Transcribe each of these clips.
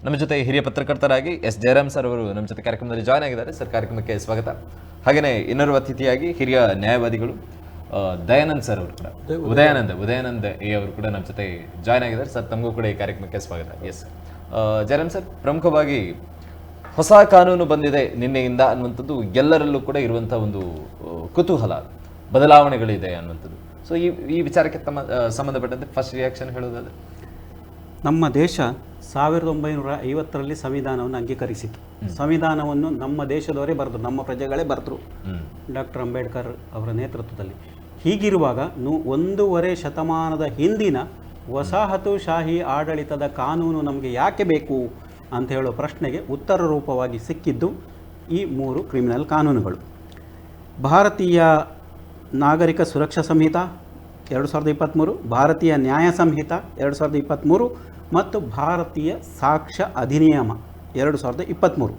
ನಮ್ಮ ಜೊತೆ ಹಿರಿಯ ಪತ್ರಕರ್ತರಾಗಿ ಎಸ್ ಜಯರಾಮ್ ಸರ್ ಅವರು ನಮ್ಮ ಜೊತೆ ಕಾರ್ಯಕ್ರಮದಲ್ಲಿ ಜಾಯ್ನ್ ಆಗಿದ್ದಾರೆ. ಸರ್, ಕಾರ್ಯಕ್ರಮಕ್ಕೆ ಸ್ವಾಗತ. ಹಾಗೆಯೇ ಇನ್ನೊರು ಅತಿಥಿಯಾಗಿ ಹಿರಿಯ ನ್ಯಾಯವಾದಿಗಳು ದಯಾನಂದ್ ಸರ್ ಅವರು ಕೂಡ, ಉದಯಾನಂದ್ ಎ ಅವರು ಕೂಡ ನಮ್ಮ ಜೊತೆ ಜಾಯ್ನ್ ಆಗಿದ್ದಾರೆ. ಸರ್, ತಮಗೂ ಕೂಡ ಈ ಕಾರ್ಯಕ್ರಮಕ್ಕೆ ಸ್ವಾಗತ. ಎಸ್ ಜಯರಾಮ್ ಸರ್, ಪ್ರಮುಖವಾಗಿ ಹೊಸ ಕಾನೂನು ಬಂದಿದೆ ನಿನ್ನೆಯಿಂದ ಅನ್ನುವಂಥದ್ದು ಎಲ್ಲರಲ್ಲೂ ಕೂಡ ಇರುವಂಥ ಒಂದು ಕುತೂಹಲ, ಬದಲಾವಣೆಗಳಿದೆ ಅನ್ನುವಂಥದ್ದು. ಸೊ ಈ ವಿಚಾರಕ್ಕೆ ಸಂಬಂಧಪಟ್ಟಂತೆ ಫಸ್ಟ್ ರಿಯಾಕ್ಷನ್ ಹೇಳೋದಾದ್ರೆ, ನಮ್ಮ ದೇಶ 1950ರಲ್ಲಿ ಸಂವಿಧಾನವನ್ನು ಅಂಗೀಕರಿಸಿತು. ಸಂವಿಧಾನವನ್ನು ನಮ್ಮ ದೇಶದವರೇ ಬರೆದ್ರು, ನಮ್ಮ ಪ್ರಜೆಗಳೇ ಬರೆದ್ರು, ಡಾಕ್ಟರ್ ಅಂಬೇಡ್ಕರ್ ಅವರ ನೇತೃತ್ವದಲ್ಲಿ. ಹೀಗಿರುವಾಗ 1.5 ಶತಮಾನದ ಹಿಂದಿನ ವಸಾಹತುಶಾಹಿ ಆಡಳಿತದ ಕಾನೂನು ನಮಗೆ ಯಾಕೆ ಬೇಕು ಅಂತ ಹೇಳೋ ಪ್ರಶ್ನೆಗೆ ಉತ್ತರ ರೂಪವಾಗಿ ಸಿಕ್ಕಿದ್ದು ಈ 3 ಕ್ರಿಮಿನಲ್ ಕಾನೂನುಗಳು. ಭಾರತೀಯ ನಾಗರಿಕ ಸುರಕ್ಷಾ ಸಂಹಿತ 2023, ಭಾರತೀಯ ನ್ಯಾಯ ಸಂಹಿತ 2023 ಮತ್ತು ಭಾರತೀಯ ಸಾಕ್ಷ್ಯ ಅಧಿನಿಯಮ 2023.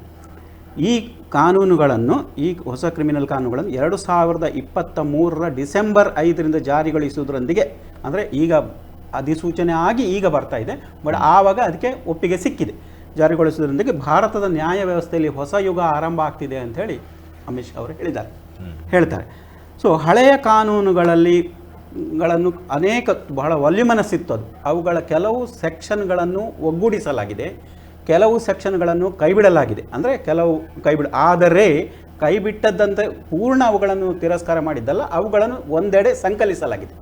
ಈ ಕಾನೂನುಗಳನ್ನು, ಈ ಹೊಸ ಕ್ರಿಮಿನಲ್ ಕಾನೂನುಗಳನ್ನು 2023ರ ಡಿಸೆಂಬರ್ 5ರಿಂದ ಜಾರಿಗೊಳಿಸುವುದರೊಂದಿಗೆ, ಅಂದರೆ ಈಗ ಅಧಿಸೂಚನೆ ಆಗಿ ಈಗ ಬರ್ತಾ ಇದೆ, ಬಟ್ ಆವಾಗ ಅದಕ್ಕೆ ಒಪ್ಪಿಗೆ ಸಿಕ್ಕಿದೆ. ಜಾರಿಗೊಳಿಸುವುದರೊಂದಿಗೆ ಭಾರತದ ನ್ಯಾಯ ವ್ಯವಸ್ಥೆಯಲ್ಲಿ ಹೊಸ ಯುಗ ಆರಂಭ ಆಗ್ತಿದೆ ಅಂಥೇಳಿ ಅಮಿತ್ ಶಾ ಅವರು ಹೇಳ್ತಾರೆ. ಸೊ ಹಳೆಯ ಕಾನೂನುಗಳನ್ನು ಬಹಳ ವಲ್ಯುಮನಸ್ಸಿತ್ತು ಅದು. ಅವುಗಳ ಕೆಲವು ಸೆಕ್ಷನ್ಗಳನ್ನು ಒಗ್ಗೂಡಿಸಲಾಗಿದೆ, ಕೆಲವು ಸೆಕ್ಷನ್ಗಳನ್ನು ಕೈಬಿಡಲಾಗಿದೆ. ಅಂದರೆ ಕೆಲವು ಆದರೆ ಕೈಬಿಟ್ಟದ್ದಂತೆ ಪೂರ್ಣ ಅವುಗಳನ್ನು ತಿರಸ್ಕಾರ ಮಾಡಿದ್ದಲ್ಲ, ಅವುಗಳನ್ನು ಒಂದೆಡೆ ಸಂಕಲಿಸಲಾಗಿದೆ.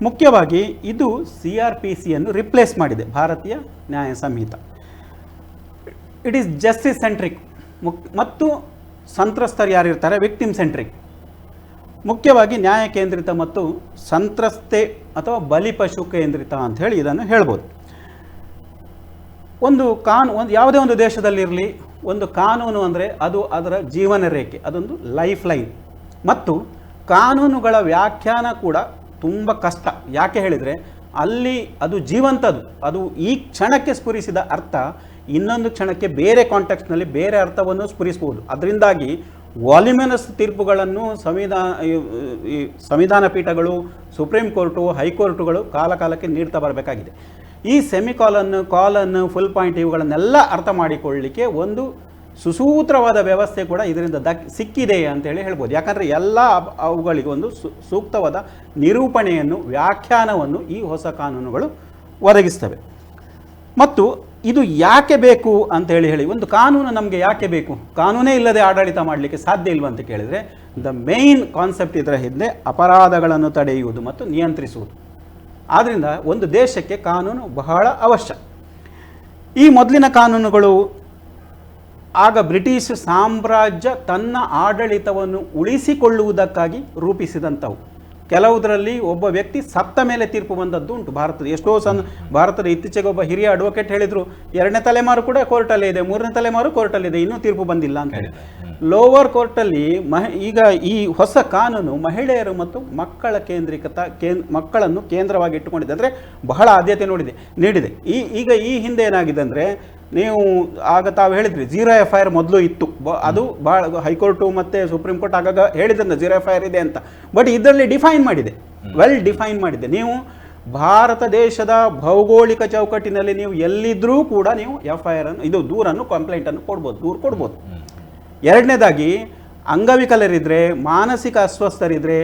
ಮುಖ್ಯವಾಗಿ ಇದು CRPCಯನ್ನು ರಿಪ್ಲೇಸ್ ಮಾಡಿದೆ, ಭಾರತೀಯ ನ್ಯಾಯ ಸಂಹಿತ. ಇಟ್ ಈಸ್ ಜಸ್ಟಿಸ್ ಸೆಂಟ್ರಿಕ್ ಮತ್ತು ಸಂತ್ರಸ್ತರು ಯಾರಿರ್ತಾರೆ ವಿಕ್ಟಿಮ್ ಸೆಂಟ್ರಿಕ್. ಮುಖ್ಯವಾಗಿ ನ್ಯಾಯ ಕೇಂದ್ರಿತ ಮತ್ತು ಸಂತ್ರಸ್ತೆ ಅಥವಾ ಬಲಿಪಶು ಕೇಂದ್ರಿತ ಅಂತ ಹೇಳಿ ಇದನ್ನು ಹೇಳ್ಬೋದು. ಒಂದು ಯಾವುದೇ ಒಂದು ದೇಶದಲ್ಲಿರಲಿ, ಒಂದು ಕಾನೂನು ಅಂದರೆ ಅದು ಅದರ ಜೀವನ ರೇಖೆ, ಅದೊಂದು ಲೈಫ್ ಲೈನ್. ಮತ್ತು ಕಾನೂನುಗಳ ವ್ಯಾಖ್ಯಾನ ಕೂಡ ತುಂಬ ಕಷ್ಟ. ಯಾಕೆ ಹೇಳಿದರೆ ಅಲ್ಲಿ ಅದು ಜೀವಂತದ್ದು. ಅದು ಈ ಕ್ಷಣಕ್ಕೆ ಸ್ಫುರಿಸಿದ ಅರ್ಥ ಇನ್ನೊಂದು ಕ್ಷಣಕ್ಕೆ ಬೇರೆ ಕಾಂಟೆಕ್ಸ್ಟ್ನಲ್ಲಿ ಬೇರೆ ಅರ್ಥವನ್ನು ಸ್ಫುರಿಸ್ಬೋದು. ಅದರಿಂದಾಗಿ ವಾಲ್ಯುಮಿನಸ್ ತೀರ್ಪುಗಳನ್ನು ಸಂವಿಧಾನ ಪೀಠಗಳು, ಸುಪ್ರೀಂ ಕೋರ್ಟು, ಹೈಕೋರ್ಟುಗಳು ಕಾಲಕಾಲಕ್ಕೆ ನೀಡ್ತಾ ಬರಬೇಕಾಗಿದೆ. ಈ ಕಾಲನ್ನು ಫುಲ್ ಪಾಯಿಂಟ್ ಇವುಗಳನ್ನೆಲ್ಲ ಅರ್ಥ ಮಾಡಿಕೊಳ್ಳಲಿಕ್ಕೆ ಒಂದು ಸುಸೂತ್ರವಾದ ವ್ಯವಸ್ಥೆ ಕೂಡ ಇದರಿಂದ ಸಿಕ್ಕಿದೆ ಅಂತೇಳಿ ಹೇಳ್ಬೋದು. ಯಾಕಂದರೆ ಎಲ್ಲ ಅವುಗಳಿಗೆ ಒಂದು ಸೂಕ್ತವಾದ ನಿರೂಪಣೆಯನ್ನು, ವ್ಯಾಖ್ಯಾನವನ್ನು ಈ ಹೊಸ ಕಾನೂನುಗಳು ಒದಗಿಸ್ತವೆ. ಮತ್ತು ಇದು ಯಾಕೆ ಬೇಕು ಅಂತೇಳಿ ಒಂದು ಕಾನೂನು ನಮಗೆ ಯಾಕೆ ಬೇಕು? ಕಾನೂನೇ ಇಲ್ಲದೆ ಆಡಳಿತ ಮಾಡಲಿಕ್ಕೆ ಸಾಧ್ಯ ಇಲ್ವಂತ ಕೇಳಿದರೆ, ದ ಮೇಯ್ನ್ ಕಾನ್ಸೆಪ್ಟ್ ಇದರ ಹಿಂದೆ ಅಪರಾಧಗಳನ್ನು ತಡೆಯುವುದು ಮತ್ತು ನಿಯಂತ್ರಿಸುವುದು. ಆದ್ದರಿಂದ ಒಂದು ದೇಶಕ್ಕೆ ಕಾನೂನು ಬಹಳ ಅವಶ್ಯ. ಈ ಮೊದಲಿನ ಕಾನೂನುಗಳು ಆಗ ಬ್ರಿಟಿಷ್ ಸಾಮ್ರಾಜ್ಯ ತನ್ನ ಆಡಳಿತವನ್ನು ಉಳಿಸಿಕೊಳ್ಳುವುದಕ್ಕಾಗಿ ರೂಪಿಸಿದಂಥವು. ಕೆಲವುದರಲ್ಲಿ ಒಬ್ಬ ವ್ಯಕ್ತಿ ಸತ್ತ ಮೇಲೆ ತೀರ್ಪು ಬಂದದ್ದು ಉಂಟು ಭಾರತದ ಇತ್ತೀಚೆಗೆ ಒಬ್ಬ ಹಿರಿಯ ಅಡ್ವೊಕೇಟ್ ಹೇಳಿದರು, 2ನೇ ತಲೆಮಾರು ಕೂಡ ಕೋರ್ಟಲ್ಲೇ ಇದೆ, 3ನೇ ತಲೆಮಾರು ಕೋರ್ಟಲ್ಲಿದೆ, ಇನ್ನೂ ತೀರ್ಪು ಬಂದಿಲ್ಲ ಅಂತ ಹೇಳಿ. ಲೋವರ್ ಕೋರ್ಟಲ್ಲಿ ಈಗ ಈ ಹೊಸ ಕಾನೂನು ಮಹಿಳೆಯರು ಮತ್ತು ಮಕ್ಕಳನ್ನು ಕೇಂದ್ರವಾಗಿ ಇಟ್ಟುಕೊಂಡಿದೆ. ಅಂದರೆ ಬಹಳ ಆದ್ಯತೆ ನೀಡಿದೆ. ಈಗ ಈ ಹಿಂದೆ ಏನಾಗಿದೆ ಅಂದರೆ, ನೀವು ತಾವು ಹೇಳಿದ್ರಿ 0 FIR ಮೊದಲು ಇತ್ತು. ಅದು ಭಾಳ ಹೈಕೋರ್ಟು ಮತ್ತು ಸುಪ್ರೀಂ ಕೋರ್ಟ್ ಆಗಾಗ ಹೇಳಿದ್ರಿಂದ 0 FIR ಇದೆ ಅಂತ. ಬಟ್ ಇದರಲ್ಲಿ ಡಿಫೈನ್ ಮಾಡಿದೆ, ವೆಲ್ ಡಿಫೈನ್ ಮಾಡಿದೆ. ನೀವು ಭಾರತ ದೇಶದ ಭೌಗೋಳಿಕ ಚೌಕಟ್ಟಿನಲ್ಲಿ ನೀವು ಎಲ್ಲಿದ್ದರೂ ಕೂಡ ನೀವು FIR ಅನ್ನು, ದೂರನ್ನು, ಕಂಪ್ಲೇಂಟನ್ನು ದೂರು ಕೊಡ್ಬೋದು. ಎರಡನೇದಾಗಿ, ಅಂಗವಿಕಲರಿದ್ದರೆ, ಮಾನಸಿಕ ಅಸ್ವಸ್ಥರಿದ್ದರೆ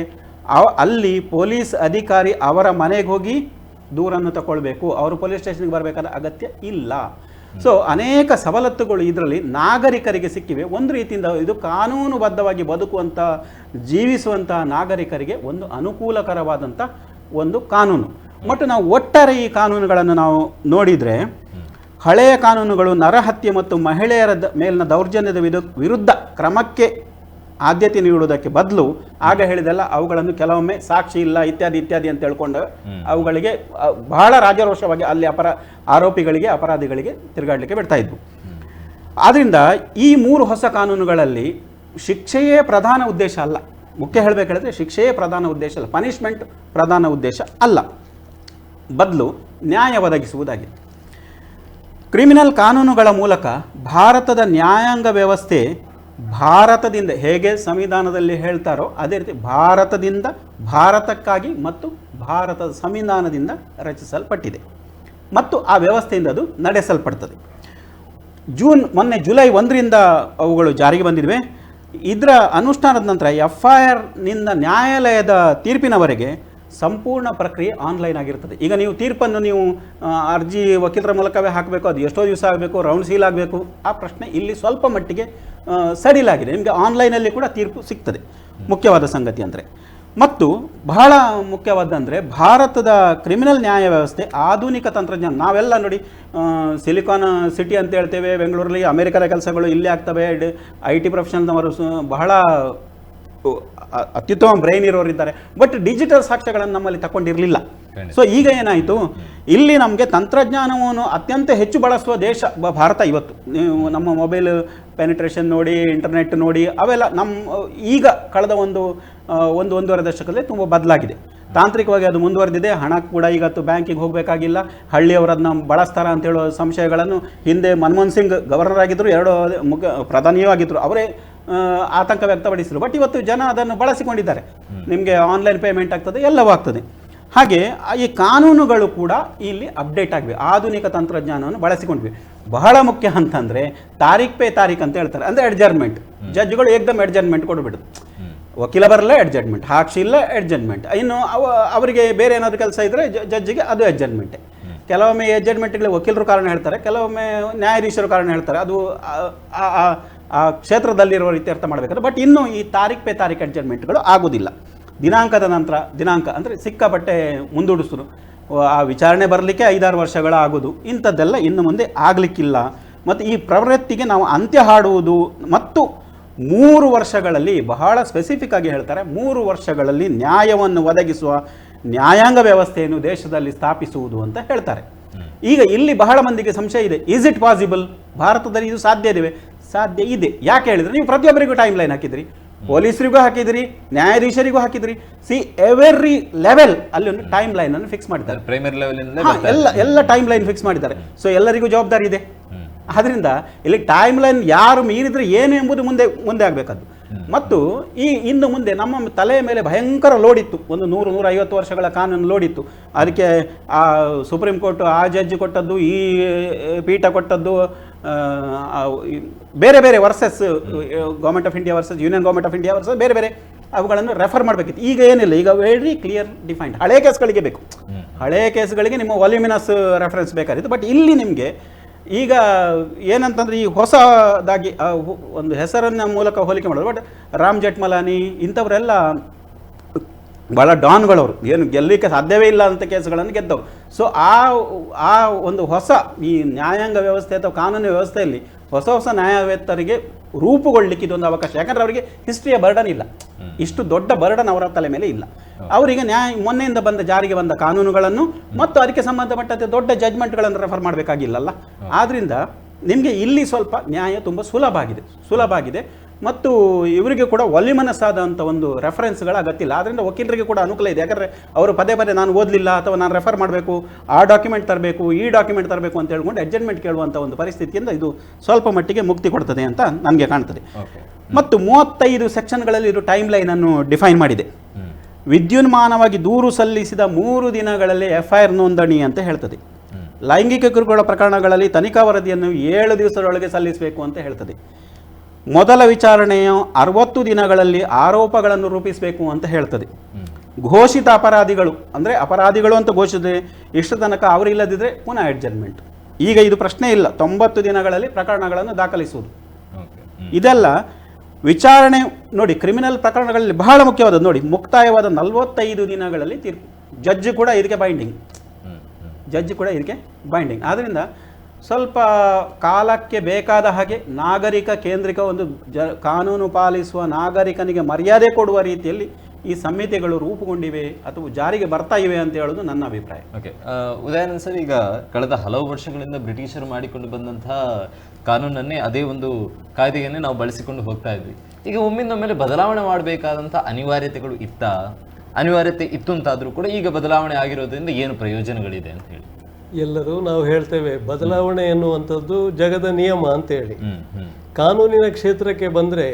ಅಲ್ಲಿ ಪೊಲೀಸ್ ಅಧಿಕಾರಿ ಅವರ ಮನೆಗೆ ಹೋಗಿ ದೂರನ್ನು ತಗೊಳ್ಬೇಕು, ಅವರು ಪೊಲೀಸ್ ಸ್ಟೇಷನ್ಗೆ ಬರಬೇಕಾದ ಅಗತ್ಯ ಇಲ್ಲ. ಸೊ ಅನೇಕ ಸವಲತ್ತುಗಳು ಇದರಲ್ಲಿ ನಾಗರಿಕರಿಗೆ ಸಿಕ್ಕಿವೆ. ಒಂದು ರೀತಿಯಿಂದ ಇದು ಕಾನೂನುಬದ್ಧವಾಗಿ ಬದುಕುವಂಥ, ಜೀವಿಸುವಂಥ ನಾಗರಿಕರಿಗೆ ಒಂದು ಅನುಕೂಲಕರವಾದಂಥ ಒಂದು ಕಾನೂನು. ಮತ್ತು ನಾವು ಒಟ್ಟಾರೆ ಈ ಕಾನೂನುಗಳನ್ನು ನಾವು ನೋಡಿದರೆ, ಹಳೆಯ ಕಾನೂನುಗಳು ನರಹತ್ಯೆ ಮತ್ತು ಮಹಿಳೆಯರ ಮೇಲಿನ ದೌರ್ಜನ್ಯದ ವಿರುದ್ಧ ಕ್ರಮಕ್ಕೆ ಆದ್ಯತೆ ನೀಡುವುದಕ್ಕೆ ಬದಲು ಆಗ ಹೇಳಿದೆಲ್ಲ ಅವುಗಳನ್ನು ಕೆಲವೊಮ್ಮೆ ಸಾಕ್ಷಿ ಇಲ್ಲ ಇತ್ಯಾದಿ ಅಂತ ಹೇಳ್ಕೊಂಡು ಅವುಗಳಿಗೆ ಬಹಳ ರಾಜರೋಷವಾಗಿ ಅಲ್ಲಿ ಆರೋಪಿಗಳಿಗೆ, ಅಪರಾಧಿಗಳಿಗೆ ತಿರುಗಾಡಲಿಕ್ಕೆ ಬಿಡ್ತಾ ಇದ್ವು. ಆದ್ದರಿಂದ ಈ 3 ಹೊಸ ಕಾನೂನುಗಳಲ್ಲಿ ಶಿಕ್ಷೆಯೇ ಪ್ರಧಾನ ಉದ್ದೇಶ ಅಲ್ಲ. ಮುಖ್ಯ ಹೇಳಬೇಕು ಹೇಳಿದ್ರೆ ಶಿಕ್ಷೆಯೇ ಪ್ರಧಾನ ಉದ್ದೇಶ ಅಲ್ಲ, ಪನಿಷ್ಮೆಂಟ್ ಪ್ರಧಾನ ಉದ್ದೇಶ ಅಲ್ಲ, ಬದಲು ನ್ಯಾಯ ಒದಗಿಸುವುದಾಗಿದೆ. ಕ್ರಿಮಿನಲ್ ಕಾನೂನುಗಳ ಮೂಲಕ ಭಾರತದ ನ್ಯಾಯಾಂಗ ವ್ಯವಸ್ಥೆ ಭಾರತದಿಂದ ಹೇಗೆ ಸಂವಿಧಾನದಲ್ಲಿ ಹೇಳ್ತಾರೋ ಅದೇ ರೀತಿ ಭಾರತದಿಂದ ಭಾರತಕ್ಕಾಗಿ ಮತ್ತು ಭಾರತದ ಸಂವಿಧಾನದಿಂದ ರಚಿಸಲ್ಪಟ್ಟಿದೆ ಮತ್ತು ಆ ವ್ಯವಸ್ಥೆಯಿಂದ ಅದು ನಡೆಸಲ್ಪಡ್ತದೆ. ಮೊನ್ನೆ ಜುಲೈ 1ರಿಂದ ಅವುಗಳು ಜಾರಿಗೆ ಬಂದಿವೆ. ಇದರ ಅನುಷ್ಠಾನದ ನಂತರ FIR ನಿಂದ ನ್ಯಾಯಾಲಯದ ತೀರ್ಪಿನವರೆಗೆ ಸಂಪೂರ್ಣ ಪ್ರಕ್ರಿಯೆ ಆನ್ಲೈನ್ ಆಗಿರ್ತದೆ. ಈಗ ನೀವು ತೀರ್ಪನ್ನು ನೀವು ಅರ್ಜಿ ವಕೀಲರ ಮೂಲಕವೇ ಹಾಕಬೇಕು, ಅದು ಎಷ್ಟೋ ದಿವಸ ಆಗಬೇಕು, ರೌಂಡ್ ಸೀಲ್ ಆಗಬೇಕು, ಆ ಪ್ರಶ್ನೆ ಇಲ್ಲಿ ಸ್ವಲ್ಪ ಮಟ್ಟಿಗೆ ಸಡಿಲಾಗಿದೆ. ನಿಮಗೆ ಆನ್ಲೈನಲ್ಲಿ ಕೂಡ ತೀರ್ಪು ಸಿಗ್ತದೆ. ಮುಖ್ಯವಾದ ಸಂಗತಿ ಅಂದರೆ, ಮತ್ತು ಬಹಳ ಮುಖ್ಯವಾದಂದರೆ ಭಾರತದ ಕ್ರಿಮಿನಲ್ ನ್ಯಾಯ ವ್ಯವಸ್ಥೆ ಆಧುನಿಕ ತಂತ್ರಜ್ಞಾನ. ನಾವೆಲ್ಲ ನೋಡಿ ಸಿಲಿಕಾನ್ ಸಿಟಿ ಅಂತ ಹೇಳ್ತೇವೆ, ಬೆಂಗಳೂರಲ್ಲಿ ಅಮೆರಿಕದ ಕೆಲಸಗಳು ಇಲ್ಲೇ ಆಗ್ತವೆ, IT ಪ್ರೊಫೆಷನಲ್ನವರು ಬಹಳ ಅತ್ಯುತ್ತಮ ಬ್ರೈನ್ ಇರೋರಿದ್ದಾರೆ. ಬಟ್ ಡಿಜಿಟಲ್ ಸಾಕ್ಷ್ಯಗಳನ್ನು ನಮ್ಮಲ್ಲಿ ತಗೊಂಡಿರಲಿಲ್ಲ. ಸೊ ಈಗ ಏನಾಯಿತು, ಇಲ್ಲಿ ನಮಗೆ ತಂತ್ರಜ್ಞಾನವನ್ನು ಅತ್ಯಂತ ಹೆಚ್ಚು ಬಳಸುವ ದೇಶ ಭಾರತ ಇವತ್ತು. ನೀವು ನಮ್ಮ ಮೊಬೈಲ್ ಪೆನಿಟ್ರೇಷನ್ ನೋಡಿ, ಇಂಟರ್ನೆಟ್ ನೋಡಿ, ಅವೆಲ್ಲ ಈಗ ಕಳೆದ ಒಂದೂವರೆ ದಶಕದಲ್ಲಿ ತುಂಬ ಬದಲಾಗಿದೆ. ತಾಂತ್ರಿಕವಾಗಿ ಅದು ಮುಂದುವರೆದಿದೆ. ಹಣ ಕೂಡ ಈಗತ್ತು ಬ್ಯಾಂಕಿಗೆ ಹೋಗಬೇಕಾಗಿಲ್ಲ, ಹಳ್ಳಿಯವರು ಅದನ್ನ ಬಳಸ್ತಾರ ಅಂತ ಹೇಳೋ ಸಂಶಯಗಳನ್ನು ಹಿಂದೆ ಮನಮೋಹನ್ ಸಿಂಗ್ ಗವರ್ನರ್ ಆಗಿದ್ದರು, ಪ್ರಧಾನಿಯೂ ಆಗಿದ್ದರು, ಅವರೇ ಆತಂಕ ವ್ಯಕ್ತಪಡಿಸಿದರು. ಬಟ್ ಇವತ್ತು ಜನ ಅದನ್ನು ಬಳಸಿಕೊಂಡಿದ್ದಾರೆ. ನಿಮಗೆ ಆನ್ಲೈನ್ ಪೇಮೆಂಟ್ ಆಗ್ತದೆ, ಎಲ್ಲವೂ ಆಗ್ತದೆ. ಹಾಗೆ ಈ ಕಾನೂನುಗಳು ಕೂಡ ಇಲ್ಲಿ ಅಪ್ಡೇಟ್ ಆಗಿವೆ, ಆಧುನಿಕ ತಂತ್ರಜ್ಞಾನವನ್ನು ಬಳಸಿಕೊಂಡ್ವಿ. ಬಹಳ ಮುಖ್ಯ ಅಂತಂದರೆ ತಾರೀಖ್ ಪೇ ತಾರೀಖ್ ಅಂತ ಹೇಳ್ತಾರೆ, ಅಂದರೆ ಅಡ್ಜರ್ಮೆಂಟ್. ಜಡ್ಜ್ಗಳು ಏಕದಮ್ ಅಡ್ಜರ್ಮೆಂಟ್ ಕೊಡ್ಬಿಡುದು. ವಕೀಲ ಬರಲ್ಲ ಅಡ್ಜರ್ಮೆಂಟ್, ಸಾಕ್ಷಿ ಇಲ್ಲ ಅಡ್ಜರ್ಮೆಂಟ್, ಇನ್ನು ಅವರಿಗೆ ಬೇರೆ ಏನಾದರೂ ಕೆಲಸ ಇದ್ದರೆ ಜಡ್ಜಿಗೆ ಅದು ಅಡ್ಜರ್ಮೆಂಟೇ. ಕೆಲವೊಮ್ಮೆ ಅಡ್ಜರ್ಮೆಂಟ್ಗಳು ವಕೀಲರು ಕಾರಣ ಹೇಳ್ತಾರೆ, ಕೆಲವೊಮ್ಮೆ ನ್ಯಾಯಾಧೀಶರು ಕಾರಣ ಹೇಳ್ತಾರೆ. ಅದು ಆ ಕ್ಷೇತ್ರದಲ್ಲಿರುವ ಇತ್ಯರ್ಥ ಮಾಡಬೇಕಾದ್ರೆ. ಬಟ್ ಇನ್ನು ಈ ತಾರೀಖ್ ಪೇ ತಾರೀಖ್ ಅಡ್ಜರ್ಮೆಂಟ್ಗಳು ಆಗೋದಿಲ್ಲ. ದಿನಾಂಕದ ನಂತರ ದಿನಾಂಕ ಅಂದರೆ ಸಿಕ್ಕಾಪಟ್ಟೆ ಮುಂದೂಡಿಸೋದು, ಆ ವಿಚಾರಣೆ ಬರಲಿಕ್ಕೆ 5-6 ವರ್ಷಗಳ ಆಗೋದು, ಇಂಥದ್ದೆಲ್ಲ ಇನ್ನು ಮುಂದೆ ಆಗಲಿಕ್ಕಿಲ್ಲ. ಮತ್ತು ಈ ಪ್ರವೃತ್ತಿಗೆ ನಾವು ಅಂತ್ಯ ಹಾಡುವುದು. ಮತ್ತು 3 ವರ್ಷಗಳಲ್ಲಿ, ಬಹಳ ಸ್ಪೆಸಿಫಿಕ್ ಆಗಿ ಹೇಳ್ತಾರೆ, 3 ವರ್ಷಗಳಲ್ಲಿ ನ್ಯಾಯವನ್ನು ಒದಗಿಸುವ ನ್ಯಾಯಾಂಗ ವ್ಯವಸ್ಥೆಯನ್ನು ದೇಶದಲ್ಲಿ ಸ್ಥಾಪಿಸುವುದು ಅಂತ ಹೇಳ್ತಾರೆ. ಈಗ ಇಲ್ಲಿ ಬಹಳ ಮಂದಿಗೆ ಸಂಶಯ ಇದೆ, ಈಸ್ ಇಟ್ ಪಾಸಿಬಲ್? ಭಾರತದಲ್ಲಿ ಇದು ಸಾಧ್ಯ ಇದೆ. ಯಾಕೆ ಹೇಳಿದ್ರೆ, ನೀವು ಪ್ರತಿಯೊಬ್ಬರಿಗೂ ಟೈಮ್ ಲೈನ್ ಹಾಕಿದ್ರಿ, ಪೊಲೀಸರಿಗೂ ಹಾಕಿದ್ರಿ, ನ್ಯಾಯಾಧೀಶರಿಗೂ ಹಾಕಿದ್ರಿ. ಎವರಿ ಲೆವೆಲ್ ಅಲ್ಲಿ ಒಂದು ಟೈಮ್ ಲೈನ್ ಅನ್ನು ಫಿಕ್ಸ್ ಮಾಡಿದ್ದಾರೆ. ಪ್ರೈಮರಿ ಲೆವೆಲ್ ಎಲ್ಲ ಟೈಮ್ ಲೈನ್ ಫಿಕ್ಸ್ ಮಾಡಿದ್ದಾರೆ. ಸೊ ಎಲ್ಲರಿಗೂ ಜವಾಬ್ದಾರಿ ಇದೆ. ಆದ್ರಿಂದ ಇಲ್ಲಿ ಟೈಮ್ ಲೈನ್ ಯಾರು ಮೀರಿದ್ರೆ ಏನು ಎಂಬುದು ಮುಂದೆ ಆಗಬೇಕದ್ದು. ಮತ್ತು ಇನ್ನು ಮುಂದೆ ನಮ್ಮ ತಲೆಯ ಮೇಲೆ ಭಯಂಕರ ಲೋಡ್ ಇತ್ತು, ಒಂದು 100-150 ವರ್ಷಗಳ ಕಾನೂನು ಲೋಡ್ ಇತ್ತು. ಅದಕ್ಕೆ ಆ ಸುಪ್ರೀಂ ಕೋರ್ಟ್ ಆ ಜಡ್ಜ್ ಕೊಟ್ಟದ್ದು, ಈ ಪೀಠ ಕೊಟ್ಟದ್ದು, ಬೇರೆ ಬೇರೆ versus government of India versus union government of India versus ಬೇರೆ ಬೇರೆ ಅವುಗಳನ್ನು ರೆಫರ್ ಮಾಡಬೇಕಿತ್ತು. ಈಗ ಏನಿಲ್ಲ, ಈಗ ವೆರಿ ಕ್ಲಿಯರ್ ಡಿಫೈನ್ಡ್. ಹಳೆ ಕೇಸ್ಗಳಿಗೆ ಬೇಕು, ಹಳೆ ಕೇಸ್ಗಳಿಗೆ ನಿಮ್ಮ ವಾಲ್ಯೂಮಿನಸ್ ರೆಫರೆನ್ಸ್ ಬೇಕಾಗಿತ್ತು. ಬಟ್ ಇಲ್ಲಿ ನಿಮಗೆ ಈಗ ಏನಂತಂದ್ರೆ, ಈ ಹೊಸದಾಗಿ ಒಂದು ಹೆಸರನ್ನ ಮೂಲಕ ಹೋಲಿಕೆ ಮಾಡೋದು. ಬಟ್ ರಾಮ್ ಜೇಠ್ಮಲಾನಿ ಇಂಥವರೆಲ್ಲ ಭಾಳ ಡಾನ್ಗಳವರು, ಏನು ಗೆಲ್ಲಲಿಕ್ಕೆ ಸಾಧ್ಯವೇ ಇಲ್ಲ ಅಂತ ಕೇಸ್ಗಳನ್ನು ಗೆದ್ದವರು. ಸೊ ಆ ಒಂದು ಹೊಸ ಈ ನ್ಯಾಯಾಂಗ ವ್ಯವಸ್ಥೆ ಅಥವಾ ಕಾನೂನು ವ್ಯವಸ್ಥೆಯಲ್ಲಿ ಹೊಸ ನ್ಯಾಯವೇತ್ತರಿಗೆ ರೂಪುಗೊಳ್ಳಲಿಕ್ಕೆ ಇದೊಂದು ಅವಕಾಶ. ಯಾಕಂದರೆ ಅವರಿಗೆ ಹಿಸ್ಟ್ರಿಯ ಬರ್ಡನ್ ಇಲ್ಲ, ಇಷ್ಟು ದೊಡ್ಡ ಬರ್ಡನ್ ಅವರ ತಲೆ ಮೇಲೆ ಇಲ್ಲ. ಅವರಿಗೆ ಮೊನ್ನೆಯಿಂದ ಜಾರಿಗೆ ಬಂದ ಕಾನೂನುಗಳನ್ನು ಮತ್ತು ಅದಕ್ಕೆ ಸಂಬಂಧಪಟ್ಟಂತೆ ದೊಡ್ಡ ಜಡ್ಜ್ಮೆಂಟ್ಗಳನ್ನು ರೆಫರ್ ಮಾಡಬೇಕಾಗಿಲ್ಲಲ್ಲ. ಆದ್ದರಿಂದ ನಿಮಗೆ ಇಲ್ಲಿ ಸ್ವಲ್ಪ ನ್ಯಾಯ ತುಂಬ ಸುಲಭ ಆಗಿದೆ. ಮತ್ತು ಇವರಿಗೆ ಕೂಡ ವಾಲ್ಯೂಮನಸ್ ಆದಂಥ ಒಂದು ರೆಫರೆನ್ಸ್ಗಳ ಅಗತ್ಯ ಇಲ್ಲ. ಆದ್ದರಿಂದ ವಕೀಲರಿಗೆ ಕೂಡ ಅನುಕೂಲ ಇದೆ. ಯಾಕಂದರೆ ಅವರು ಪದೇ ನಾನು ಓದಲಿಲ್ಲ ಅಥವಾ ನಾನು ರೆಫರ್ ಮಾಡಬೇಕು, ಆ ಡಾಕ್ಯುಮೆಂಟ್ ತರಬೇಕು, ಈ ಡಾಕ್ಯುಮೆಂಟ್ ತರಬೇಕು ಅಂತ ಹೇಳ್ಕೊಂಡು ಅಡ್ಜಸ್ಟ್ಮೆಂಟ್ ಕೇಳುವಂಥ ಒಂದು ಪರಿಸ್ಥಿತಿಯಿಂದ ಇದು ಸ್ವಲ್ಪ ಮಟ್ಟಿಗೆ ಮುಕ್ತಿ ಕೊಡ್ತದೆ ಅಂತ ನನಗೆ ಕಾಣ್ತದೆ. ಮತ್ತು 35 ಸೆಕ್ಷನ್ಗಳಲ್ಲಿ ಇದು ಟೈಮ್ ಲೈನನ್ನು ಡಿಫೈನ್ ಮಾಡಿದೆ. ವಿದ್ಯುನ್ಮಾನವಾಗಿ ದೂರು ಸಲ್ಲಿಸಿದ 3 ದಿನಗಳಲ್ಲಿ FIR ನೋಂದಣಿ ಅಂತ ಹೇಳ್ತದೆ. ಲೈಂಗಿಕ ಕಿರುಕುಳ ಪ್ರಕರಣಗಳಲ್ಲಿ ತನಿಖಾ ವರದಿಯನ್ನು 7 ದಿವಸದೊಳಗೆ ಸಲ್ಲಿಸಬೇಕು ಅಂತ ಹೇಳ್ತದೆ. ಮೊದಲ ವಿಚಾರಣೆಯು 60 ದಿನಗಳಲ್ಲಿ ಆರೋಪಗಳನ್ನು ರೂಪಿಸಬೇಕು ಅಂತ ಹೇಳ್ತದೆ. ಘೋಷಿತ ಅಪರಾಧಿಗಳು ಅಂದರೆ ಅಪರಾಧಿಗಳು ಅಂತ ಘೋಷಿಸಿದೆ, ಇಷ್ಟು ತನಕ ಅವರು ಇಲ್ಲದಿದ್ದರೆ ಪುನಃ ಅಡ್ಜರ್ಮೆಂಟ್. ಈಗ ಇದು ಪ್ರಶ್ನೆ ಇಲ್ಲ, 90 ದಿನಗಳಲ್ಲಿ ಪ್ರಕರಣಗಳನ್ನು ದಾಖಲಿಸುವುದು. ಇದೆಲ್ಲ ವಿಚಾರಣೆ ನೋಡಿ, ಕ್ರಿಮಿನಲ್ ಪ್ರಕರಣಗಳಲ್ಲಿ ಬಹಳ ಮುಖ್ಯವಾದದ್ದು ನೋಡಿ, ಮುಕ್ತಾಯವಾದ 45 ದಿನಗಳಲ್ಲಿ ತೀರ್ಪು. ಜಡ್ಜ್ ಕೂಡ ಇದಕ್ಕೆ ಬೈಂಡಿಂಗ್. ಆದ್ದರಿಂದ ಸ್ವಲ್ಪ ಕಾಲಕ್ಕೆ ಬೇಕಾದ ಹಾಗೆ ನಾಗರಿಕ ಕೇಂದ್ರಿಕ ಒಂದು ಕಾನೂನು ಪಾಲಿಸುವ ನಾಗರಿಕನಿಗೆ ಮರ್ಯಾದೆ ಕೊಡುವ ರೀತಿಯಲ್ಲಿ ಈ ಸಂಹಿತೆಗಳು ರೂಪುಗೊಂಡಿವೆ ಅಥವಾ ಜಾರಿಗೆ ಬರ್ತಾ ಇವೆ ಅಂತ ಹೇಳೋದು ನನ್ನ ಅಭಿಪ್ರಾಯ. ಓಕೆ, ಉದಯಾನಂದ್ ಸರ್, ಈಗ ಕಳೆದ ಹಲವು ವರ್ಷಗಳಿಂದ ಬ್ರಿಟಿಷರು ಮಾಡಿಕೊಂಡು ಬಂದಂತಹ ಕಾನೂನನ್ನೇ, ಅದೇ ಒಂದು ಕಾಯ್ದೆಯನ್ನೇ ನಾವು ಬಳಸಿಕೊಂಡು ಹೋಗ್ತಾ ಇದ್ವಿ. ಈಗ ಒಮ್ಮಿಂದ ಮೇಲೆ ಬದಲಾವಣೆ ಮಾಡಬೇಕಾದಂಥ ಅನಿವಾರ್ಯತೆ ಇತ್ತು ಅಂತಾದರೂ ಕೂಡ ಈಗ ಬದಲಾವಣೆ ಆಗಿರೋದ್ರಿಂದ ಏನು ಪ್ರಯೋಜನಗಳಿದೆ ಅಂತ ಹೇಳಿ ಎಲ್ಲರೂ ನಾವು ಹೇಳ್ತೇವೆ. ಬದಲಾವಣೆ ಎನ್ನುವಂಥದ್ದು ಜಗದ ನಿಯಮ ಅಂತೇಳಿ. ಕಾನೂನಿನ ಕ್ಷೇತ್ರಕ್ಕೆ ಬಂದರೆ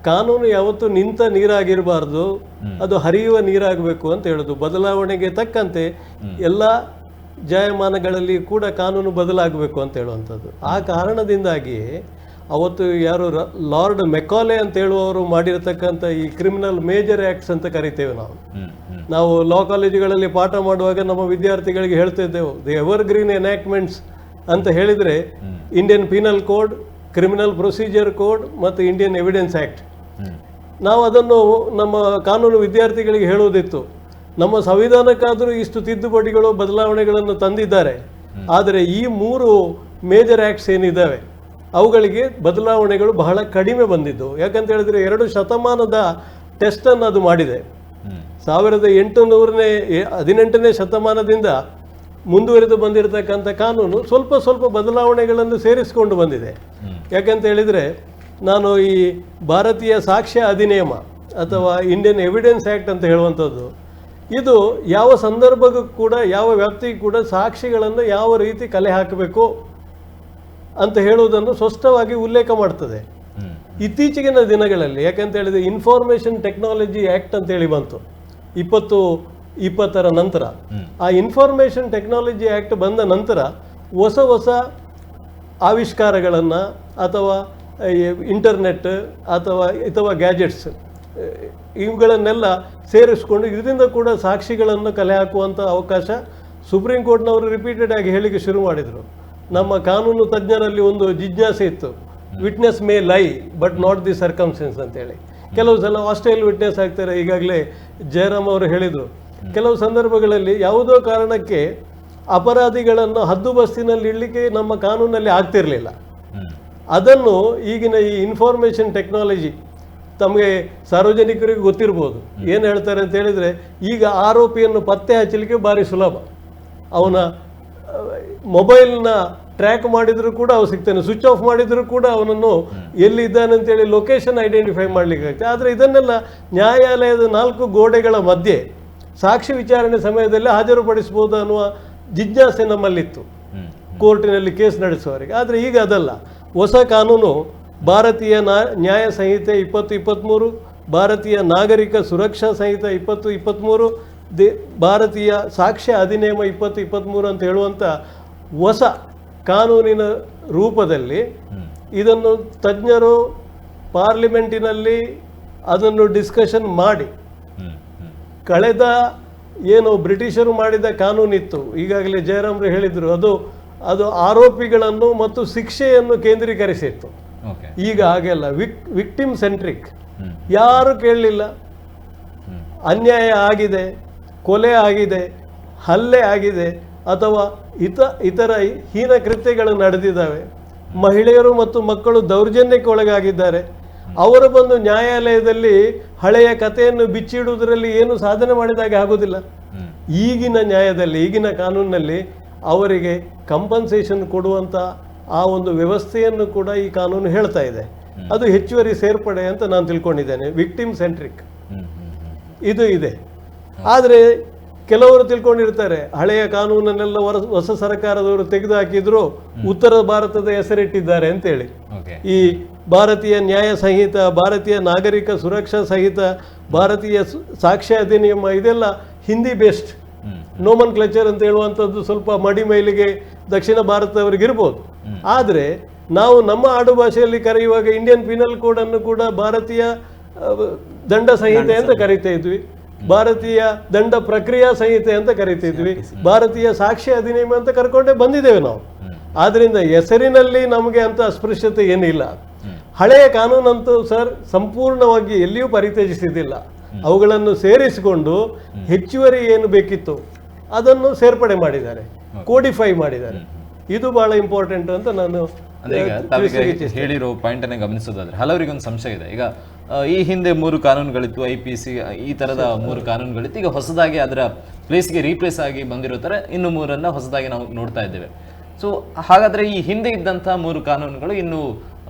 ಕಾನೂನು ಯಾವತ್ತೂ ನಿಂತ ನೀರಾಗಿರಬಾರ್ದು, ಅದು ಹರಿಯುವ ನೀರಾಗಬೇಕು ಅಂತ ಹೇಳೋದು. ಬದಲಾವಣೆಗೆ ತಕ್ಕಂತೆ ಎಲ್ಲ ಜಾಯಮಾನಗಳಲ್ಲಿ ಕೂಡ ಕಾನೂನು ಬದಲಾಗಬೇಕು ಅಂತ ಹೇಳುವಂಥದ್ದು. ಆ ಕಾರಣದಿಂದಾಗಿ ಅವತ್ತು ಯಾರು ಲಾರ್ಡ್ ಮೆಕಾಲೆ ಅಂತ ಹೇಳುವವರು ಮಾಡಿರತಕ್ಕಂಥ ಈ ಕ್ರಿಮಿನಲ್ ಮೇಜರ್ ಆ್ಯಕ್ಟ್ಸ್ ಅಂತ ಕರಿತೇವೆ ನಾವು ಲಾ ಕಾಲೇಜುಗಳಲ್ಲಿ ಪಾಠ ಮಾಡುವಾಗ ನಮ್ಮ ವಿದ್ಯಾರ್ಥಿಗಳಿಗೆ ಹೇಳ್ತಿದ್ದೆವು, ದಿ ಎವರ್ ಗ್ರೀನ್ ಎನಾಕ್ಟ್ಮೆಂಟ್ಸ್ ಅಂತ ಹೇಳಿದರೆ Indian penal code, criminal procedure code ಮತ್ತು ಇಂಡಿಯನ್ ಎವಿಡೆನ್ಸ್ ಆ್ಯಕ್ಟ್. ನಾವು ಅದನ್ನು ನಮ್ಮ ಕಾನೂನು ವಿದ್ಯಾರ್ಥಿಗಳಿಗೆ ಹೇಳುವುದಿತ್ತು. ನಮ್ಮ ಸಂವಿಧಾನಕ್ಕಾದರೂ ಇಷ್ಟು ತಿದ್ದುಪಡಿಗಳು ಬದಲಾವಣೆಗಳನ್ನು ತಂದಿದ್ದಾರೆ, ಆದರೆ ಈ 3 ಮೇಜರ್ ಆ್ಯಕ್ಟ್ಸ್ ಏನಿದ್ದಾವೆ ಅವುಗಳಿಗೆ ಬದಲಾವಣೆಗಳು ಬಹಳ ಕಡಿಮೆ ಬಂದಿದ್ದು. ಯಾಕಂತ ಹೇಳಿದ್ರೆ 2 ಶತಮಾನದ ಟೆಸ್ಟನ್ನು ಅದು ಮಾಡಿದೆ. 1818ನೇ ಶತಮಾನದಿಂದ ಮುಂದುವರೆದು ಬಂದಿರತಕ್ಕಂಥ ಕಾನೂನು ಸ್ವಲ್ಪ ಬದಲಾವಣೆಗಳನ್ನು ಸೇರಿಸಿಕೊಂಡು ಬಂದಿದೆ. ಯಾಕಂತ ಹೇಳಿದರೆ ನಾನು ಈ ಭಾರತೀಯ ಸಾಕ್ಷ್ಯ ಅಧಿನಿಯಮ ಅಥವಾ ಇಂಡಿಯನ್ ಎವಿಡೆನ್ಸ್ ಆ್ಯಕ್ಟ್ ಅಂತ ಹೇಳುವಂಥದ್ದು, ಇದು ಯಾವ ಸಂದರ್ಭಕ್ಕೂ ಕೂಡ ಯಾವ ವ್ಯಕ್ತಿಗೂ ಕೂಡ ಸಾಕ್ಷಿಗಳನ್ನು ಯಾವ ರೀತಿ ಕಲೆ ಹಾಕಬೇಕು ಅಂತ ಹೇಳುವುದನ್ನು ಸ್ಪಷ್ಟವಾಗಿ ಉಲ್ಲೇಖ ಮಾಡ್ತದೆ. ಇತ್ತೀಚಿನ ದಿನಗಳಲ್ಲಿ ಯಾಕಂತ ಹೇಳಿದರೆ ಇನ್ಫಾರ್ಮೇಷನ್ ಟೆಕ್ನಾಲಜಿ ಆ್ಯಕ್ಟ್ ಅಂತೇಳಿ ಬಂತು 2020ರ ನಂತರ. ಆ ಇನ್ಫಾರ್ಮೇಷನ್ ಟೆಕ್ನಾಲಜಿ ಆ್ಯಕ್ಟ್ ಬಂದ ನಂತರ ಹೊಸ ಆವಿಷ್ಕಾರಗಳನ್ನು ಅಥವಾ ಇಂಟರ್ನೆಟ್ ಅಥವಾ ಗ್ಯಾಜೆಟ್ಸ್ ಇವುಗಳನ್ನೆಲ್ಲ ಸೇರಿಸ್ಕೊಂಡು ಇದರಿಂದ ಕೂಡ ಸಾಕ್ಷಿಗಳನ್ನು ಕಲೆ ಹಾಕುವಂಥ ಅವಕಾಶ ಸುಪ್ರೀಂ ಕೋರ್ಟ್ನವರು ರಿಪೀಟೆಡ್ ಆಗಿ ಹೇಳಿಕೆ ಶುರು ಮಾಡಿದರು. ನಮ್ಮ ಕಾನೂನು ತಜ್ಞರಲ್ಲಿ ಒಂದು ಜಿಜ್ಞಾಸೆ ಇತ್ತು, ವಿಟ್ನೆಸ್ ಮೇ ಲೈ ಬಟ್ ನಾಟ್ ದಿ ಸರ್ಕಮ್ಸ್ಟೆನ್ಸ್ ಅಂತೇಳಿ. ಕೆಲವು ಸಲ ಹಾಸ್ಟೈಲ್ ವಿಟ್ನೆಸ್ ಆಗ್ತಾರೆ. ಈಗಾಗಲೇ ಜಯರಾಮ್ ಅವರು ಹೇಳಿದರು, ಕೆಲವು ಸಂದರ್ಭಗಳಲ್ಲಿ ಯಾವುದೋ ಕಾರಣಕ್ಕೆ ಅಪರಾಧಿಗಳನ್ನು ಹದ್ದುಬಸ್ತಿನಲ್ಲಿ ಇಡಲಿಕ್ಕೆ ನಮ್ಮ ಕಾನೂನಲ್ಲಿ ಆಗ್ತಿರಲಿಲ್ಲ. ಅದನ್ನು ಈಗಿನ ಈ ಇನ್ಫಾರ್ಮೇಷನ್ ಟೆಕ್ನಾಲಜಿ ತಮಗೆ ಸಾರ್ವಜನಿಕರಿಗೆ ಗೊತ್ತಿರ್ಬೋದು. ಏನು ಹೇಳ್ತಾರೆ ಅಂತ ಹೇಳಿದರೆ, ಈಗ ಆರೋಪಿಯನ್ನು ಪತ್ತೆ ಹಚ್ಚಲಿಕ್ಕೆ ಭಾರಿ ಸುಲಭ. ಅವನ ಮೊಬೈಲ್ನ ಟ್ರ್ಯಾಕ್ ಮಾಡಿದರೂ ಕೂಡ ಅವು ಸಿಗ್ತಾನೆ, ಸ್ವಿಚ್ ಆಫ್ ಮಾಡಿದರೂ ಕೂಡ ಅವನನ್ನು ಎಲ್ಲಿ ಇದ್ದಾನೆ ಅಂತೇಳಿ ಲೊಕೇಶನ್ ಐಡೆಂಟಿಫೈ ಮಾಡಲಿಕ್ಕಾಗ್ತದೆ. ಆದರೆ ಇದನ್ನೆಲ್ಲ ನ್ಯಾಯಾಲಯದ 4 ಗೋಡೆಗಳ ಮಧ್ಯೆ ಸಾಕ್ಷಿ ವಿಚಾರಣೆ ಸಮಯದಲ್ಲಿ ಹಾಜರುಪಡಿಸ್ಬೋದು ಅನ್ನುವ ಜಿಜ್ಞಾಸೆ ನಮ್ಮಲ್ಲಿತ್ತು ಕೋರ್ಟಿನಲ್ಲಿ ಕೇಸ್ ನಡೆಸುವವರಿಗೆ. ಆದರೆ ಈಗ ಅದಲ್ಲ. ಹೊಸ ಕಾನೂನು ಭಾರತೀಯ ನ್ಯಾಯ ಸಂಹಿತೆ 2023, ಭಾರತೀಯ ನಾಗರಿಕ ಸುರಕ್ಷಾ ಸಂಹಿತೆ 2023, ಭಾರತೀಯ ಸಾಕ್ಷ್ಯ ಅಧಿನಿಯಮ 2023 ಅಂತ ಹೇಳುವಂಥ ಹೊಸ ಕಾನೂನಿನ ರೂಪದಲ್ಲಿ ಇದನ್ನು ತಜ್ಞರು ಪಾರ್ಲಿಮೆಂಟಿನಲ್ಲಿ ಅದನ್ನು ಡಿಸ್ಕಷನ್ ಮಾಡಿ, ಕಳೆದ ಏನು ಬ್ರಿಟಿಷರು ಮಾಡಿದ ಕಾನೂನಿತ್ತು, ಈಗಾಗಲೇ ಜಯರಾಮ್ರು ಹೇಳಿದರು, ಅದು ಆರೋಪಿಗಳನ್ನು ಮತ್ತು ಶಿಕ್ಷೆಯನ್ನು ಕೇಂದ್ರೀಕರಿಸಿತ್ತು. ಈಗ ಹಾಗೆಲ್ಲ ವಿಕ್ಟಿಮ್ ಸೆಂಟ್ರಿಕ್, ಯಾರು ಕೇಳಲಿಲ್ಲ. ಅನ್ಯಾಯ ಆಗಿದೆ, ಕೊಲೆ ಆಗಿದೆ, ಹಲ್ಲೆ ಆಗಿದೆ ಅಥವಾ ಇತರ ಹೀನ ಕೃತ್ಯಗಳು ನಡೆದಿದ್ದಾವೆ, ಮಹಿಳೆಯರು ಮತ್ತು ಮಕ್ಕಳು ದೌರ್ಜನ್ಯಕ್ಕೆ ಒಳಗಾಗಿದ್ದಾರೆ, ಅವರು ಬಂದು ನ್ಯಾಯಾಲಯದಲ್ಲಿ ಹಳೆಯ ಕಥೆಯನ್ನು ಬಿಚ್ಚಿಡುವುದರಲ್ಲಿ ಏನು ಸಾಧನೆ ಮಾಡಿದಾಗೆ ಆಗೋದಿಲ್ಲ. ಈಗಿನ ನ್ಯಾಯದಲ್ಲಿ, ಈಗಿನ ಕಾನೂನಿನಲ್ಲಿ ಅವರಿಗೆ ಕಂಪನ್ಸೇಷನ್ ಕೊಡುವಂಥ ಆ ಒಂದು ವ್ಯವಸ್ಥೆಯನ್ನು ಕೂಡ ಈ ಕಾನೂನು ಹೇಳ್ತಾ ಇದೆ. ಅದು ಹೆಚ್ಚುವರಿ ಸೇರ್ಪಡೆ ಅಂತ ನಾನು ತಿಳ್ಕೊಂಡಿದ್ದೇನೆ. ವಿಕ್ಟಿಮ್ ಸೆಂಟ್ರಿಕ್ ಇದು ಇದೆ. ಆದರೆ ಕೆಲವರು ತಿಳ್ಕೊಂಡಿರ್ತಾರೆ, ಹಳೆಯ ಕಾನೂನನ್ನೆಲ್ಲ ಹೊಸ ಸರ್ಕಾರದವರು ತೆಗೆದುಹಾಕಿದ್ರು ಉತ್ತರ ಭಾರತದ ಹೆಸರಿಟ್ಟಿದ್ದಾರೆ ಅಂತೇಳಿ. ಈ ಭಾರತೀಯ ನ್ಯಾಯ ಸಂಹಿತ, ಭಾರತೀಯ ನಾಗರಿಕ ಸುರಕ್ಷಾ ಸಂಹಿತ, ಭಾರತೀಯ ಸಾಕ್ಷ್ಯ ಅಧಿನಿಯಮ ಇದೆಲ್ಲ ಹಿಂದಿ ಬೇಸ್ಡ್ ನೋಮನ್ ಕ್ಲಚರ್ ಅಂತ ಹೇಳುವಂಥದ್ದು ಸ್ವಲ್ಪ ಮಡಿ ಮೈಲಿಗೆ ದಕ್ಷಿಣ ಭಾರತದವರಿಗೆ ಇರ್ಬೋದು. ಆದರೆ ನಾವು ನಮ್ಮ ಆಡು ಭಾಷೆಯಲ್ಲಿ ಕರೆಯುವಾಗ ಇಂಡಿಯನ್ ಪೀನಲ್ ಕೋಡ್ ಅನ್ನು ಕೂಡ ಭಾರತೀಯ ದಂಡ ಸಂಹಿತೆ ಅಂತ ಕರಿತಾ ಇದ್ವಿ, ಭಾರತೀಯ ದಂಡ ಪ್ರಕ್ರಿಯಾ ಸಂಹಿತೆ ಅಂತ ಕರಿತಿದ್ವಿ, ಭಾರತೀಯ ಸಾಕ್ಷ್ಯ ಅಧಿನಿಯಮ ಅಂತ ಕರ್ಕೊಂಡೇ ಬಂದಿದ್ದೇವೆ ನಾವು. ಆದ್ರಿಂದ ಹೆಸರಿನಲ್ಲಿ ನಮಗೆ ಅಂತ ಅಸ್ಪೃಶ್ಯತೆ ಏನಿಲ್ಲ. ಹಳೆಯ ಕಾನೂನಂತೂ ಸರ್ ಸಂಪೂರ್ಣವಾಗಿ ಎಲ್ಲಿಯೂ ಪರಿತ್ಯಜಿಸಿದ್ದಿಲ್ಲ. ಅವುಗಳನ್ನು ಸೇರಿಸಿಕೊಂಡು ಹೆಚ್ಚುವರಿ ಏನು ಬೇಕಿತ್ತು ಅದನ್ನು ಸೇರ್ಪಡೆ ಮಾಡಿದ್ದಾರೆ, ಕೋಡಿಫೈ ಮಾಡಿದ್ದಾರೆ. ಇದು ಬಹಳ ಇಂಪಾರ್ಟೆಂಟ್ ಅಂತ ನಾನು ಹೇಳಿರೋ ಪಾಯಿಂಟ್ ಅನ್ನ ಗಮನಿಸೋದಾದ್ರೆ ಹಲವರಿಗೊಂದು ಸಂಶಯ ಇದೆ. ಈಗ ಈ ಹಿಂದೆ 3 ಕಾನೂನುಗಳಿತ್ತು, IPC ಈ ತರದ 3 ಕಾನೂನುಗಳಿತ್ತು. ಈಗ ಹೊಸದಾಗಿ ಅದರ ಪ್ಲೇಸ್ಗೆ ರೀಪ್ಲೇಸ್ ಆಗಿ ಬಂದಿರೋ ತರ ಇನ್ನು 3 ಹೊಸದಾಗಿ ನಾವು ನೋಡ್ತಾ ಇದ್ದೇವೆ. ಸೊ ಹಾಗಾದ್ರೆ ಈ ಹಿಂದೆ ಇದ್ದಂಥ 3 ಕಾನೂನುಗಳು ಇನ್ನು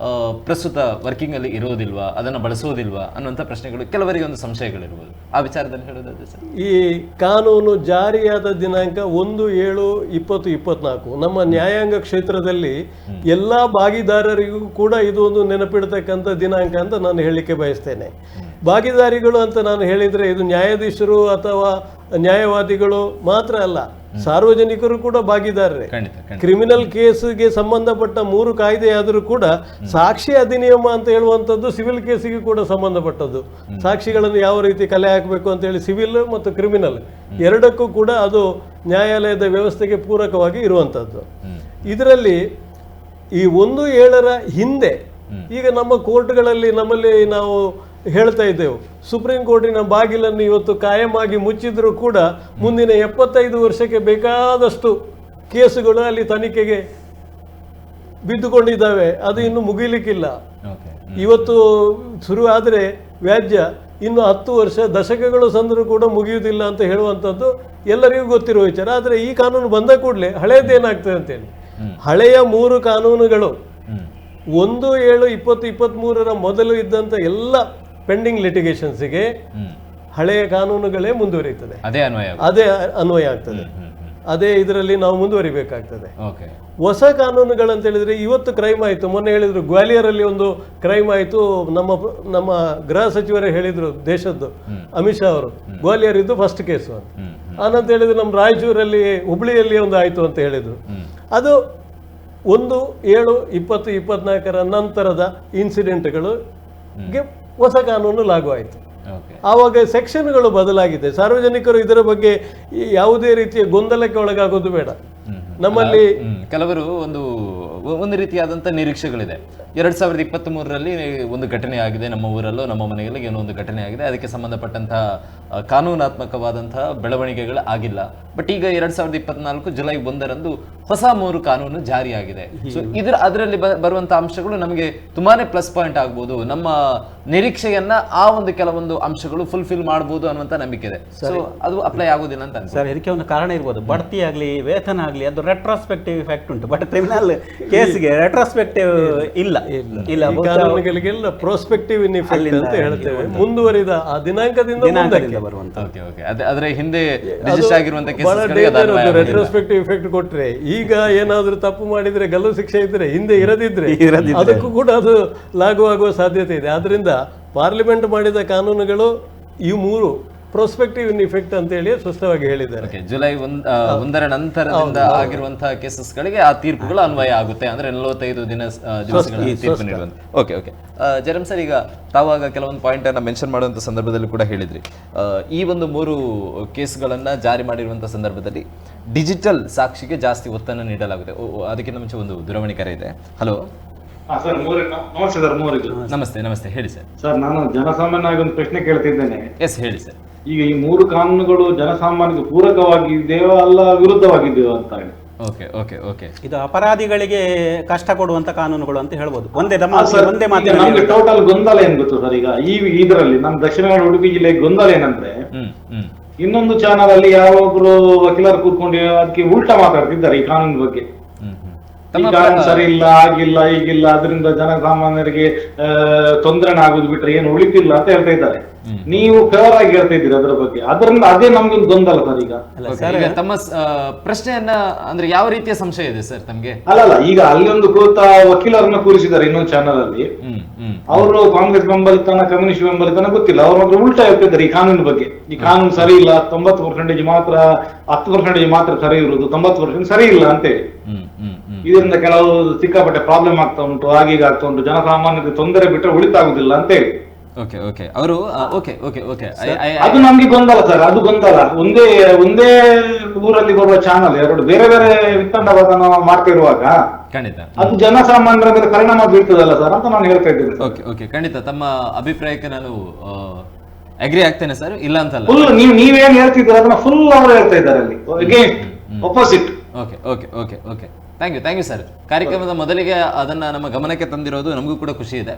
ಪ್ರಸ್ತುತ ವರ್ಕಿಂಗ್ ಅಲ್ಲಿ ಇರೋದಿಲ್ವಾ, ಅದನ್ನು ಬಳಸೋದಿಲ್ವಾ ಅನ್ನುವಂಥ ಪ್ರಶ್ನೆಗಳು ಕೆಲವರಿಗೆ ಒಂದು ಸಂಶಯಗಳಿರ್ಬೋದು. ಆ ವಿಚಾರದಲ್ಲಿ ಹೇಳೋದಾದ್ರೆ ಸರ್, ಈ ಕಾನೂನು ಜಾರಿಯಾದ ದಿನಾಂಕ 1/7/2024 ನಮ್ಮ ನ್ಯಾಯಾಂಗ ಕ್ಷೇತ್ರದಲ್ಲಿ ಎಲ್ಲ ಭಾಗಿದಾರರಿಗೂ ಕೂಡ ಇದು ಒಂದು ನೆನಪಿಡ್ತಕ್ಕಂಥ ದಿನಾಂಕ ಅಂತ ನಾನು ಹೇಳಲಿಕ್ಕೆ ಬಯಸ್ತೇನೆ. ಭಾಗಿದಾರಿಗಳು ಅಂತ ನಾನು ಹೇಳಿದರೆ ಇದು ನ್ಯಾಯಾಧೀಶರು ಅಥವಾ ನ್ಯಾಯವಾದಿಗಳು ಮಾತ್ರ ಅಲ್ಲ, ಸಾರ್ವಜನಿಕರು ಕೂಡ ಭಾಗಿದಾರರೇ. ಕ್ರಿಮಿನಲ್ ಕೇಸ್ಗೆ ಸಂಬಂಧಪಟ್ಟ 3 ಕಾಯ್ದೆಯಾದರೂ ಕೂಡ ಸಾಕ್ಷಿ ಅಧಿನಿಯಮ ಅಂತ ಹೇಳುವಂಥದ್ದು ಸಿವಿಲ್ ಕೇಸಿಗೆ ಕೂಡ ಸಂಬಂಧಪಟ್ಟದ್ದು. ಸಾಕ್ಷಿಗಳನ್ನು ಯಾವ ರೀತಿ ಕಲೆ ಹಾಕಬೇಕು ಅಂತ ಹೇಳಿ ಸಿವಿಲ್ ಮತ್ತು ಕ್ರಿಮಿನಲ್ ಎರಡಕ್ಕೂ ಕೂಡ ಅದು ನ್ಯಾಯಾಲಯದ ವ್ಯವಸ್ಥೆಗೆ ಪೂರಕವಾಗಿ ಇರುವಂಥದ್ದು. ಇದರಲ್ಲಿ ಈ 1/7ರ ಹಿಂದೆ ಈಗ ನಮ್ಮ ಕೋರ್ಟ್ಗಳಲ್ಲಿ ನಮ್ಮಲ್ಲಿ ನಾವು ಹೇಳ್ತಾ ಇದ್ದೆವು, ಸುಪ್ರೀಂ ಕೋರ್ಟಿನ ಬಾಗಿಲನ್ನು ಇವತ್ತು ಕಾಯಮಾಗಿ ಮುಚ್ಚಿದ್ರೂ ಕೂಡ ಮುಂದಿನ 75 ವರ್ಷಕ್ಕೆ ಬೇಕಾದಷ್ಟು ಕೇಸುಗಳು ಅಲ್ಲಿ ತನಿಖೆಗೆ ಬಿದ್ದುಕೊಂಡಿದ್ದಾವೆ, ಅದು ಇನ್ನು ಮುಗಿಲಿಕ್ಕಿಲ್ಲ. ಇವತ್ತು ಶುರು ಆದರೆ ವ್ಯಾಜ್ಯ ಇನ್ನು 10 ವರ್ಷ ದಶಕಗಳು ಸಂದರೂ ಕೂಡ ಮುಗಿಯುವುದಿಲ್ಲ ಅಂತ ಹೇಳುವಂಥದ್ದು ಎಲ್ಲರಿಗೂ ಗೊತ್ತಿರುವ ವಿಚಾರ. ಆದರೆ ಈ ಕಾನೂನು ಬಂದ ಕೂಡಲೇ ಹಳೆಯದೇನಾಗ್ತದೆ ಅಂತೇಳಿ ಹಳೆಯ 3 ಕಾನೂನುಗಳು 1/7/2023 ಮೊದಲು ಇದ್ದಂಥ ಎಲ್ಲ ಪೆಂಡಿಂಗ್ ಲಿಟಿಗೇಷನ್ಸ್ಗೆ ಹಳೆಯ ಕಾನೂನುಗಳೇ ಮುಂದುವರಿಯುತ್ತದೆ, ಅದೇ ಅನ್ವಯ ಆಗ್ತದೆ, ಅದೇ ಇದರಲ್ಲಿ ನಾವು ಮುಂದುವರಿಬೇಕಾಗ್ತದೆ. ಹೊಸ ಕಾನೂನುಗಳಂತ ಹೇಳಿದ್ರೆ ಇವತ್ತು ಕ್ರೈಮ್ ಆಯಿತು, ಮೊನ್ನೆ ಹೇಳಿದ್ರು ಗ್ವಾಲಿಯರಲ್ಲಿ ಒಂದು ಕ್ರೈಮ್ ಆಯಿತು, ನಮ್ಮ ಗೃಹ ಸಚಿವರೇ ಹೇಳಿದ್ರು ದೇಶದ್ದು ಅಮಿತ್ ಶಾ ಅವರು, ಗ್ವಾಲಿಯರ್ ಇದ್ದು ಫಸ್ಟ್ ಕೇಸು ಅಂತ. ಆನಂತ ಹೇಳಿದ್ರು ನಮ್ಮ ರಾಯಚೂರಲ್ಲಿ ಹುಬ್ಳಿಯಲ್ಲಿ ಒಂದು ಆಯಿತು ಅಂತ ಹೇಳಿದ್ರು. ಅದು 1/7/2024 ನಂತರದ ಇನ್ಸಿಡೆಂಟ್ಗಳಿಗೆ ಹೊಸ ಕಾನೂನು ಲಾಗು ಆಯಿತು. ಆವಾಗ ಸೆಕ್ಷನ್ಗಳು ಬದಲಾಗಿದೆ. ಸಾರ್ವಜನಿಕರು ಇದರ ಬಗ್ಗೆ ಯಾವುದೇ ರೀತಿಯ ಗೊಂದಲಕ್ಕೆ ಒಳಗಾಗೋದು ಬೇಡ. ನಮ್ಮಲ್ಲಿ ಕೆಲವರು ಒಂದು ರೀತಿಯಾದಂಥ ನಿರೀಕ್ಷೆಗಳಿದೆ. 2023ರಲ್ಲಿ ಒಂದು ಘಟನೆ ಆಗಿದೆ, ನಮ್ಮ ಊರಲ್ಲೋ ನಮ್ಮ ಮನೆಯಲ್ಲಿ ಏನೋ ಒಂದು ಘಟನೆ ಆಗಿದೆ, ಅದಕ್ಕೆ ಸಂಬಂಧಪಟ್ಟಂತಹ ಕಾನೂನಾತ್ಮಕವಾದಂತಹ ಬೆಳವಣಿಗೆಗಳು ಆಗಿಲ್ಲ. ಬಟ್ ಈಗ 2024 ಜುಲೈ 1ರಂದು ಹೊಸ 3 ಕಾನೂನು ಜಾರಿಯಾಗಿದೆ. ಸೊ ಅದರಲ್ಲಿ ಬರುವಂತಹ ಅಂಶಗಳು ನಮಗೆ ತುಂಬಾನೇ ಪ್ಲಸ್ ಪಾಯಿಂಟ್ ಆಗ್ಬೋದು, ನಮ್ಮ ನಿರೀಕ್ಷೆಯನ್ನ ಆ ಒಂದು ಕೆಲವೊಂದು ಅಂಶಗಳು ಫುಲ್ಫಿಲ್ ಮಾಡಬಹುದು ಅನ್ನುವಂತ ನಂಬಿಕೆ ಇದೆ. ಸೊ ಅದು ಅಪ್ಲೈ ಆಗೋದಿಲ್ಲ ಅಂತ ಸರ್. ಇದಕ್ಕೆ ಒಂದು ಕಾರಣ ಇರ್ಬೋದು, ಬಡ್ತಿ ಆಗಲಿ ವೇತನ ಆಗಲಿ ಅದು ರೆಟ್ರಾಸ್ಪೆಕ್ಟಿವ್ ಇಫೆಕ್ಟ್ ಉಂಟು, ಬಟ್ ಕ್ರಿಮಿನಲ್ ಕೇಸ್ಗೆ ರೆಟ್ರಾಸ್ಪೆಕ್ಟಿವ್ ಇಲ್ಲ. ಕಾನೂನುಗಳಿಗೆಲ್ಲ ಪ್ರೋಸ್ಪೆಕ್ಟಿವ್ ಇನ್ ಇಫೆಕ್ಟ್ ಅಂತ ಹೇಳ್ತೇವೆ, ಮುಂದುವರಿದ ಆ ದಿನಾಂಕದಿಂದ ಬರುವಂತ. ಅದರ ಹಿಂದೆ ರಿಜಿಸ್ಟರ್ ಆಗಿರುವಂತ ರೆಟ್ರೋಸ್ಪೆಕ್ಟಿವ್ ಇಫೆಕ್ಟ್ ಕೊಟ್ರೆ ಈಗ ಏನಾದ್ರೂ ತಪ್ಪು ಮಾಡಿದ್ರೆ ಗಲ್ಲು ಶಿಕ್ಷೆ ಇದ್ರೆ ಹಿಂದೆ ಇರದಿದ್ರೆ ಅದಕ್ಕೂ ಕೂಡ ಅದು ಲಾಗು ಆಗುವ ಸಾಧ್ಯತೆ ಇದೆ. ಆದ್ರಿಂದ ಪಾರ್ಲಿಮೆಂಟ್ ಮಾಡಿದ ಕಾನೂನುಗಳು ಈ 3 ಪ್ರೋಸ್ಪೆಕ್ಟಿವ್ ಇನ್ ಇಫೆಕ್ಟ್ ಅಂತ ಹೇಳಿ ಸ್ಪಷ್ಟವಾಗಿ ಹೇಳಿದ್ದಾರೆ. ಜುಲೈ 1ರ ನಂತರದಿಂದ ಆಗಿರುವಂತಹ ಕೇಸಸ್ಗಳಿಗೆ ಆ ತೀರ್ಪುಗಳು ಅನ್ವಯ ಆಗುತ್ತೆ, ಅಂದ್ರೆ 45 ದಿವಸಗಳ ತೀರ್ಪು ನೀಡುವಂತ. ಓಕೆ ಓಕೆ ಜರಂ ಸರ್, ಈಗ ತಾವಾಗ ಕೆಲವೊಂದು ಪಾಯಿಂಟ್ ಅನ್ನ ಮೆನ್ಷನ್ ಮಾಡುವಂತ ಸಂದರ್ಭದಲ್ಲಿ ಕೂಡ ಹೇಳಿದ್ರಿ, ಈ ಒಂದು 3 ಕೇಸ್ಗಳನ್ನ ಜಾರಿ ಮಾಡಿರುವಂತಹ ಸಂದರ್ಭದಲ್ಲಿ ಡಿಜಿಟಲ್ ಸಾಕ್ಷಿಗೆ ಜಾಸ್ತಿ ಒತ್ತನ್ನು ನೀಡಲಾಗುತ್ತೆ. ಅದಕ್ಕಿಂತ ಮುಂಚೆ ಒಂದು ದೂರವಾಣಿ ಕರೆ ಇದೆ. ಹಲೋ ಸರ್, ನಮಸ್ತೆ ಸರ್. ನಮಸ್ತೆ ನಮಸ್ತೆ, ಹೇಳಿ ಸರ್. ಸರ್, ನಾನು ಜನಸಾಮಾನ್ಯವಾಗಿ ಒಂದು ಪ್ರಶ್ನೆ ಕೇಳ್ತಿದ್ದೇನೆ. ಎಸ್, ಹೇಳಿ ಸರ್. ಈಗ ಈ 3 ಕಾನೂನುಗಳು ಜನಸಾಮಾನ್ಯಕ್ಕೆ ಪೂರಕವಾಗಿದೆಯೋ ಅಲ್ಲ ವಿರುದ್ಧವಾಗಿದೆಯೋ ಅಂತ ಹೇಳಿ. ಓಕೆ ಓಕೆ ಓಕೆ, ಇದು ಅಪರಾಧಿಗಳಿಗೆ ಕಷ್ಟ ಕೊಡುವಂತ ಕಾನೂನುಗಳು ಅಂತ ಹೇಳ್ಬೋದು. ಒಂದೇ ನಮ್ಗೆ ಟೋಟಲ್ ಗೊಂದಲ ಏನ್ ಗೊತ್ತು ಸರ್, ಈಗ ಇದರಲ್ಲಿ ನಮ್ಮ ದಕ್ಷಿಣ ಕನ್ನಡ ಉಡುಪಿ ಜಿಲ್ಲೆ ಗೊಂದಲ ಏನಂದ್ರೆ, ಇನ್ನೊಂದು ಚಾನಲ್ ಅಲ್ಲಿ ಯಾವೊಬ್ರು ವಕೀಲರು ಕೂತ್ಕೊಂಡು ಅದಕ್ಕೆ ಉಲ್ಟಾ ಮಾತಾಡ್ತಿದ್ದಾರೆ ಈ ಕಾನೂನು ಬಗ್ಗೆ. ಈ ಕಾನೂನು ಸರಿ ಇಲ್ಲ, ಆಗಿಲ್ಲ, ಈಗಿಲ್ಲ, ಅದರಿಂದ ಜನಸಾಮಾನ್ಯರಿಗೆ ತೊಂದರೆ ಆಗುದು ಬಿಟ್ರೆ ಏನು ಉಳಿತಿಲ್ಲ ಅಂತ ಹೇಳ್ತಾ ಇದ್ದಾರೆ. ನೀವು ಫೇವರ್ ಆಗಿ ಹೇಳ್ತಾ ಇದ್ದೀರಿ ಅದರ ಬಗ್ಗೆ, ಅದರಿಂದ ಅದೇ ನಮ್ಗೆ ಗೊಂದಲ ಸರ್. ಈಗ ತಮ್ಮ ಪ್ರಶ್ನೆಯನ್ನ ಅಂದ್ರೆ ಯಾವ ರೀತಿಯ ಸಂಶಯ ಇದೆ ಸರ್ ತಮ್ಗೆ? ಅಲ್ಲಲ್ಲ, ಈಗ ಅಲ್ಲಿ ಒಂದು ಕೂತ ವಕೀಲರನ್ನ ಕೂರಿಸಿದ್ದಾರೆ ಇನ್ನೊಂದು ಚಾನಲ್ ಅಲ್ಲಿ. ಅವರು ಕಾಂಗ್ರೆಸ್ ಬೆಂಬಲಿತನ ಕಮ್ಯುನಿಸ್ಟ್ ಬೆಂಬಲಿತನ ಗೊತ್ತಿಲ್ಲ, ಅವ್ರ ಮಾತ್ರ ಉಲ್ಟಾ ಹೇಳ್ತಿದ್ದಾರೆ ಈ ಕಾನೂನು ಬಗ್ಗೆ. ಈ ಕಾನೂನು ಸರಿ ಇಲ್ಲ, 90% ಮಾತ್ರ, 10% ಮಾತ್ರ ಸರಿ ಇರುವುದು, 90% ಸರಿ ಇಲ್ಲ ಅಂತೇಳಿ. ಇದರಿಂದ ಕೆಲವು ಸಿಕ್ಕಾಪಟ್ಟೆ ಪ್ರಾಬ್ಲಮ್ ಆಗ್ತಾ ಉಂಟು, ಆಗೀಗ ಆಗ್ತಾ ಉಂಟು, ಜನಸಾಮಾನ್ಯರಿಗೆ ತೊಂದರೆ ಬಿಟ್ಟರೆ ಉಳಿತಾಗುದಿಲ್ಲ ಅಂತೇಳಿ. ಅದು ನಮ್ಗೆ ಗೊಂದಲ ಸರ್, ಅದು ಗೊಂದಲ. ಒಂದೇ ಊರಲ್ಲಿ ಬರುವ ಚಾನಲ್ 2 ಬೇರೆ ಬೇರೆ ವಿತ್ತಂಡವಾದನ ಮಾಡ್ತಿರುವಾಗ ಅದು ಜನಸಾಮಾನ್ಯರ ಮೇಲೆ ಪರಿಣಾಮ ಬೀಳ್ತದಲ್ಲ ಸರ್ ಅಂತ ನಾನು ಹೇಳ್ತಾ ಇದ್ದೇನೆ. ಖಂಡಿತ ತಮ್ಮ ಅಭಿಪ್ರಾಯಕ್ಕೆ ನಾನು ಅಗ್ರಿ ಆಗ್ತೇನೆ ಸರ್, ಇಲ್ಲ ಅಂತಲ್ಲ. ಫುಲ್ ನೀವೇನ್ ಹೇಳ್ತಿದ್ದೀರ ಅದನ್ನ ಫುಲ್ ಅವರು ಹೇಳ್ತಾ ಇದ್ದಾರೆ ಅಲ್ಲಿ, against, opposite. Okay, thank you sir. ಕಾರ್ಯಕ್ರಮದ ಮೊದಲಿಗೆ ಅದನ್ನ ನಮ್ಮ ಗಮನಕ್ಕೆ ತಂದಿರೋದು ನಮಗೂ ಕೂಡ ಖುಷಿ ಇದೆ.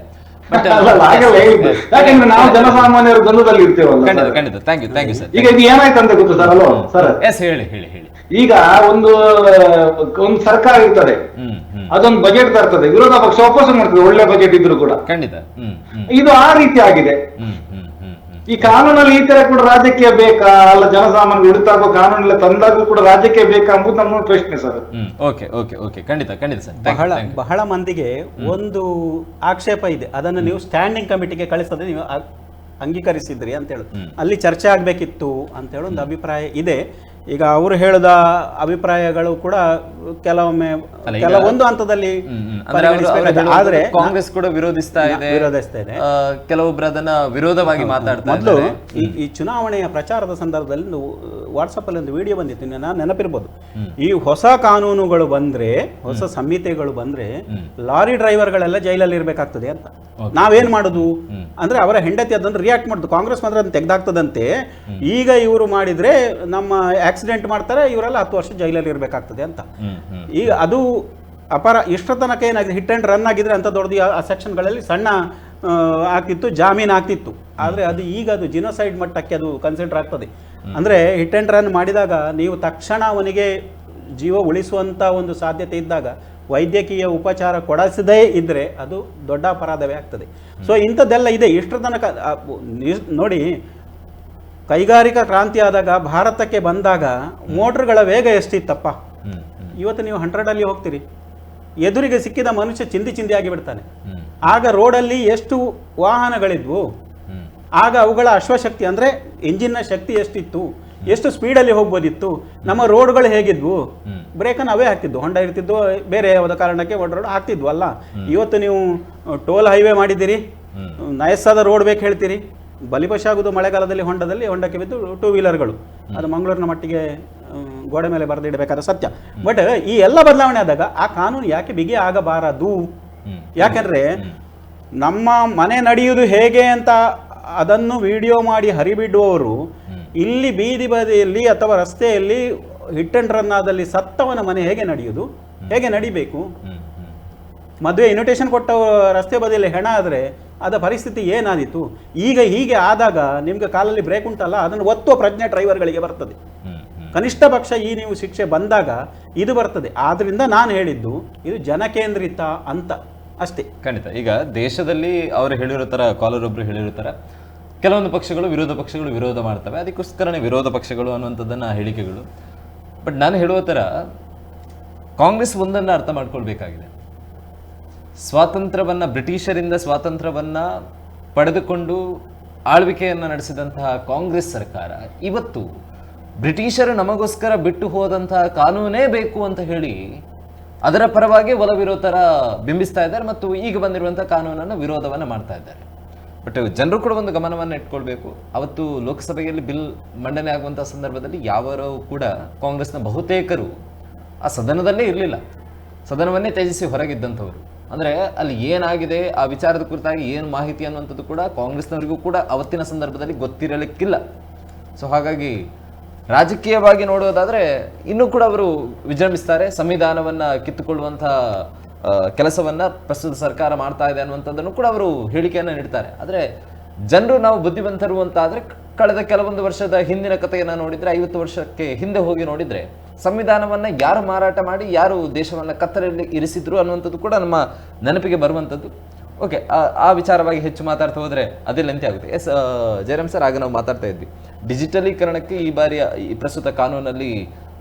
ಯಾಕಂದ್ರೆ ನಾವು ಜನಸಾಮಾನ್ಯರ ಗೊಂದಲದಲ್ಲಿ ಇರ್ತೇವಲ್ಲ. ಖಂಡಿತ ಥ್ಯಾಂಕ್ ಯು ಸರ್. ಈಗ ಇದು ಏನಾಯ್ತು ಅಂತ ಗೊತ್ತು ಸರ್? ಅಲ್ವಾ ಸರ್? ಎಸ್, ಹೇಳಿ. ಈಗ ಒಂದು ಸರ್ಕಾರ ಇರ್ತದೆ, ಅದೊಂದು ಬಜೆಟ್ ತರ್ತದೆ, ವಿರೋಧ ಪಕ್ಷ ವಾಪಸ್ ಮಾಡ್ತದೆ, ಒಳ್ಳೆ ಬಜೆಟ್ ಇದ್ರು ಕೂಡ. ಖಂಡಿತ ಇದು ಆ ರೀತಿ ಆಗಿದೆ. ಈ ಕಾನೂನಲ್ಲಿ ಈ ತರ ಕೂಡ ರಾಜಕೀಯ ಬೇಕಾ? ಅಲ್ಲ, ಜನಸಾಮಾನ್ಯ ಉಳಿತಾಗುವ ಕಾನೂನೆಲ್ಲ ತಂದಾಗೂ ಕೂಡ ರಾಜಕೀಯ ಬೇಕಾ ಎಂಬುದು ನಮ್ಮ ಪ್ರಶ್ನೆ ಸರ್. ಖಂಡಿತ ಸರ್. ಬಹಳ ಮಂದಿಗೆ ಒಂದು ಆಕ್ಷೇಪ ಇದೆ, ಅದನ್ನು ನೀವು ಸ್ಟ್ಯಾಂಡಿಂಗ್ ಕಮಿಟಿಗೆ ಕಳಿಸದೆ ನೀವು ಅಂಗೀಕರಿಸಿದ್ರಿ ಅಂತ ಹೇಳಿ ಅಲ್ಲಿ ಚರ್ಚೆ ಆಗ್ಬೇಕಿತ್ತು ಅಂತ ಹೇಳಿ ಒಂದು ಅಭಿಪ್ರಾಯ ಇದೆ. ಈಗ ಅವರು ಹೇಳಿದ ಅಭಿಪ್ರಾಯಗಳು ಕೂಡ ಕೆಲವೊಮ್ಮೆ ಕೆಲವೊಂದು ಹಂತದಲ್ಲಿ ಅಂದ್ರೆ ಆದ್ರೆ ಕಾಂಗ್ರೆಸ್ ಕೂಡ ವಿರೋಧಿಸ್ತಾ ಇದೆ, ಕೆಲವೊಬ್ರು ಅದನ್ನ ವಿರೋಧವಾಗಿ ಮಾತಾಡ್ತಾ ಮೊದಲು ಈ ಚುನಾವಣೆಯ ಪ್ರಚಾರದ ಸಂದರ್ಭದಲ್ಲಿ ವಾಟ್ಸಪ್ ಅಲ್ಲಿ ಒಂದು ವಿಡಿಯೋ ಬಂದಿತ್ತು, ನಾನು ನೆನಪಿರ್ಬೋದು. ಈ ಹೊಸ ಕಾನೂನುಗಳು ಬಂದ್ರೆ, ಹೊಸ ಸಂಹಿತೆಗಳು ಬಂದ್ರೆ ಲಾರಿ ಡ್ರೈವರ್ಗಳೆಲ್ಲ ಜೈಲಲ್ಲಿ ಇರ್ಬೇಕಾಗ್ತದೆ ಅಂತ. ನಾವೇನ್ ಮಾಡುದು ಅಂದ್ರೆ ಅವರ ಹೆಂಡತಿ ಅದನ್ನು ರಿಯಾಕ್ಟ್ ಮಾಡುದು, ಕಾಂಗ್ರೆಸ್ ಮಾತ್ರ ಅದನ್ನು ತೆಗೆದಾಗ್ತದಂತೆ. ಈಗ ಇವರು ಮಾಡಿದ್ರೆ ನಮ್ಮ ಆಕ್ಸಿಡೆಂಟ್ ಮಾಡ್ತಾರೆ, ಇವರೆಲ್ಲ 10 ವರ್ಷ ಜೈಲಲ್ಲಿ ಇರಬೇಕಾಗ್ತದೆ ಅಂತ. ಈಗ ಅದು ಇಷ್ಟರ ತನಕ ಏನಾಗಿದೆ, ಹಿಟ್ ಅಂಡ್ ರನ್ ಆಗಿದ್ರೆ ಅಂತ ದೊಡ್ಡದು ಆ ಸೆಕ್ಷನ್ಗಳಲ್ಲಿ ಸಣ್ಣ ಆಗ್ತಿತ್ತು, ಜಾಮೀನು ಆಗ್ತಿತ್ತು. ಆದರೆ ಅದು ಈಗ ಅದು ಜಿನೋಸೈಡ್ ಮಟ್ಟಕ್ಕೆ ಅದು ಕನ್ಸಿಡರ್ ಆಗ್ತದೆ. ಅಂದರೆ ಹಿಟ್ ಅಂಡ್ ರನ್ ಮಾಡಿದಾಗ ನೀವು ತಕ್ಷಣ ಅವನಿಗೆ ಜೀವ ಉಳಿಸುವಂಥ ಒಂದು ಸಾಧ್ಯತೆ ಇದ್ದಾಗ ವೈದ್ಯಕೀಯ ಉಪಚಾರ ಕೊಡಿಸದೇ ಇದ್ದರೆ ಅದು ದೊಡ್ಡ ಅಪರಾಧವೇ ಆಗ್ತದೆ. ಸೊ ಇಂಥದ್ದೆಲ್ಲ ಇದೆ. ಇಷ್ಟರ ತನಕ ನೋಡಿ, ಕೈಗಾರಿಕಾ ಕ್ರಾಂತಿ ಆದಾಗ ಭಾರತಕ್ಕೆ ಬಂದಾಗ ಮೋಟ್ರ್ಗಳ ವೇಗ ಎಷ್ಟಿತ್ತಪ್ಪ. ಇವತ್ತು ನೀವು 100 ಹೋಗ್ತೀರಿ, ಎದುರಿಗೆ ಸಿಕ್ಕಿದ ಮನುಷ್ಯ ಚಿಂದಿ ಆಗಿ ಬಿಡ್ತಾನೆ. ಆಗ ರೋಡಲ್ಲಿ ಎಷ್ಟು ವಾಹನಗಳಿದ್ವು, ಆಗ ಅವುಗಳ ಅಶ್ವಶಕ್ತಿ ಅಂದರೆ ಇಂಜಿನ್ನ ಶಕ್ತಿ ಎಷ್ಟಿತ್ತು, ಎಷ್ಟು ಸ್ಪೀಡಲ್ಲಿ ಹೋಗ್ಬೋದಿತ್ತು. ನಮ್ಮ ರೋಡ್ಗಳು ಹೇಗಿದ್ವು, ಬ್ರೇಕನ್ನು ಅವೇ ಹಾಕ್ತಿದ್ವು, ಹೊಂಡ ಇರ್ತಿದ್ವು, ಬೇರೆ ಯಾವುದೋ ಕಾರಣಕ್ಕೆ ರೋಡ್ ಹಾಕ್ತಿದ್ವು ಅಲ್ಲ. ಇವತ್ತು ನೀವು ಟೋಲ್ ಹೈವೇ ಮಾಡಿದ್ದೀರಿ, ನಯಸ್ಸಾದ ರೋಡ್ ಬೇಕು ಹೇಳ್ತೀರಿ, ಬಲಿಪಶು ಆಗುವುದು ಮಳೆಗಾಲದಲ್ಲಿ ಹೊಂಡಕ್ಕೆ ಬಿದ್ದು 2 ವೀಲರ್ಗಳು. ಅದು ಮಂಗಳೂರಿನ ಮಟ್ಟಿಗೆ ಗೋಡೆ ಮೇಲೆ ಬರೆದಿಡಬೇಕಾದ ಸತ್ಯ. ಬಟ್ ಈ ಎಲ್ಲ ಬದಲಾವಣೆ ಆದಾಗ ಆ ಕಾನೂನು ಯಾಕೆ ಬಿಗಿ ಆಗಬಾರದು? ಯಾಕೆಂದ್ರೆ ನಮ್ಮ ಮನೆ ನಡೆಯುವುದು ಹೇಗೆ ಅಂತ ಅದನ್ನು ವಿಡಿಯೋ ಮಾಡಿ ಹರಿಬಿಡುವವರು ಇಲ್ಲಿ ಬೀದಿ ಬದಿಯಲ್ಲಿ ಅಥವಾ ರಸ್ತೆಯಲ್ಲಿ ಹಿಟ್ ಅಂಡ್ ರನ್ ಆದಲ್ಲಿ ಸತ್ತವನ ಮನೆ ಹೇಗೆ ನಡೆಯುವುದು, ಹೇಗೆ ನಡಿಬೇಕು? ಮದುವೆ ಇನ್ವಿಟೇಷನ್ ಕೊಟ್ಟ ರಸ್ತೆ ಬದಿಯಲ್ಲಿ ಹೆಣ ಆದರೆ ಅದರ ಪರಿಸ್ಥಿತಿ ಏನಾದೀತು? ಈಗ ಹೀಗೆ ಆದಾಗ ನಿಮ್ಗೆ ಕಾಲಲ್ಲಿ ಬ್ರೇಕ್ ಉಂಟಲ್ಲ, ಅದನ್ನು ಒತ್ತುವ ಪ್ರಜ್ಞೆ ಡ್ರೈವರ್ಗಳಿಗೆ ಬರ್ತದೆ. ಕನಿಷ್ಠ ಪಕ್ಷ ಈ ನೀವು ಶಿಕ್ಷೆ ಬಂದಾಗ ಇದು ಬರ್ತದೆ. ಆದ್ರಿಂದ ನಾನು ಹೇಳಿದ್ದು ಇದು ಜನಕೇಂದ್ರಿತ ಅಂತ ಅಷ್ಟೇ. ಖಂಡಿತ. ಈಗ ದೇಶದಲ್ಲಿ ಅವರು ಹೇಳಿರೋ ಥರ, ಕಾಲರ್ ಒಬ್ರು ಹೇಳಿರೋ ಥರ ಕೆಲವೊಂದು ಪಕ್ಷಗಳು ವಿರೋಧ ಮಾಡ್ತವೆ, ಅದಕ್ಕೋಸ್ಕರನೇ ವಿರೋಧ ಪಕ್ಷಗಳು ಅನ್ನುವಂಥದ್ದನ್ನು ಹೇಳಿಕೆಗಳು. ಬಟ್ ನಾನು ಹೇಳುವ ಥರ ಕಾಂಗ್ರೆಸ್ ಒಂದನ್ನು ಅರ್ಥ ಮಾಡ್ಕೊಳ್ಬೇಕಾಗಿದೆ. ಬ್ರಿಟಿಷರಿಂದ ಸ್ವಾತಂತ್ರ್ಯವನ್ನು ಪಡೆದುಕೊಂಡು ಆಳ್ವಿಕೆಯನ್ನು ನಡೆಸಿದಂತಹ ಕಾಂಗ್ರೆಸ್ ಸರ್ಕಾರ ಇವತ್ತು ಬ್ರಿಟಿಷರು ನಮಗೋಸ್ಕರ ಬಿಟ್ಟು ಹೋದಂತಹ ಕಾನೂನೇ ಬೇಕು ಅಂತ ಹೇಳಿ ಅದರ ಪರವಾಗಿ ಒಲವಿರೋ ಥರ ಬಿಂಬಿಸ್ತಾ ಇದ್ದಾರೆ ಮತ್ತು ಈಗ ಬಂದಿರುವಂಥ ಕಾನೂನನ್ನು ವಿರೋಧವನ್ನು ಮಾಡ್ತಾ ಇದ್ದಾರೆ. ಬಟ್ ಜನರು ಕೂಡ ಒಂದು ಗಮನವನ್ನು ಇಟ್ಕೊಳ್ಬೇಕು. ಅವತ್ತು ಲೋಕಸಭೆಯಲ್ಲಿ ಬಿಲ್ ಮಂಡನೆ ಆಗುವಂಥ ಸಂದರ್ಭದಲ್ಲಿ ಯಾವರು ಕೂಡ ಕಾಂಗ್ರೆಸ್ನ ಬಹುತೇಕರು ಆ ಸದನದಲ್ಲೇ ಇರಲಿಲ್ಲ, ಸದನವನ್ನೇ ತ್ಯಜಿಸಿ ಹೊರಗಿದ್ದಂಥವ್ರು. ಅಂದರೆ ಅಲ್ಲಿ ಏನಾಗಿದೆ, ಆ ವಿಚಾರದ ಕುರಿತಾಗಿ ಏನು ಮಾಹಿತಿ ಅನ್ನುವಂಥದ್ದು ಕೂಡ ಕಾಂಗ್ರೆಸ್ನವರಿಗೂ ಕೂಡ ಅವತ್ತಿನ ಸಂದರ್ಭದಲ್ಲಿ ಗೊತ್ತಿರಲಿಕ್ಕಿಲ್ಲ. ಸೊ ಹಾಗಾಗಿ ರಾಜಕೀಯವಾಗಿ ನೋಡೋದಾದರೆ ಇನ್ನೂ ಕೂಡ ಅವರು ವಿಜೃಂಭಿಸ್ತಾರೆ, ಸಂವಿಧಾನವನ್ನು ಕಿತ್ತುಕೊಳ್ಳುವಂಥ ಕೆಲಸವನ್ನು ಪ್ರಸ್ತುತ ಸರ್ಕಾರ ಮಾಡ್ತಾ ಇದೆ ಅನ್ನುವಂಥದ್ದನ್ನು ಕೂಡ ಅವರು ಹೇಳಿಕೆಯನ್ನು ನೀಡ್ತಾರೆ. ಆದರೆ ಜನರು ನಾವು ಬುದ್ಧಿವಂತರು ಅಂತ ಆದರೆ ಕಳೆದ ಕೆಲವೊಂದು ವರ್ಷದ ಹಿಂದಿನ ಕಥೆಯನ್ನು ನೋಡಿದರೆ, 50 ವರ್ಷಕ್ಕೆ ಹಿಂದೆ ಹೋಗಿ ನೋಡಿದರೆ ಸಂವಿಧಾನವನ್ನು ಯಾರು ಮಾರಾಟ ಮಾಡಿ ಯಾರು ದೇಶವನ್ನು ಕತ್ತಲಲ್ಲಿ ಇರಿಸಿದ್ರು ಅನ್ನುವಂಥದ್ದು ಕೂಡ ನಮ್ಮ ನೆನಪಿಗೆ ಬರುವಂಥದ್ದು. ಓಕೆ, ಆ ವಿಚಾರವಾಗಿ ಹೆಚ್ಚು ಮಾತಾಡ್ತಾ ಹೋದರೆ ಅದೇ ಲೆಂತಿ ಆಗುತ್ತೆ. ಎಸ್ ಜಯರಾಮ್ ಸರ್, ಆಗ ನಾವು ಮಾತಾಡ್ತಾ ಇದ್ವಿ ಡಿಜಿಟಲೀಕರಣಕ್ಕೆ ಈ ಬಾರಿಯ ಈ ಪ್ರಸ್ತುತ ಕಾನೂನಲ್ಲಿ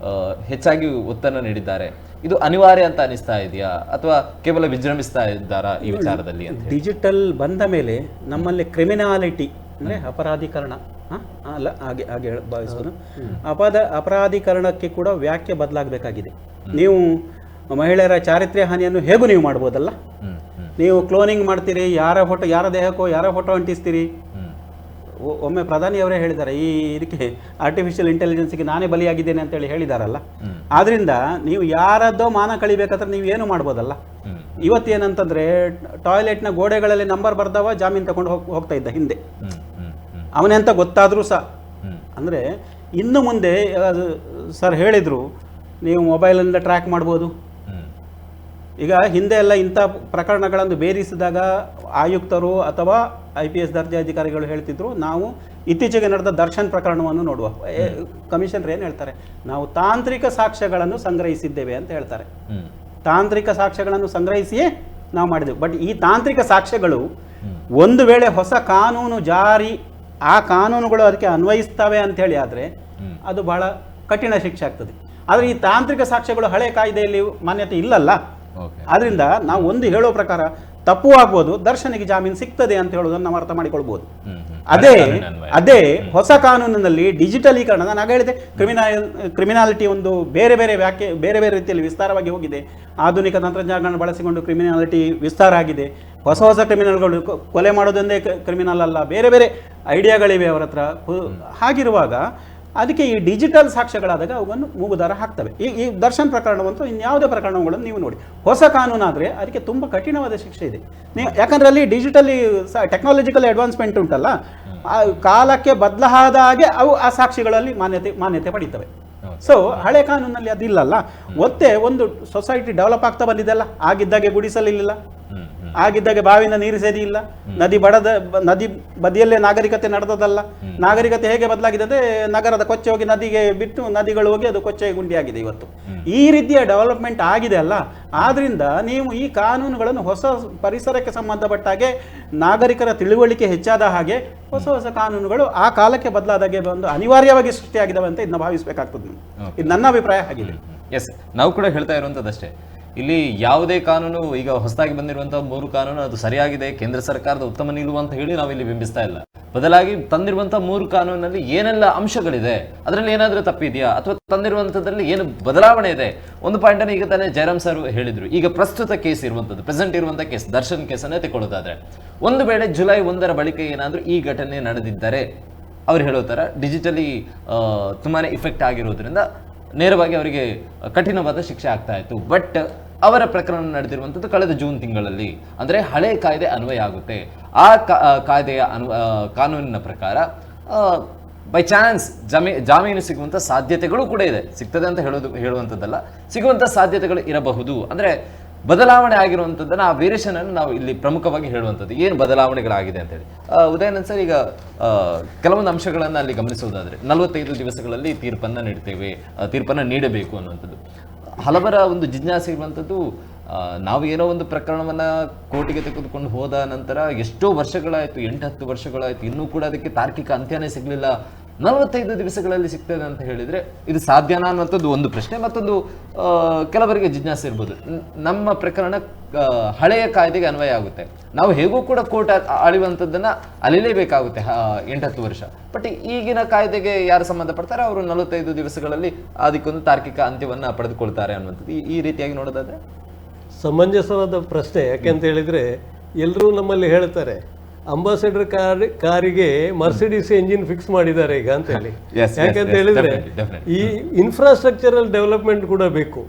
ಹೆಚ್ಚಾಗಿ ಒತ್ತನ್ನು ನೀಡಿದ್ದಾರೆ. ಇದು ಅನಿವಾರ್ಯ ಅಂತ ಅನಿಸ್ತಾ ಇದೆಯಾ ಅಥವಾ ಕೇವಲ ವಿಜೃಂಭಿಸ್ತಾ ಇದ್ದಾರಾ ಈ ವಿಚಾರದಲ್ಲಿ ಅಂತ? ಡಿಜಿಟಲ್ ಬಂದ ಮೇಲೆ ನಮ್ಮಲ್ಲಿ ಕ್ರಿಮಿನಾಲಿಟಿ ಅಂದರೆ ಅಪರಾಧೀಕರಣ ಅಲ್ಲ, ಹಾಗೆ ಭಾವಿಸ್ಬೋದು. ಅಪರಾಧೀಕರಣಕ್ಕೆ ಕೂಡ ವ್ಯಾಖ್ಯೆ ಬದಲಾಗಬೇಕಾಗಿದೆ. ನೀವು ಮಹಿಳೆಯರ ಚಾರಿತ್ರ್ಯ ಹಾನಿಯನ್ನು ಹೇಗೂ ನೀವು ಮಾಡ್ಬೋದಲ್ಲ. ನೀವು ಕ್ಲೋನಿಂಗ್ ಮಾಡ್ತೀರಿ, ಯಾರ ದೇಹಕ್ಕೋ ಯಾರ ಫೋಟೋ ಅಂಟಿಸ್ತೀರಿ. ಒಮ್ಮೆ ಪ್ರಧಾನಿಯವರೇ ಹೇಳಿದ್ದಾರೆ, ಇದಕ್ಕೆ ಆರ್ಟಿಫಿಷಿಯಲ್ ಇಂಟೆಲಿಜೆನ್ಸ್ಗೆ ನಾನೇ ಬಲಿಯಾಗಿದ್ದೇನೆ ಅಂತೇಳಿ ಹೇಳಿದಾರಲ್ಲ. ಆದ್ರಿಂದ ನೀವು ಯಾರದ್ದೋ ಮಾನ ಕಳಿಬೇಕಾದ್ರೆ ನೀವು ಏನು ಮಾಡ್ಬೋದಲ್ಲ. ಇವತ್ತೇನಂತಂದ್ರೆ ಟಾಯ್ಲೆಟ್ನ ಗೋಡೆಗಳಲ್ಲಿ ನಂಬರ್ ಬರ್ದವ ಜಾಮೀನು ತಗೊಂಡು ಹೋಗ್ತಾ ಇದ್ದ ಹಿಂದೆ, ಅವನೆಂತ ಗೊತ್ತಾದರೂ ಸಹ. ಅಂದರೆ ಇನ್ನು ಮುಂದೆ ಸರ್ ಹೇಳಿದರು, ನೀವು ಮೊಬೈಲಿಂದ ಟ್ರ್ಯಾಕ್ ಮಾಡ್ಬೋದು. ಈಗ ಹಿಂದೆ ಎಲ್ಲ ಇಂಥ ಪ್ರಕರಣಗಳನ್ನು ಬೇರಿಸಿದಾಗ ಆಯುಕ್ತರು ಅಥವಾ IPS ದರ್ಜೆ ಅಧಿಕಾರಿಗಳು ಹೇಳ್ತಿದ್ರು, ನಾವು ಇತ್ತೀಚೆಗೆ ನಡೆದ ದರ್ಶನ್ ಪ್ರಕರಣವನ್ನು ನೋಡುವ. ಕಮಿಷನರ್ ಏನು ಹೇಳ್ತಾರೆ, ನಾವು ತಾಂತ್ರಿಕ ಸಾಕ್ಷ್ಯಗಳನ್ನು ಸಂಗ್ರಹಿಸಿದ್ದೇವೆ ಅಂತ ಹೇಳ್ತಾರೆ. ತಾಂತ್ರಿಕ ಸಾಕ್ಷ್ಯಗಳನ್ನು ಸಂಗ್ರಹಿಸಿಯೇ ನಾವು ಮಾಡಿದೆವು. ಬಟ್ ಈ ತಾಂತ್ರಿಕ ಸಾಕ್ಷ್ಯಗಳು ಒಂದು ವೇಳೆ ಹೊಸ ಕಾನೂನು ಜಾರಿ, ಆ ಕಾನೂನುಗಳು ಅದಕ್ಕೆ ಅನ್ವಯಿಸ್ತವೆ ಅಂಥೇಳಿ ಆದರೆ ಅದು ಬಹಳ ಕಠಿಣ ಶಿಕ್ಷೆ ಆಗ್ತದೆ. ಆದರೆ ಈ ತಾಂತ್ರಿಕ ಸಾಕ್ಷ್ಯಗಳು ಹಳೆ ಕಾಯ್ದೆಯಲ್ಲಿ ಮಾನ್ಯತೆ ಇಲ್ಲಲ್ಲ. ಆದ್ರಿಂದ ನಾವು ಒಂದು ಹೇಳೋ ಪ್ರಕಾರ ತಪ್ಪು ಆಗ್ಬೋದು, ದರ್ಶನಿಗೆ ಜಾಮೀನು ಸಿಗ್ತದೆ ಅಂತ ಹೇಳೋದನ್ನು ನಾವು ಅರ್ಥ ಮಾಡಿಕೊಳ್ಬೋದು. ಹಳೆ ಅದೇ ಕಾನೂನಿನ ಅನ್ವಯ. ಅದೇ ಹೊಸ ಕಾನೂನಿನಲ್ಲಿ ಡಿಜಿಟಲೀಕರಣ, ನಾನು ಆಗ ಹೇಳಿದೆ ಕ್ರಿಮಿನಾಲಿಟಿ ಒಂದು ಬೇರೆ ಬೇರೆ ಬೇರೆ ಬೇರೆ ರೀತಿಯಲ್ಲಿ ವಿಸ್ತಾರವಾಗಿ ಹೋಗಿದೆ. ಆಧುನಿಕ ತಂತ್ರಜ್ಞಾನಗಳನ್ನು ಬಳಸಿಕೊಂಡು ಕ್ರಿಮಿನಾಲಿಟಿ ವಿಸ್ತಾರ ಆಗಿದೆ. ಹೊಸ ಹೊಸ ಕ್ರಿಮಿನಲ್ಗಳು, ಕೊಲೆ ಮಾಡೋದೊಂದೇ ಕ್ರಿಮಿನಲ್ ಅಲ್ಲ, ಬೇರೆ ಬೇರೆ ಐಡಿಯಾಗಳಿವೆ ಅವರ ಹತ್ರ. ಹಾಗಿರುವಾಗ ಅದಕ್ಕೆ ಈ ಡಿಜಿಟಲ್ ಸಾಕ್ಷ್ಯಗಳಾದಾಗ ಅವನ್ನು ಮೂಗುದಾರ ಹಾಕ್ತವೆ. ಈ ದರ್ಶನ್ ಪ್ರಕರಣವಂತೂ ಇನ್ಯಾವುದೇ ಪ್ರಕರಣಗಳನ್ನು ನೀವು ನೋಡಿ, ಹೊಸ ಕಾನೂನಾದರೆ ಅದಕ್ಕೆ ತುಂಬ ಕಠಿಣವಾದ ಶಿಕ್ಷೆ ಇದೆ. ನೀವು ಯಾಕಂದರೆ ಅಲ್ಲಿ ಡಿಜಿಟಲಿ ಟೆಕ್ನಾಲಜಿಕಲ್ ಅಡ್ವಾನ್ಸ್ಮೆಂಟ್ ಉಂಟಲ್ಲ, ಆ ಕಾಲಕ್ಕೆ ಬದಲಾದ ಹಾಗೆ ಅವು ಆ ಸಾಕ್ಷಿಗಳಲ್ಲಿ ಮಾನ್ಯತೆ ಪಡೀತವೆ. ಸೊ ಹಳೆ ಕಾನೂನಲ್ಲಿ ಅದಿಲ್ಲಲ್ಲ. ಒಂದು ಸೊಸೈಟಿ ಡೆವಲಪ್ ಆಗ್ತಾ ಬಂದಿದೆಲ್ಲ, ಆಗಿದ್ದಾಗೆ ಗುಡಿಸಲಿಲ್ಲ, ಆಗಿದ್ದಾಗೆ ಬಾವಿನ ನೀರು ಸೇದಿ ಇಲ್ಲ, ನದಿ ಬದಿಯಲ್ಲೇ ನಾಗರಿಕತೆ ನಡೆದದಲ್ಲ. ನಾಗರಿಕತೆ ಹೇಗೆ ಬದಲಾಗಿದೆ ಅಂದರೆ ನಗರದ ಕೊಚ್ಚೆ ಹೋಗಿ ನದಿಗೆ ಬಿಟ್ಟು, ನದಿಗಳು ಹೋಗಿ ಅದು ಕೊಚ್ಚೆ ಗುಂಡಿಯಾಗಿದೆ ಇವತ್ತು. ಈ ರೀತಿಯ ಡೆವಲಪ್ಮೆಂಟ್ ಆಗಿದೆ ಅಲ್ಲ. ಆದ್ರಿಂದ ನೀವು ಈ ಕಾನೂನುಗಳನ್ನು ಹೊಸ ಪರಿಸರಕ್ಕೆ ಸಂಬಂಧಪಟ್ಟ ಹಾಗೆ, ನಾಗರಿಕರ ತಿಳುವಳಿಕೆ ಹೆಚ್ಚಾದ ಹಾಗೆ ಹೊಸ ಹೊಸ ಕಾನೂನುಗಳು ಆ ಕಾಲಕ್ಕೆ ಬದಲಾದಾಗೆ ಒಂದು ಅನಿವಾರ್ಯವಾಗಿ ಸೃಷ್ಟಿಯಾಗಿದ್ದಾವೆ ಅಂತ ಇದನ್ನ ಭಾವಿಸಬೇಕಾಗ್ತದೆ. ಇದು ನನ್ನ ಅಭಿಪ್ರಾಯ ಆಗಿದೆ. ಎಸ್, ನಾವು ಕೂಡ ಹೇಳ್ತಾ ಇರುವಂಥದ್ದಷ್ಟೇ. ಇಲ್ಲಿ ಯಾವುದೇ ಕಾನೂನು, ಈಗ ಹೊಸದಾಗಿ ಬಂದಿರುವಂತಹ 3 ಕಾನೂನು ಅದು ಸರಿಯಾಗಿದೆ, ಕೇಂದ್ರ ಸರ್ಕಾರದ ಉತ್ತಮ ನಿಲುವು ಅಂತ ಹೇಳಿ ನಾವು ಇಲ್ಲಿ ಬಿಂಬಿಸ್ತಾ ಇಲ್ಲ. ಬದಲಾಗಿ ತಂದಿರುವಂತಹ 3 ಕಾನೂನಲ್ಲಿ ಏನೆಲ್ಲ ಅಂಶಗಳಿದೆ, ಅದರಲ್ಲಿ ಏನಾದರೂ ತಪ್ಪಿದೆಯಾ, ಅಥವಾ ತಂದಿರುವಂಥದ್ರಲ್ಲಿ ಏನು ಬದಲಾವಣೆ ಇದೆ. ಒಂದು ಪಾಯಿಂಟ್ ಅನ್ನು ಈಗ ತಾನೇ ಜಯರಾಮ್ ಸರ್ ಹೇಳಿದ್ರು. ಈಗ ಪ್ರಸ್ತುತ ಕೇಸ್ ಇರುವಂಥದ್ದು, ಪ್ರೆಸೆಂಟ್ ಇರುವಂತಹ ಕೇಸ್, ದರ್ಶನ್ ಕೇಸನ್ನೇ ತಗೊಳ್ಳೋದಾದ್ರೆ, ಒಂದು ವೇಳೆ ಜುಲೈ 1ರ ಬಳಿಕ ಏನಾದರೂ ಈ ಘಟನೆ ನಡೆದಿದ್ದರೆ, ಅವ್ರು ಹೇಳೋ ಥರ ಡಿಜಿಟಲಿ ತುಂಬಾ ಇಫೆಕ್ಟ್ ಆಗಿರೋದ್ರಿಂದ ನೇರವಾಗಿ ಅವರಿಗೆ ಕಠಿಣವಾದ ಶಿಕ್ಷೆ ಆಗ್ತಾ ಇತ್ತು. ಬಟ್ ಅವರ ಪ್ರಕರಣ ನಡೆದಿರುವಂಥದ್ದು ಕಳೆದ ಜೂನ್ ತಿಂಗಳಲ್ಲಿ, ಅಂದರೆ ಹಳೆ ಕಾಯ್ದೆ ಅನ್ವಯ ಆಗುತ್ತೆ. ಆ ಕಾಯ್ದೆಯ ಕಾನೂನಿನ ಪ್ರಕಾರ ಬೈ ಚಾನ್ಸ್ ಜಾಮೀನು ಸಿಗುವಂಥ ಸಾಧ್ಯತೆಗಳು ಕೂಡ ಇದೆ. ಸಿಗ್ತದೆ ಅಂತ ಹೇಳುವಂಥದ್ದಲ್ಲ, ಸಿಗುವಂಥ ಸಾಧ್ಯತೆಗಳು ಇರಬಹುದು. ಅಂದರೆ ಬದಲಾವಣೆ ಆಗಿರುವಂಥದ್ದನ್ನು, ಆ ವೇರಿಯೇಷನ್ ಅನ್ನು ನಾವು ಇಲ್ಲಿ ಪ್ರಮುಖವಾಗಿ ಹೇಳುವಂಥದ್ದು, ಏನು ಬದಲಾವಣೆಗಳಾಗಿದೆ ಅಂತೇಳಿ. ಉದಯನಂದ್ ಸರ್, ಈಗ ಕೆಲವೊಂದು ಅಂಶಗಳನ್ನು ಅಲ್ಲಿ ಗಮನಿಸೋದಾದರೆ, 45 ದಿವಸಗಳಲ್ಲಿ ತೀರ್ಪನ್ನು ನೀಡಬೇಕು ಅನ್ನುವಂಥದ್ದು ಹಲವರ ಒಂದು ಜಿಜ್ಞಾಸೆ ಇರುವಂಥದ್ದು. ನಾವು ಏನೋ ಒಂದು ಪ್ರಕರಣವನ್ನು ಕೋರ್ಟಿಗೆ ತೆಗೆದುಕೊಂಡು ಹೋದ ನಂತರ ಎಷ್ಟೋ ವರ್ಷಗಳಾಯಿತು, 8-10 ವರ್ಷಗಳಾಯಿತು, ಇನ್ನೂ ಕೂಡ ಅದಕ್ಕೆ ತಾರ್ಕಿಕ ಅಂತ್ಯನೇ ಸಿಗಲಿಲ್ಲ. 45 ದಿವಸಗಳಲ್ಲಿ ಸಿಗ್ತದೆ ಅಂತ ಹೇಳಿದರೆ ಇದು ಸಾಧ್ಯನಾ ಅನ್ನುವಂಥದ್ದು ಒಂದು ಪ್ರಶ್ನೆ. ಮತ್ತೊಂದು, ಕೆಲವರಿಗೆ ಜಿಜ್ಞಾಸೆ ಇರ್ಬೋದು, ನಮ್ಮ ಪ್ರಕರಣ ಹಳೆಯ ಕಾಯ್ದೆಗೆ ಅನ್ವಯ ಆಗುತ್ತೆ, ನಾವು ಹೇಗೂ ಕೂಡ ಕೋರ್ಟ್ ಆಳುವಂಥದ್ದನ್ನು ಅಲಿಲೇಬೇಕಾಗುತ್ತೆ 8-10 ವರ್ಷ. ಬಟ್ ಈಗಿನ ಕಾಯ್ದೆಗೆ ಯಾರು ಸಂಬಂಧಪಡ್ತಾರೆ ಅವರು 45 ದಿವಸಗಳಲ್ಲಿ ಅದಕ್ಕೊಂದು ತಾರ್ಕಿಕ ಅಂತ್ಯವನ್ನು ಪಡೆದುಕೊಳ್ತಾರೆ ಅನ್ನುವಂಥದ್ದು ಈ ರೀತಿಯಾಗಿ ನೋಡೋದಾದ್ರೆ ಸಮಂಜಸವಾದ ಪ್ರಶ್ನೆ. ಯಾಕೆಂತ ಹೇಳಿದರೆ ಎಲ್ಲರೂ ನಮ್ಮಲ್ಲಿ ಹೇಳ್ತಾರೆ ಅಂಬಾಸೆಡರ್ ಕಾರಿಗೆ ಮರ್ಸಿಡೀಸ್ ಎಂಜಿನ್ ಫಿಕ್ಸ್ ಮಾಡಿದ್ದಾರೆ ಈಗ ಅಂತ ಹೇಳಿ. ಯಾಕಂತ ಹೇಳಿದ್ರೆ ಈ ಇನ್ಫ್ರಾಸ್ಟ್ರಕ್ಚರಲ್ ಡೆವಲಪ್ಮೆಂಟ್ ಕೂಡ ಬೇಕು.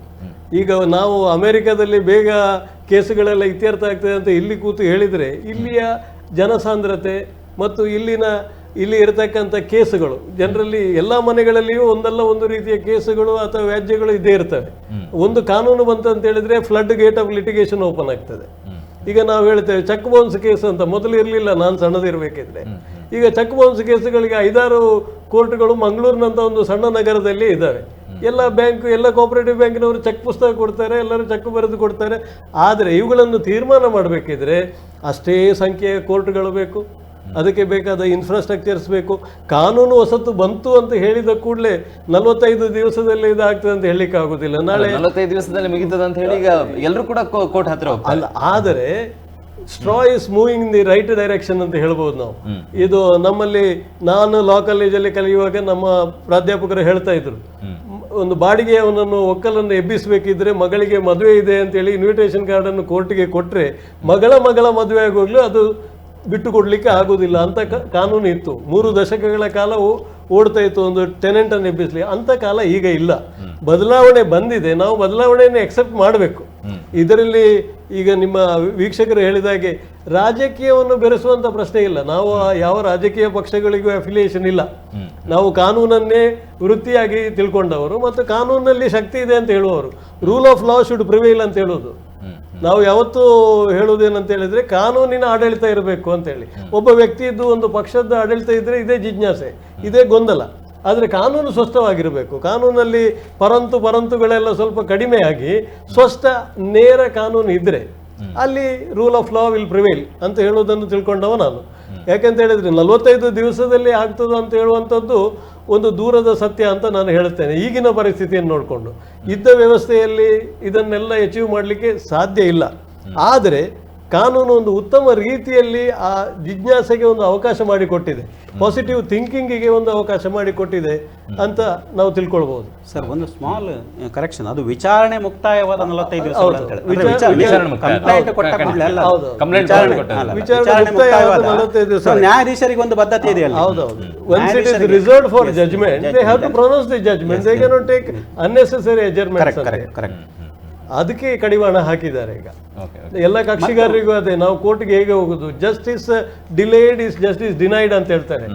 ಈಗ ನಾವು ಅಮೆರಿಕದಲ್ಲಿ ಬೇಗ ಕೇಸುಗಳೆಲ್ಲ ಇತ್ಯರ್ಥ ಆಗ್ತದೆ ಅಂತ ಇಲ್ಲಿ ಕೂತು ಹೇಳಿದರೆ, ಇಲ್ಲಿಯ ಜನಸಾಂದ್ರತೆ ಮತ್ತು ಇಲ್ಲಿ ಇರತಕ್ಕಂಥ ಕೇಸುಗಳು, ಜನರಲ್ಲಿ ಎಲ್ಲ ಮನೆಗಳಲ್ಲಿಯೂ ಒಂದಲ್ಲ ಒಂದು ರೀತಿಯ ಕೇಸುಗಳು ಅಥವಾ ವ್ಯಾಜ್ಯಗಳು ಇದ್ದೇ ಇರ್ತವೆ. ಒಂದು ಕಾನೂನು ಬಂತಂತ ಹೇಳಿದ್ರೆ flood gate of litigation open ಆಗ್ತದೆ. ಈಗ ನಾವು ಹೇಳ್ತೇವೆ ಚೆಕ್ ಬೌನ್ಸ್ ಕೇಸ್ ಅಂತ, ಮೊದಲು ಇರಲಿಲ್ಲ, ನಾನು ಸಣ್ಣದಿರಬೇಕಿದ್ರೆ. ಈಗ ಚೆಕ್ ಬೌನ್ಸ್ ಕೇಸುಗಳಿಗೆ 5-6 ಕೋರ್ಟ್ಗಳು ಮಂಗಳೂರಿನಂತ ಒಂದು ಸಣ್ಣ ನಗರದಲ್ಲಿ ಇದ್ದಾವೆ. ಎಲ್ಲ ಕೋಆಪರೇಟಿವ್ ಬ್ಯಾಂಕಿನವರು ಚೆಕ್ ಪುಸ್ತಕ ಕೊಡ್ತಾರೆ, ಎಲ್ಲರೂ ಚೆಕ್ ಬರೆದು ಕೊಡ್ತಾರೆ. ಆದರೆ ಇವುಗಳನ್ನು ತೀರ್ಮಾನ ಮಾಡಬೇಕಿದ್ರೆ ಅಷ್ಟೇ ಸಂಖ್ಯೆಯ ಕೋರ್ಟ್ಗಳು ಬೇಕು, ಅದಕ್ಕೆ ಬೇಕಾದ ಇನ್ಫ್ರಾಸ್ಟ್ರಕ್ಚರ್ಸ್ ಬೇಕು. ಕಾನೂನು ಹೊಸತು ಬಂತು ಅಂತ ಹೇಳಿದ ಕೂಡಲೇ 45 ದಿವಸದಲ್ಲಿ ಇದಾಗ್ತದೆ ಅಂತ ಹೇಳಲಿಕ್ಕೆ ಆಗುದಿಲ್ಲ. ನಾಳೆ 45 ದಿವಸದಲ್ಲಿ ಮುಗಿತದೆ ಅಂತ ಹೇಳಿ ಈಗ ಎಲ್ಲರೂ ಕೂಡ ಕೋರ್ಟ್ ಹತ್ರ ಅಲ್ಲ. ಆದರೆ straw is moving in the right direction ಅಂತ ಹೇಳ್ಬೋದು ನಾವು. ಇದು ನಮ್ಮಲ್ಲಿ, ನಾನು ಲಾ ಕಾಲೇಜಲ್ಲಿ ಕಲಿಯುವಾಗ ನಮ್ಮ ಪ್ರಾಧ್ಯಾಪಕರು ಹೇಳ್ತಾ ಇದ್ರು, ಒಂದು ಬಾಡಿಗೆಯವನನ್ನು ಒಕ್ಕಲನ್ನು ಎಬ್ಬಿಸಬೇಕಿದ್ರೆ ಮಗಳಿಗೆ ಮದುವೆ ಇದೆ ಅಂತೇಳಿ ಇನ್ವಿಟೇಷನ್ ಕಾರ್ಡನ್ನು ಕೋರ್ಟಿಗೆ ಕೊಟ್ಟರೆ ಮಗಳ ಮದುವೆ ಆಗೋಗ್ಲೂ ಅದು ಬಿಟ್ಟು ಕೊಡ್ಲಿಕ್ಕೆ ಆಗೋದಿಲ್ಲ ಅಂತ ಕಾನೂನು ಇತ್ತು. 3 ದಶಕಗಳ ಕಾಲ ಓಡ್ತಾ ಇತ್ತು ಒಂದು ಟೆನೆಂಟ್ ಅನ್ನು ಎಬ್ಬಿಸ್ಲಿ. ಅಂತ ಕಾಲ ಈಗ ಇಲ್ಲ. ಬದಲಾವಣೆ ಬಂದಿದೆ, ನಾವು ಬದಲಾವಣೆಯನ್ನು ಎಕ್ಸೆಪ್ಟ್ ಮಾಡಬೇಕು. ಇದರಲ್ಲಿ ಈಗ ನಿಮ್ಮ ವೀಕ್ಷಕರು ಹೇಳಿದಾಗೆ ರಾಜಕೀಯವನ್ನು ಬೆರೆಸುವಂತ ಪ್ರಶ್ನೆ ಇಲ್ಲ. ನಾವು ಯಾವ ರಾಜಕೀಯ ಪಕ್ಷಗಳಿಗೂ ಅಫಿಲಿಯೇಷನ್ ಇಲ್ಲ. ನಾವು ಕಾನೂನನ್ನೇ ವೃತ್ತಿಯಾಗಿ ತಿಳ್ಕೊಂಡವರು ಮತ್ತು ಕಾನೂನಲ್ಲಿ ಶಕ್ತಿ ಇದೆ ಅಂತ ಹೇಳುವವರು. Rule of law should prevail ಅಂತ ಹೇಳೋದು. ನಾವು ಯಾವತ್ತೂ ಹೇಳುವುದೇನಂತ ಹೇಳಿದ್ರೆ ಕಾನೂನಿನ ಆಡಳಿತ ಇರಬೇಕು ಅಂತ ಹೇಳಿ. ಒಬ್ಬ ವ್ಯಕ್ತಿಯದ್ದು ಒಂದು ಪಕ್ಷದ ಆಡಳಿತ ಇದ್ರೆ ಇದೇ ಜಿಜ್ಞಾಸೆ, ಇದೇ ಗೊಂದಲ. ಆದರೆ ಕಾನೂನು ಸ್ಪಷ್ಟವಾಗಿರಬೇಕು. ಕಾನೂನಲ್ಲಿ ಪರಂತುಗಳೆಲ್ಲ ಸ್ವಲ್ಪ ಕಡಿಮೆಯಾಗಿ ಸ್ಪಷ್ಟ ನೇರ ಕಾನೂನು ಇದ್ರೆ ಅಲ್ಲಿ rule of law will prevail ಅಂತ ಹೇಳೋದನ್ನು ತಿಳ್ಕೊಂಡವ ನಾನು. ಯಾಕೆಂತ ಹೇಳಿದ್ರೆ 45 ದಿವಸದಲ್ಲಿ ಆಗ್ತದೆ ಅಂತ ಹೇಳುವಂಥದ್ದು ಒಂದು ದೂರದ ಸತ್ಯ ಅಂತ ನಾನು ಹೇಳುತ್ತೇನೆ. ಈಗಿನ ಪರಿಸ್ಥಿತಿಯನ್ನು ನೋಡಿಕೊಂಡು ಇದ್ದ ವ್ಯವಸ್ಥೆಯಲ್ಲಿ ಇದನ್ನೆಲ್ಲ ಅಚೀವ್ ಮಾಡಲಿಕ್ಕೆ ಸಾಧ್ಯ ಇಲ್ಲ. ಆದರೆ ಕಾನೂನು ಒಂದು ಉತ್ತಮ ರೀತಿಯಲ್ಲಿ ಆ ಜಿಜ್ಞಾಸೆಗೆ ಒಂದು ಅವಕಾಶ ಮಾಡಿಕೊಟ್ಟಿದೆ, ಪಾಸಿಟಿವ್ ಥಿಂಕಿಂಗಿಗೆ ಒಂದು ಅವಕಾಶ ಮಾಡಿಕೊಟ್ಟಿದೆ ಅಂತ ನಾವು ತಿಳ್ಕೊಳ್ಬಹುದು. ಸರ್ ಒಂದು ಸ್ಮಾಲ್ ಕರೆಕ್ಷನ್, ಅದು ವಿಚಾರಣೆ ಮುಕ್ತಾಯವಾದ 45 ದಿವಸ ಹೌದು. ವಿಚಾರಣೆ ಮುಕ್ತಾಯವಾದ 45 ದಿವಸ. ನ್ಯಾಯಾಧೀಶರಿಗೆ ಒಂದು ಬದ್ಧತೆ ಇದೆಯಲ್ಲ. ಹೌದೌದು. Once it is reserved for judgment, they have to pronounce the judgment. They cannot take unnecessary adjournments. Correct. ಅದಕ್ಕೆ ಕಡಿವಾಣ ಹಾಕಿದ್ದಾರೆ ಈಗ ಎಲ್ಲ ಕಕ್ಷಿಗಾರರಿಗೂ. ಅದೇ ನಾವು ಕೋರ್ಟ್ಗೆ ಹೇಗೆ ಹೋಗುದು, justice delayed is justice denied ಅಂತ ಹೇಳ್ತಾರೆ,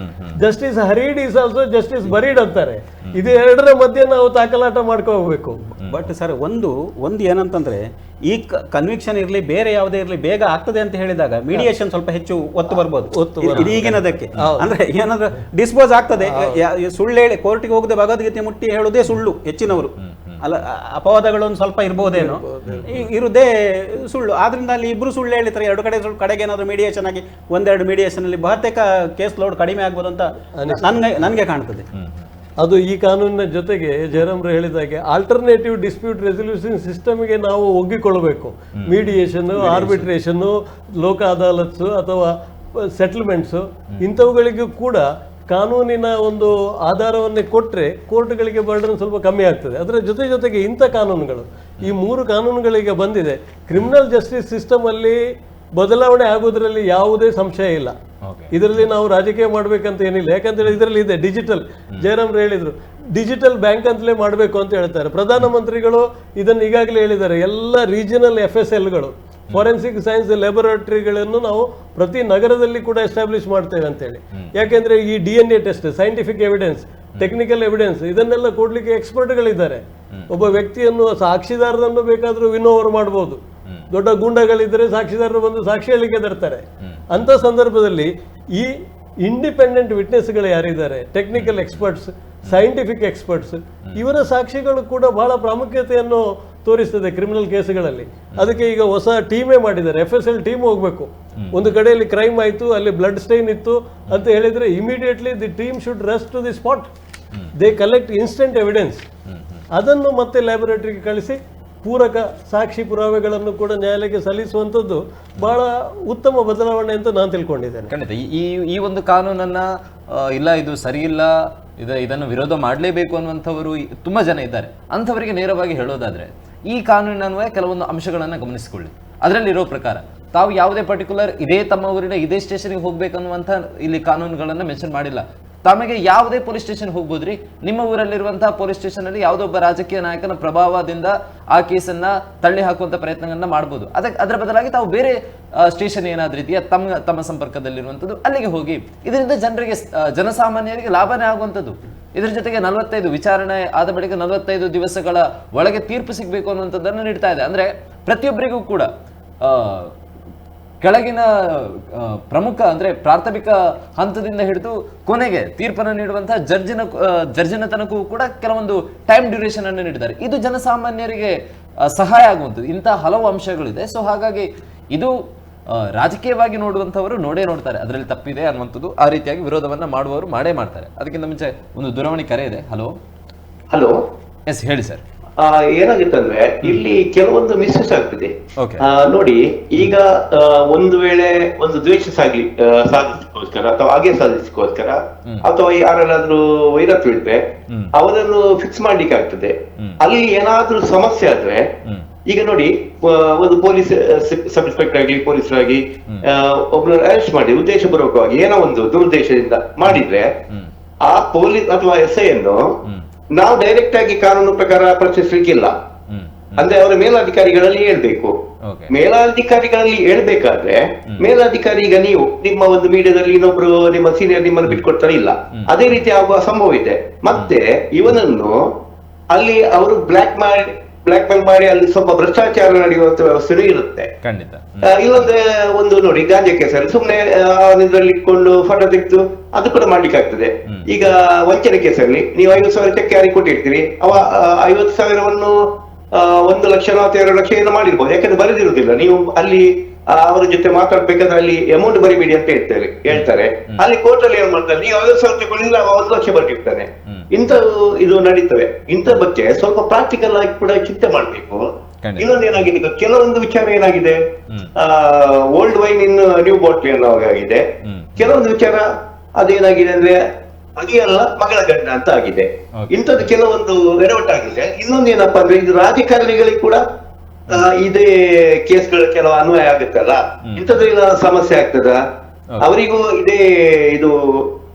justice hurried is also justice buried ಅಂತಾರೆ. ಇದು ಎರಡರ ಮಧ್ಯೆ ನಾವು ತಾಕಲಾಟ ಮಾಡ್ಕೊ ಹೋಗ್ಬೇಕು. ಬಟ್ ಸರ್ ಒಂದು ಏನಂತಂದ್ರೆ, ಈ ಕನ್ವಿಕ್ಷನ್ ಇರಲಿ ಬೇರೆ ಯಾವುದೇ ಇರಲಿ ಬೇಗ ಆಗ್ತದೆ ಅಂತ ಹೇಳಿದಾಗ ಮೀಡಿಯೇಷನ್ ಸ್ವಲ್ಪ ಹೆಚ್ಚು ಒತ್ತು ಬರ್ಬೋದು. ಈಗಿನದಕ್ಕೆ ಅಂದ್ರೆ ಏನಾದ್ರೂ ಡಿಸ್ಪೋಸ್ ಆಗ್ತದೆ. ಸುಳ್ಳು ಹೇಳಿ ಕೋರ್ಟಿಗೆ ಹೋಗದೆ ಭಗವದ್ಗೀತೆ ಮುಟ್ಟಿ ಹೇಳುವುದೇ ಸುಳ್ಳು ಹೆಚ್ಚಿನವರು ಅಲ್ಲ, ಅಪವಾದಗಳು ಒಂದು ಸ್ವಲ್ಪ ಇರ್ಬೋದೇನೋ, ಇರುವುದೇ ಸುಳ್ಳು. ಆದ್ರಿಂದ ಅಲ್ಲಿ ಇಬ್ರು ಸುಳ್ಳು ಹೇಳಿತಾರೆ, ಎರಡು ಕಡೆಗೆ ಏನಾದ್ರು ಮೀಡಿಯೇಷನ್ ಆಗಿ ಒಂದೆರಡು ಮೀಡಿಯೇಷನ್ ಅಲ್ಲಿ ಬಹುತೇಕ ಕೇಸ್ ಲೋಡ್ ಕಡಿಮೆ ಆಗ್ಬೋದು ಅಂತ ನನಗೆ ಕಾಣ್ತದೆ. ಅದು ಈ ಕಾನೂನಿನ ಜೊತೆಗೆ ಜಯರಾಮ್ರು ಹೇಳಿದಾಗೆ ಆಲ್ಟರ್ನೇಟಿವ್ ಡಿಸ್ಪ್ಯೂಟ್ ರೆಸಲ್ಯೂಷನ್ ಸಿಸ್ಟಮ್ಗೆ ನಾವು ಒಗ್ಗಿಕೊಳ್ಳಬೇಕು. ಮೀಡಿಯೇಷನ್, ಆರ್ಬಿಟ್ರೇಷನ್, ಲೋಕ ಅದಾಲತ್ಸು ಅಥವಾ ಸೆಟಲ್ಮೆಂಟ್ಸು ಇಂಥವುಗಳಿಗೂ ಕೂಡ ಕಾನೂನಿನ ಒಂದು ಆಧಾರವನ್ನೇ ಕೊಟ್ಟರೆ ಕೋರ್ಟ್ಗಳಿಗೆ ಬರ್ಡನ್ ಸ್ವಲ್ಪ ಕಮ್ಮಿ ಆಗ್ತದೆ. ಅದರ ಜೊತೆಗೆ ಇಂಥ ಕಾನೂನುಗಳು, ಈ 3 ಕಾನೂನುಗಳಿಗೆ ಬಂದಿದೆ. ಕ್ರಿಮಿನಲ್ ಜಸ್ಟಿಸ್ ಸಿಸ್ಟಮಲ್ಲಿ ಬದಲಾವಣೆ ಆಗೋದ್ರಲ್ಲಿ ಯಾವುದೇ ಸಂಶಯ ಇಲ್ಲ. ಇದರಲ್ಲಿ ನಾವು ರಾಜಕೀಯ ಮಾಡಬೇಕಂತ ಏನಿಲ್ಲ. ಯಾಕಂತೇಳಿ ಇದರಲ್ಲಿ ಇದೆ ಡಿಜಿಟಲ್. ಜಯರಾಮ್ರು ಹೇಳಿದರು ಡಿಜಿಟಲ್ ಬ್ಯಾಂಕ್ ಅಂತಲೇ ಮಾಡಬೇಕು ಅಂತ ಹೇಳ್ತಾರೆ. ಪ್ರಧಾನಮಂತ್ರಿಗಳು ಇದನ್ನು ಈಗಾಗಲೇ ಹೇಳಿದ್ದಾರೆ. ಎಲ್ಲ ರೀಜನಲ್ FSLಗಳು, ಫಾರೆನ್ಸಿಕ್ ಸೈನ್ಸ್ ಲ್ಯಾಬೊರೇಟರಿಗಳನ್ನು ನಾವು ಪ್ರತಿ ನಗರದಲ್ಲಿ ಕೂಡ ಎಸ್ಟಾಬ್ಲಿಷ್ ಮಾಡ್ತೇವೆ ಅಂತೇಳಿ. ಯಾಕೆಂದ್ರೆ ಈ DNA test, scientific evidence, technical evidence ಇದನ್ನೆಲ್ಲ ಕೊಡ್ಲಿಕ್ಕೆ ಎಕ್ಸ್ಪರ್ಟ್ಗಳಿದ್ದಾರೆ. ಒಬ್ಬ ವ್ಯಕ್ತಿಯನ್ನು ಸಾಕ್ಷಿದಾರರನ್ನು ಬೇಕಾದರೂ ವಿನೋವರ್ ಮಾಡ್ಬೋದು. ದೊಡ್ಡ ಗೂಂಡಗಳಿದ್ದರೆ ಸಾಕ್ಷಿದಾರರು ಬಂದು ಸಾಕ್ಷಿ ಹೇಳಿಕೆ ತರ್ತಾರೆ. ಅಂತ ಸಂದರ್ಭದಲ್ಲಿ ಈ ಇಂಡಿಪೆಂಡೆಂಟ್ ವಿಟ್ನೆಸ್ಗಳು ಯಾರಿದ್ದಾರೆ, ಟೆಕ್ನಿಕಲ್ ಎಕ್ಸ್ಪರ್ಟ್ಸ್, ಸೈಂಟಿಫಿಕ್ ಎಕ್ಸ್ಪರ್ಟ್ಸ್, ಇವರ ಸಾಕ್ಷಿಗಳು ಕೂಡ ಬಹಳ ಪ್ರಾಮುಖ್ಯತೆಯನ್ನು ತೋರಿಸ್ತದೆ ಕ್ರಿಮಿನಲ್ ಕೇಸುಗಳಲ್ಲಿ. ಅದಕ್ಕೆ ಈಗ ಹೊಸ ಟೀಮೇ ಮಾಡಿದ್ದಾರೆ, FSL ಟೀಮ್ ಹೋಗಬೇಕು. ಒಂದು ಕಡೆಯಲ್ಲಿ ಕ್ರೈಮ್ ಆಯಿತು, ಅಲ್ಲಿ ಬ್ಲಡ್ ಸ್ಟೈನ್ ಇತ್ತು ಅಂತ ಹೇಳಿದ್ರೆ immediately the team should rush to the spot. They collect instant evidence. ಅದನ್ನು ಮತ್ತೆ ಲ್ಯಾಬೊರೇಟರಿಗೆ ಕಳಿಸಿ ಪೂರಕ ಸಾಕ್ಷಿ ಪುರಾವೆಗಳನ್ನು ಕೂಡ ನ್ಯಾಯಾಲಯಕ್ಕೆ ಸಲ್ಲಿಸುವಂಥದ್ದು ಬಹಳ ಉತ್ತಮ ಬದಲಾವಣೆ ಅಂತ ನಾನು ತಿಳ್ಕೊಂಡಿದ್ದೇನೆ. ಖಂಡಿತ ಈ ಒಂದು ಕಾನೂನನ್ನ ಇಲ್ಲ ಇದು ಸರಿ ಇಲ್ಲ, ಇದನ್ನು ವಿರೋಧ ಮಾಡಲೇಬೇಕು ಅನ್ನುವಂಥವರು ತುಂಬಾ ಜನ ಇದ್ದಾರೆ. ಅಂಥವರಿಗೆ ನೇರವಾಗಿ ಹೇಳೋದಾದ್ರೆ ಈ ಕಾನೂನಿನ ಕೆಲವೊಂದು ಅಂಶಗಳನ್ನು ಗಮನಿಸಿಕೊಳ್ಳಿ. ಅದರಲ್ಲಿರೋ ಪ್ರಕಾರ ತಾವು ಯಾವುದೇ ಪರ್ಟಿಕ್ಯುಲರ್ ಇದೇ ತಮ್ಮ ಊರಿನ ಇದೇ ಸ್ಟೇಷನ್ಗೆ ಹೋಗ್ಬೇಕನ್ನುವಂಥ ಇಲ್ಲಿ ಕಾನೂನುಗಳನ್ನು ಮೆನ್ಷನ್ ಮಾಡಿಲ್ಲ. ತಮಗೆ ಯಾವುದೇ ಪೊಲೀಸ್ ಸ್ಟೇಷನ್ ಹೋಗ್ಬೋದ್ರಿ. ನಿಮ್ಮ ಊರಲ್ಲಿರುವಂತಹ ಪೊಲೀಸ್ ಸ್ಟೇಷನ್ ಅಲ್ಲಿ ಯಾವುದೋ ಒಬ್ಬ ರಾಜಕೀಯ ನಾಯಕನ ಪ್ರಭಾವದಿಂದ ಆ ಕೇಸನ್ನ ತಳ್ಳಿ ಹಾಕುವಂತ ಪ್ರಯತ್ನಗಳನ್ನ ಮಾಡಬಹುದು. ಅದರ ಬದಲಾಗಿ ತಾವು ಬೇರೆ ಸ್ಟೇಷನ್ ಏನಾದ್ರೂ ಇದೆಯಾ ತಮ್ಮ ಸಂಪರ್ಕದಲ್ಲಿರುವಂಥದ್ದು ಅಲ್ಲಿಗೆ ಹೋಗಿ. ಇದರಿಂದ ಜನಸಾಮಾನ್ಯರಿಗೆ ಲಾಭನೇ ಆಗುವಂಥದ್ದು. ಇದರ ಜೊತೆಗೆ 45 ವಿಚಾರಣೆ ಆದ ಬಳಿಕ 45 ದಿವಸಗಳ ಒಳಗೆ ತೀರ್ಪು ಸಿಗಬೇಕು ಅನ್ನುವಂಥದ್ದನ್ನು ನೀಡ್ತಾ ಇದೆ. ಅಂದ್ರೆ ಪ್ರತಿಯೊಬ್ಬರಿಗೂ ಕೂಡ ಕೆಳಗಿನ ಪ್ರಮುಖ ಅಂದ್ರೆ ಪ್ರಾಥಮಿಕ ಹಂತದಿಂದ ಹಿಡಿದು ಕೊನೆಗೆ ತೀರ್ಪನ್ನು ನೀಡುವಂತಹ ಜಡ್ಜಿನ ತನಕವೂ ಕೂಡ ಕೆಲವೊಂದು ಟೈಮ್ ಡ್ಯೂರೇಷನ್ ಅನ್ನು ನೀಡಿದ್ದಾರೆ. ಇದು ಜನಸಾಮಾನ್ಯರಿಗೆ ಸಹಾಯ ಆಗುವಂಥದ್ದು. ಇಂತಹ ಹಲವು ಅಂಶಗಳಿದೆ. ಸೊ ಹಾಗಾಗಿ ಇದು ರಾಜಕೀಯವಾಗಿ ನೋಡುವಂಥವರು ನೋಡ್ತಾರೆ, ಅದರಲ್ಲಿ ತಪ್ಪಿದೆ ಅನ್ನುವಂಥದ್ದು. ಆ ರೀತಿಯಾಗಿ ವಿರೋಧವನ್ನ ಮಾಡುವವರು ಮಾಡೇ ಮಾಡ್ತಾರೆ. ಅದಕ್ಕಿಂತ ಮುಂಚೆ ಒಂದು ದೂರವಾಣಿ ಕರೆ ಇದೆ. ಹಲೋ ಎಸ್ ಹೇಳಿ ಸರ್. ಏನಾಗಿತ್ತಂದ್ರೆ ಇಲ್ಲಿ ಕೆಲವೊಂದು ಮಿಸ್ಯೂಸ್ ಆಗ್ತಿದೆ. ನೋಡಿ, ಈಗ ಒಂದು ವೇಳೆ ಒಂದು ದ್ವೇಷ ಸಾಧಿಸಲಿಕ್ಕೋಸ್ಕರ ಅಥವಾ ಹಾಗೆ ಸಾಧಿಸಲಿಕ್ಕೋಸ್ಕರ ಅಥವಾ ಯಾರಲ್ಲಾದ್ರೂ ವೈರತ್ವ ಇದ್ರೆ ಅವರನ್ನು ಫಿಕ್ಸ್ ಮಾಡ್ಲಿಕ್ಕೆ ಆಗ್ತದೆ. ಅಲ್ಲಿ ಏನಾದ್ರೂ ಸಮಸ್ಯೆ ಆದ್ರೆ, ಈಗ ನೋಡಿ, ಒಂದು ಪೊಲೀಸ್ ಸಬ್ ಇನ್ಸ್ಪೆಕ್ಟರ್ ಆಗಲಿ ಪೊಲೀಸರಾಗಿ ಒಬ್ಬರನ್ನು ಅರೆಸ್ಟ್ ಮಾಡಿ ಉದ್ದೇಶಪೂರ್ವಕವಾಗಿ ಏನೋ ಒಂದು ದುರುದ್ದೇಶದಿಂದ ಮಾಡಿದ್ರೆ ಆ ಪೊಲೀಸ್ ಅಥವಾ SI ಅನ್ನು ನಾವು ಡೈರೆಕ್ಟ್ ಆಗಿ ಕಾನೂನು ಪ್ರಕಾರ ಪ್ರಶ್ನಿಸ್ಲಿಕ್ಕಿಲ್ಲ. ಅಂದ್ರೆ ಅವರ ಮೇಲಾಧಿಕಾರಿಗಳಲ್ಲಿ ಹೇಳ್ಬೇಕು. ಮೇಲಾಧಿಕಾರಿಗಳಲ್ಲಿ ಹೇಳ್ಬೇಕಾದ್ರೆ ಮೇಲಾಧಿಕಾರಿ ಈಗ ನೀವು ನಿಮ್ಮ ಒಂದು ಮೀಡಿಯಾದಲ್ಲಿ ಇನ್ನೊಬ್ರು ನಿಮ್ಮ ಸೀನಿಯರ್ ನಿಮ್ಮನ್ನು ಬಿಟ್ಕೊಡ್ತಾರೆ ಇಲ್ಲ, ಅದೇ ರೀತಿ ಆಗುವ ಸಂಭವ ಇದೆ. ಮತ್ತೆ ಇವನನ್ನು ಅಲ್ಲಿ ಅವರು ಬ್ಲಾಕ್ ಮೇಲ್ ಮಾಡಿ ಅಲ್ಲಿ ಸ್ವಲ್ಪ ಭ್ರಷ್ಟಾಚಾರ ನಡೆಯುವಂತ ವ್ಯವಸ್ಥೆ ಇರುತ್ತೆ. ಇಲ್ಲಂದ್ರೆ ಒಂದು ನೋಡಿ, ಗಾಂಜಾ ಕೇಸಲ್ಲಿ ಸುಮ್ನೆ ಇದರಲ್ಲಿ ಇಟ್ಕೊಂಡು ಫೋಟೋ ತೆಗೆದು ಅದು ಕೂಡ ಮಾಡ್ಲಿಕ್ಕೆ ಆಗ್ತದೆ. ಈಗ ವಂಚನೆ ಕೇಸಲ್ಲಿ ನೀವು 50,000 ಚೆಕ್ ಯಾರಿಗೆ ಕೊಟ್ಟಿರ್ತೀರಿ, ಅವ 50,000ವನ್ನು 1 ಲಕ್ಷ ಅಥವಾ 2 ಲಕ್ಷ ಏನೋ ಮಾಡಿರ್ಬೋದು. ಯಾಕಂದ್ರೆ ಬರೆದಿರುವುದಿಲ್ಲ. ನೀವು ಅಲ್ಲಿ ಅವರ ಜೊತೆ ಮಾತಾಡ್ಬೇಕಾದ್ರೆ ಅಲ್ಲಿ ಅಮೌಂಟ್ ಬರಿಬೇಡಿ ಅಂತ ಹೇಳ್ತಾರೆ. ಅಲ್ಲಿ ಕೋರ್ಟ್ ಅಲ್ಲಿ ಏನ್ ಮಾಡ್ತಾರೆ, ನೀವು 50,000 ತಗೊಂಡಿದ್ರೆ 1 ಲಕ್ಷ ಬರ್ತಿರ್ತಾನೆ. ಇಂಥ ಇದು ನಡೀತವೆ. ಇಂಥ ಬಗ್ಗೆ ಸ್ವಲ್ಪ ಪ್ರಾಕ್ಟಿಕಲ್ ಆಗಿ ಕೂಡ ಚಿಂತೆ ಮಾಡ್ಬೇಕು. ಇನ್ನೊಂದು ಏನಾಗಿದೆ, ಈಗ ಕೆಲವೊಂದು ವಿಚಾರ ಏನಾಗಿದೆ, ಓಲ್ಡ್ ವೈನ್ ಇನ್ ನ್ಯೂ ಬಾಟ್ಲಿ ಅನ್ನೋ ಆಗಿದೆ. ಕೆಲವೊಂದು ವಿಚಾರ ಅದೇನಾಗಿದೆ ಅಂದ್ರೆ ಅದಿಯಲ್ಲ ಮಗಳ ಗಂಡ ಅಂತ ಆಗಿದೆ. ಇಂಥದ್ದು ಕೆಲವೊಂದು ಎಡವಟ್ಟಾಗಿದೆ. ಇನ್ನೊಂದು ಏನಪ್ಪಾ ಅಂದ್ರೆ ಇದು ರಾಜಕಾರಣಿಗಳಿಗೆ ಕೂಡ ಇದೇ ಕೇಸ್ಗಳು ಕೆಲವು ಅನ್ವಯ ಆಗುತ್ತಲ್ಲ, ಇಂಥದ್ರಿಂದ ಸಮಸ್ಯೆ ಆಗ್ತದ, ಅವರಿಗೂ ಇದೇ ಇದು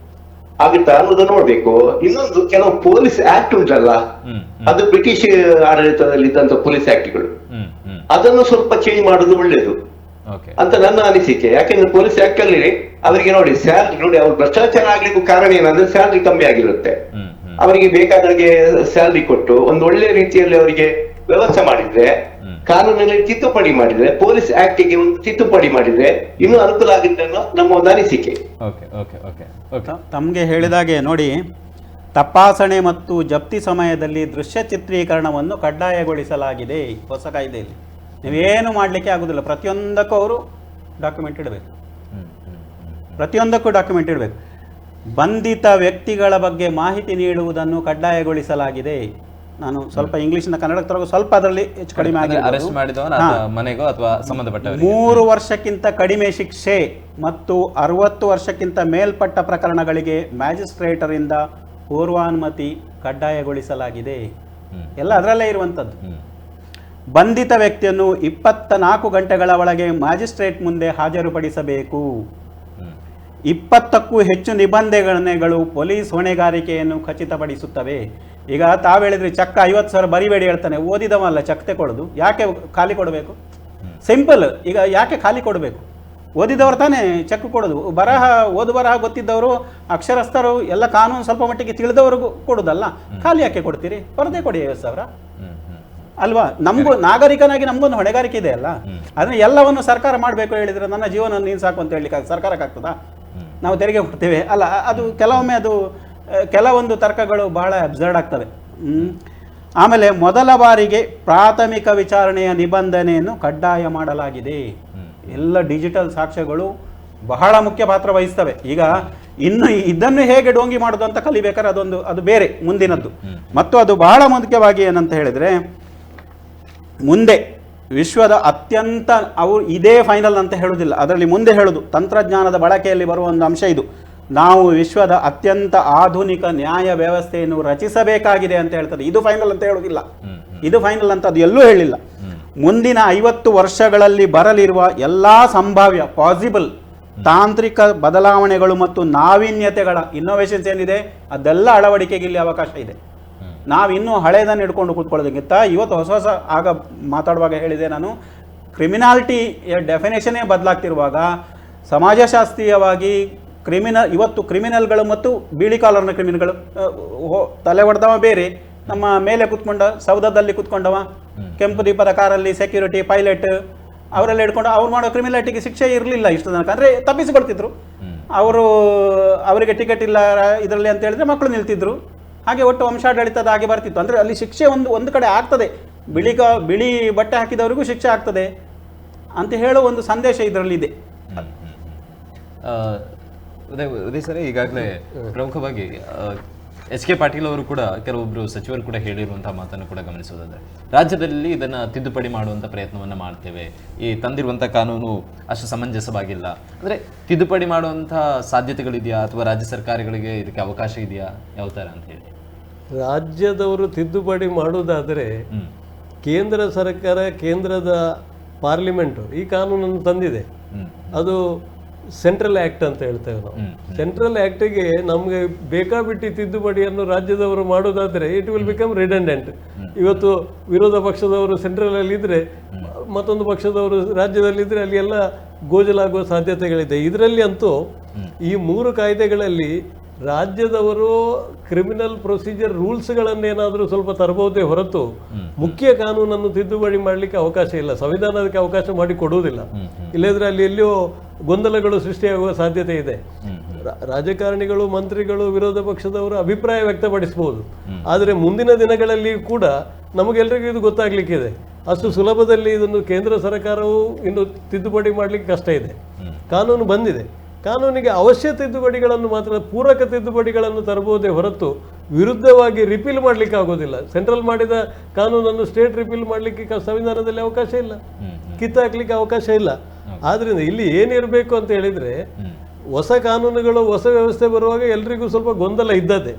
ಆಗುತ್ತಾ ಅನ್ನೋದು ನೋಡ್ಬೇಕು. ಇನ್ನೊಂದು ಕೆಲವು ಪೊಲೀಸ್ ಆಕ್ಟ್ ಉಂಟಲ್ಲ, ಅದು ಬ್ರಿಟಿಷ್ ಆಡಳಿತದಲ್ಲಿ ಇದ್ದಂತ ಪೊಲೀಸ್ ಆಕ್ಟ್ಗಳು, ಅದನ್ನು ಸ್ವಲ್ಪ ಚೇಂಜ್ ಮಾಡೋದು ಒಳ್ಳೇದು ಅಂತ ನನ್ನ ಅನಿಸಿಕೆ. ಯಾಕೆಂದ್ರೆ ಪೊಲೀಸ್ ಆಕ್ಟ್ ಅಲ್ಲಿ ಅವರಿಗೆ ನೋಡಿ ಸ್ಯಾಲ್ರಿ ನೋಡಿ, ಅವ್ರು ಭ್ರಷ್ಟಾಚಾರ ಆಗ್ಲಿಕ್ಕೂ ಕಾರಣ ಏನಂದ್ರೆ ಸ್ಯಾಲ್ರಿ ಕಮ್ಮಿ ಆಗಿರುತ್ತೆ. ಅವರಿಗೆ ಬೇಕಾದಾಗೆ ಸ್ಯಾಲ್ರಿ ಕೊಟ್ಟು ಒಂದು ಒಳ್ಳೆ ರೀತಿಯಲ್ಲಿ ಅವರಿಗೆ ವ್ಯವಸ್ಥೆ ಮಾಡಿದ್ರೆ, ಕಾನೂನಲ್ಲಿ ತಿದ್ದುಪಡಿ ಮಾಡಿದ್ರೆ, ಪೊಲೀಸ್ ಆಕ್ಟ್ ಗೆ ಒಂದು ತಿದ್ದುಪಡಿ ಮಾಡಿದ್ರೆ ಇನ್ನೂ ಅನುಕೂಲ ಆಗುತ್ತೆ ಅನ್ನೋ ನಮ್ಮ ಒಂದು ಅನಿಸಿಕೆ. ತಮಗೆ ಹೇಳಿದಾಗೆ ನೋಡಿ, ತಪಾಸಣೆ ಮತ್ತು ಜಪ್ತಿ ಸಮಯದಲ್ಲಿ ದೃಶ್ಯ ಚಿತ್ರೀಕರಣವನ್ನು ಕಡ್ಡಾಯಗೊಳಿಸಲಾಗಿದೆ ಹೊಸ ಕಾಯ್ದೆಯಲ್ಲಿ. ನೀವೇನು ಮಾಡಲಿಕ್ಕೆ ಆಗೋದಿಲ್ಲ, ಪ್ರತಿಯೊಂದಕ್ಕೂ ಅವರು ಡಾಕ್ಯುಮೆಂಟ್ ಇಡಬೇಕು, ಪ್ರತಿಯೊಂದಕ್ಕೂ ಡಾಕ್ಯುಮೆಂಟ್ ಇಡಬೇಕು. ಬಂಧಿತ ವ್ಯಕ್ತಿಗಳ ಬಗ್ಗೆ ಮಾಹಿತಿ ನೀಡುವುದನ್ನು ಕಡ್ಡಾಯಗೊಳಿಸಲಾಗಿದೆ. ನಾನು ಸ್ವಲ್ಪ ಇಂಗ್ಲಿಷ್ನ ಕನ್ನಡಕ್ಕೆ ತರಗೋ ಸ್ವಲ್ಪ ಅದರಲ್ಲಿ ಹೆಚ್ಚು ಕಡಿಮೆ ಆಗಿ 3 ವರ್ಷಕ್ಕಿಂತ ಕಡಿಮೆ ಶಿಕ್ಷೆ ಮತ್ತು 60 ವರ್ಷಕ್ಕಿಂತ ಮೇಲ್ಪಟ್ಟ ಪ್ರಕರಣಗಳಿಗೆ ಮ್ಯಾಜಿಸ್ಟ್ರೇಟರಿಂದ ಪೂರ್ವಾನುಮತಿ ಕಡ್ಡಾಯಗೊಳಿಸಲಾಗಿದೆ. ಎಲ್ಲ ಅದರಲ್ಲೇ ಇರುವಂಥದ್ದು. ಬಂಧಿತ ವ್ಯಕ್ತಿಯನ್ನು 24 ಗಂಟೆಗಳ ಒಳಗೆ ಮ್ಯಾಜಿಸ್ಟ್ರೇಟ್ ಮುಂದೆ ಹಾಜರುಪಡಿಸಬೇಕು. 20ಕ್ಕೂ ಹೆಚ್ಚು ನಿಬಂಧನೆಗಳು ಪೊಲೀಸ್ ಹೊಣೆಗಾರಿಕೆಯನ್ನು ಖಚಿತಪಡಿಸುತ್ತವೆ. ಈಗ ತಾವು ಹೇಳಿದ್ರಿ ಚೆಕ್ 50,000 ಬರಿಬೇಡಿ ಹೇಳ್ತಾನೆ, ಓದಿದವಲ್ಲ ಚೆಕ್ ತಗೊಳ್ಳೋದು, ಯಾಕೆ ಖಾಲಿ ಕೊಡಬೇಕು? ಸಿಂಪಲ್. ಈಗ ಯಾಕೆ ಖಾಲಿ ಕೊಡಬೇಕು? ಓದಿದವರು ತಾನೇ ಚೆಕ್ ಕೊಡೋದು. ಓದು ಬರಹ ಗೊತ್ತಿದ್ದವರು, ಅಕ್ಷರಸ್ಥರು, ಎಲ್ಲ ಕಾನೂನು ಸ್ವಲ್ಪ ಮಟ್ಟಿಗೆ ತಿಳಿದವ್ರಿಗೂ ಕೊಡೋದಲ್ಲ. ಖಾಲಿ ಯಾಕೆ ಕೊಡ್ತೀರಿ? ಬರದೇ ಕೊಡಿ 50,000 ಅಲ್ವಾ? ನಮಗೂ ನಾಗರಿಕನಾಗಿ ನಮಗೊಂದು ಹೊಣೆಗಾರಿಕೆ ಇದೆ ಅಲ್ಲ. ಅದನ್ನ ಎಲ್ಲವನ್ನು ಸರ್ಕಾರ ಮಾಡಬೇಕು ಹೇಳಿದ್ರೆ ನನ್ನ ಜೀವನ ನೀನು ಸಾಕು ಅಂತ ಹೇಳಲಿಕ್ಕೆ ಸರ್ಕಾರಕ್ಕಾಗ್ತದಾ? ನಾವು ತೆರಿಗೆ ಕೊಡ್ತೇವೆ ಅಲ್ಲ. ಅದು ಕೆಲವೊಮ್ಮೆ ಅದು ಕೆಲವೊಂದು ತರ್ಕಗಳು ಬಹಳ ಅಬ್ಸರ್ಡ್ ಆಗ್ತವೆ. ಆಮೇಲೆ ಮೊದಲ ಬಾರಿಗೆ ಪ್ರಾಥಮಿಕ ವಿಚಾರಣೆಯ ನಿಬಂಧನೆಯನ್ನು ಕಡ್ಡಾಯ ಮಾಡಲಾಗಿದೆ. ಎಲ್ಲ ಡಿಜಿಟಲ್ ಸಾಕ್ಷ್ಯಗಳು ಬಹಳ ಮುಖ್ಯ ಪಾತ್ರ ವಹಿಸ್ತವೆ. ಈಗ ಇನ್ನು ಇದನ್ನು ಹೇಗೆ ಡೋಂಗಿ ಮಾಡೋದು ಅಂತ ಕಲಿಬೇಕಾದ್ರೆ ಅದು ಬೇರೆ ಮುಂದಿನದ್ದು. ಮತ್ತು ಅದು ಬಹಳ ಮುಖ್ಯವಾಗಿ ಏನಂತ ಹೇಳಿದರೆ, ಮುಂದೆ ವಿಶ್ವದ ಅತ್ಯಂತ ಇದೇ ಫೈನಲ್ ಅಂತ ಹೇಳೋದಿಲ್ಲ, ಅದರಲ್ಲಿ ಮುಂದೆ ಹೇಳೋದು ತಂತ್ರಜ್ಞಾನದ ಬಳಕೆಯಲ್ಲಿ ಬರುವ ಒಂದು ಅಂಶ ಇದು. ನಾವು ವಿಶ್ವದ ಅತ್ಯಂತ ಆಧುನಿಕ ನ್ಯಾಯ ವ್ಯವಸ್ಥೆಯನ್ನು ರಚಿಸಬೇಕಾಗಿದೆ ಅಂತ ಹೇಳ್ತದೆ. ಇದು ಫೈನಲ್ ಅಂತ ಹೇಳೋದಿಲ್ಲ, ಇದು ಫೈನಲ್ ಅಂತ ಅದು ಎಲ್ಲೂ ಹೇಳಿಲ್ಲ. ಮುಂದಿನ 50 ವರ್ಷಗಳಲ್ಲಿ ಬರಲಿರುವ ಎಲ್ಲ ಸಂಭಾವ್ಯ ಪಾಸಿಬಲ್ ತಾಂತ್ರಿಕ ಬದಲಾವಣೆಗಳು ಮತ್ತು ನಾವೀನ್ಯತೆಗಳ ಇನ್ನೋವೇಷನ್ಸ್ ಏನಿದೆ ಅದೆಲ್ಲ ಅಳವಡಿಕೆಗೆ ಇಲ್ಲಿ ಅವಕಾಶ ಇದೆ. ನಾವಿನ್ನೂ ಹಳೆಯದನ್ನು ಹಿಡ್ಕೊಂಡು ಕೂತ್ಕೊಳ್ಳೋದಕ್ಕಿಂತ ಇವತ್ತು ಹೊಸ ಆಗ ಮಾತಾಡುವಾಗ ಹೇಳಿದೆ ನಾನು, ಕ್ರಿಮಿನಾಲಿಟಿಯ ಡೆಫಿನೇಷನ್ನೇ ಬದಲಾಗ್ತಿರುವಾಗ ಸಮಾಜಶಾಸ್ತ್ರೀಯವಾಗಿ ಇವತ್ತು ಕ್ರಿಮಿನಲ್ಗಳು ಮತ್ತು ಬಿಳಿ ಕಾಲರ್ನ ಕ್ರಿಮಿನಲ್ಗಳು, ತಲೆ ಹೊಡೆದವ ಬೇರೆ, ನಮ್ಮ ಮೇಲೆ ಕುತ್ಕೊಂಡ ಸೌಧದಲ್ಲಿ ಕುತ್ಕೊಂಡವ, ಕೆಂಪು ದೀಪದ ಕಾರಲ್ಲಿ ಸೆಕ್ಯೂರಿಟಿ ಪೈಲಟ್ ಅವರೆಲ್ಲ ಹಿಡ್ಕೊಂಡು ಅವ್ರು ಮಾಡೋ ಕ್ರಿಮಿನಾಲಿಟಿಗೆ ಶಿಕ್ಷೆ ಇರಲಿಲ್ಲ ಇಷ್ಟು ತನಕ. ಅಂದರೆ ತಪ್ಪಿಸಿಕೊಳ್ತಿದ್ರು ಅವರಿಗೆ ಟಿಕೆಟ್ ಇಲ್ಲ ಇದರಲ್ಲಿ ಅಂತ ಹೇಳಿದ್ರೆ ಮಕ್ಕಳು ನಿಲ್ತಿದ್ರು. ಹಾಗೆ ಒಟ್ಟು ವಂಶಾಡಳಿತದ ಹಾಗೆ ಬರ್ತಿತ್ತು. ಅಂದರೆ ಅಲ್ಲಿ ಶಿಕ್ಷೆ ಒಂದು ಕಡೆ ಆಗ್ತದೆ, ಬಿಳಿ ಬಟ್ಟೆ ಹಾಕಿದವರಿಗೂ ಶಿಕ್ಷೆ ಆಗ್ತದೆ ಅಂತ ಹೇಳೋ ಒಂದು ಸಂದೇಶ ಇದರಲ್ಲಿದೆ. ಉದಯ್ ಸರ್, ಈಗಾಗಲೇ ಪ್ರಮುಖವಾಗಿ ಎಚ್ ಕೆ ಪಾಟೀಲ್ ಅವರು ಕೂಡ ಕೆಲವೊಬ್ಬರು ಸಚಿವರು ಕೂಡ ಹೇಳಿರುವಂತಹ ಮಾತನ್ನು ಕೂಡ ಗಮನಿಸೋದಾದ್ರೆ, ರಾಜ್ಯದಲ್ಲಿ ಇದನ್ನು ತಿದ್ದುಪಡಿ ಮಾಡುವಂಥ ಪ್ರಯತ್ನವನ್ನು ಮಾಡ್ತೇವೆ, ಈ ತಂದಿರುವಂಥ ಕಾನೂನು ಅಷ್ಟು ಸಮಂಜಸವಾಗಿಲ್ಲ, ಅಂದರೆ ತಿದ್ದುಪಡಿ ಮಾಡುವಂಥ ಸಾಧ್ಯತೆಗಳಿದೆಯಾ ಅಥವಾ ರಾಜ್ಯ ಸರ್ಕಾರಗಳಿಗೆ ಇದಕ್ಕೆ ಅವಕಾಶ ಇದೆಯಾ, ಯಾವ ಥರ ಅಂತ ಹೇಳಿ? ರಾಜ್ಯದವರು ತಿದ್ದುಪಡಿ ಮಾಡುವುದಾದರೆ ಕೇಂದ್ರ ಸರ್ಕಾರ, ಕೇಂದ್ರದ ಪಾರ್ಲಿಮೆಂಟು ಈ ಕಾನೂನನ್ನು ತಂದಿದೆ. ಅದು ಸೆಂಟ್ರಲ್ ಆ್ಯಕ್ಟ್ ಅಂತ ಹೇಳ್ತೇವೆ ನಾವು. ಸೆಂಟ್ರಲ್ ಆ್ಯಕ್ಟಿಗೆ ನಮಗೆ ಬೇಕಾಬಿಟ್ಟು ತಿದ್ದುಪಡಿಯನ್ನು ರಾಜ್ಯದವರು ಮಾಡೋದಾದರೆ ಇಟ್ ವಿಲ್ ಬಿಕಮ್ ರಿಡಂಡೆಂಟ್. ಇವತ್ತು ವಿರೋಧ ಪಕ್ಷದವರು ಸೆಂಟ್ರಲಲ್ಲಿದ್ದರೆ ಮತ್ತೊಂದು ಪಕ್ಷದವರು ರಾಜ್ಯದಲ್ಲಿದ್ದರೆ ಅಲ್ಲಿ ಎಲ್ಲ ಗೋಜಲಾಗುವ ಸಾಧ್ಯತೆಗಳಿದೆ. ಇದರಲ್ಲಿ ಅಂತೂ ಈ 3 ಕಾಯ್ದೆಗಳಲ್ಲಿ ರಾಜ್ಯದವರು ಕ್ರಿಮಿನಲ್ ಪ್ರೊಸೀಜರ್ ರೂಲ್ಸ್ಗಳನ್ನೇನಾದರೂ ಸ್ವಲ್ಪ ತರಬಹುದೇ ಹೊರತು ಮುಖ್ಯ ಕಾನೂನನ್ನು ತಿದ್ದುಪಡಿ ಮಾಡಲಿಕ್ಕೆ ಅವಕಾಶ ಇಲ್ಲ. ಸಂವಿಧಾನಕ್ಕೆ ಅವಕಾಶ ಮಾಡಿ ಕೊಡುವುದಿಲ್ಲ. ಇಲ್ಲದ್ರೆ ಅಲ್ಲಿ ಎಲ್ಲಿಯೋ ಗೊಂದಲಗಳು ಸೃಷ್ಟಿಯಾಗುವ ಸಾಧ್ಯತೆ ಇದೆ. ರಾಜಕಾರಣಿಗಳು, ಮಂತ್ರಿಗಳು, ವಿರೋಧ ಪಕ್ಷದವರು ಅಭಿಪ್ರಾಯ ವ್ಯಕ್ತಪಡಿಸಬಹುದು. ಆದರೆ ಮುಂದಿನ ದಿನಗಳಲ್ಲಿ ಕೂಡ ನಮಗೆಲ್ಲರಿಗೂ ಇದು ಗೊತ್ತಾಗ್ಲಿಕ್ಕಿದೆ. ಅಷ್ಟು ಸುಲಭದಲ್ಲಿ ಇದನ್ನು ಕೇಂದ್ರ ಸರ್ಕಾರವು ಇನ್ನು ತಿದ್ದುಪಡಿ ಮಾಡಲಿಕ್ಕೆ ಕಷ್ಟ ಇದೆ. ಕಾನೂನು ಬಂದಿದೆ, ಕಾನೂನಿಗೆ ಅವಶ್ಯ ತಿದ್ದುಪಡಿಗಳನ್ನು ಮಾತ್ರ, ಪೂರಕ ತಿದ್ದುಪಡಿಗಳನ್ನು ತರಬಹುದೇ ಹೊರತು ವಿರುದ್ಧವಾಗಿ ರಿಪೀಲ್ ಮಾಡಲಿಕ್ಕೆ ಆಗೋದಿಲ್ಲ. ಸೆಂಟ್ರಲ್ ಮಾಡಿದ ಕಾನೂನನ್ನು ಸ್ಟೇಟ್ ರಿಪೀಲ್ ಮಾಡಲಿಕ್ಕೆ ಸಂವಿಧಾನದಲ್ಲಿ ಅವಕಾಶ ಇಲ್ಲ, ಕಿತ್ತಾಕ್ಲಿಕ್ಕೆ ಅವಕಾಶ ಇಲ್ಲ. ಆದ್ರಿಂದ ಇಲ್ಲಿ ಏನಿರಬೇಕು ಅಂತ ಹೇಳಿದ್ರೆ, ಹೊಸ ಕಾನೂನುಗಳು ಹೊಸ ವ್ಯವಸ್ಥೆ ಬರುವಾಗ ಎಲ್ರಿಗೂ ಸ್ವಲ್ಪ ಗೊಂದಲ ಇದ್ದದೆ.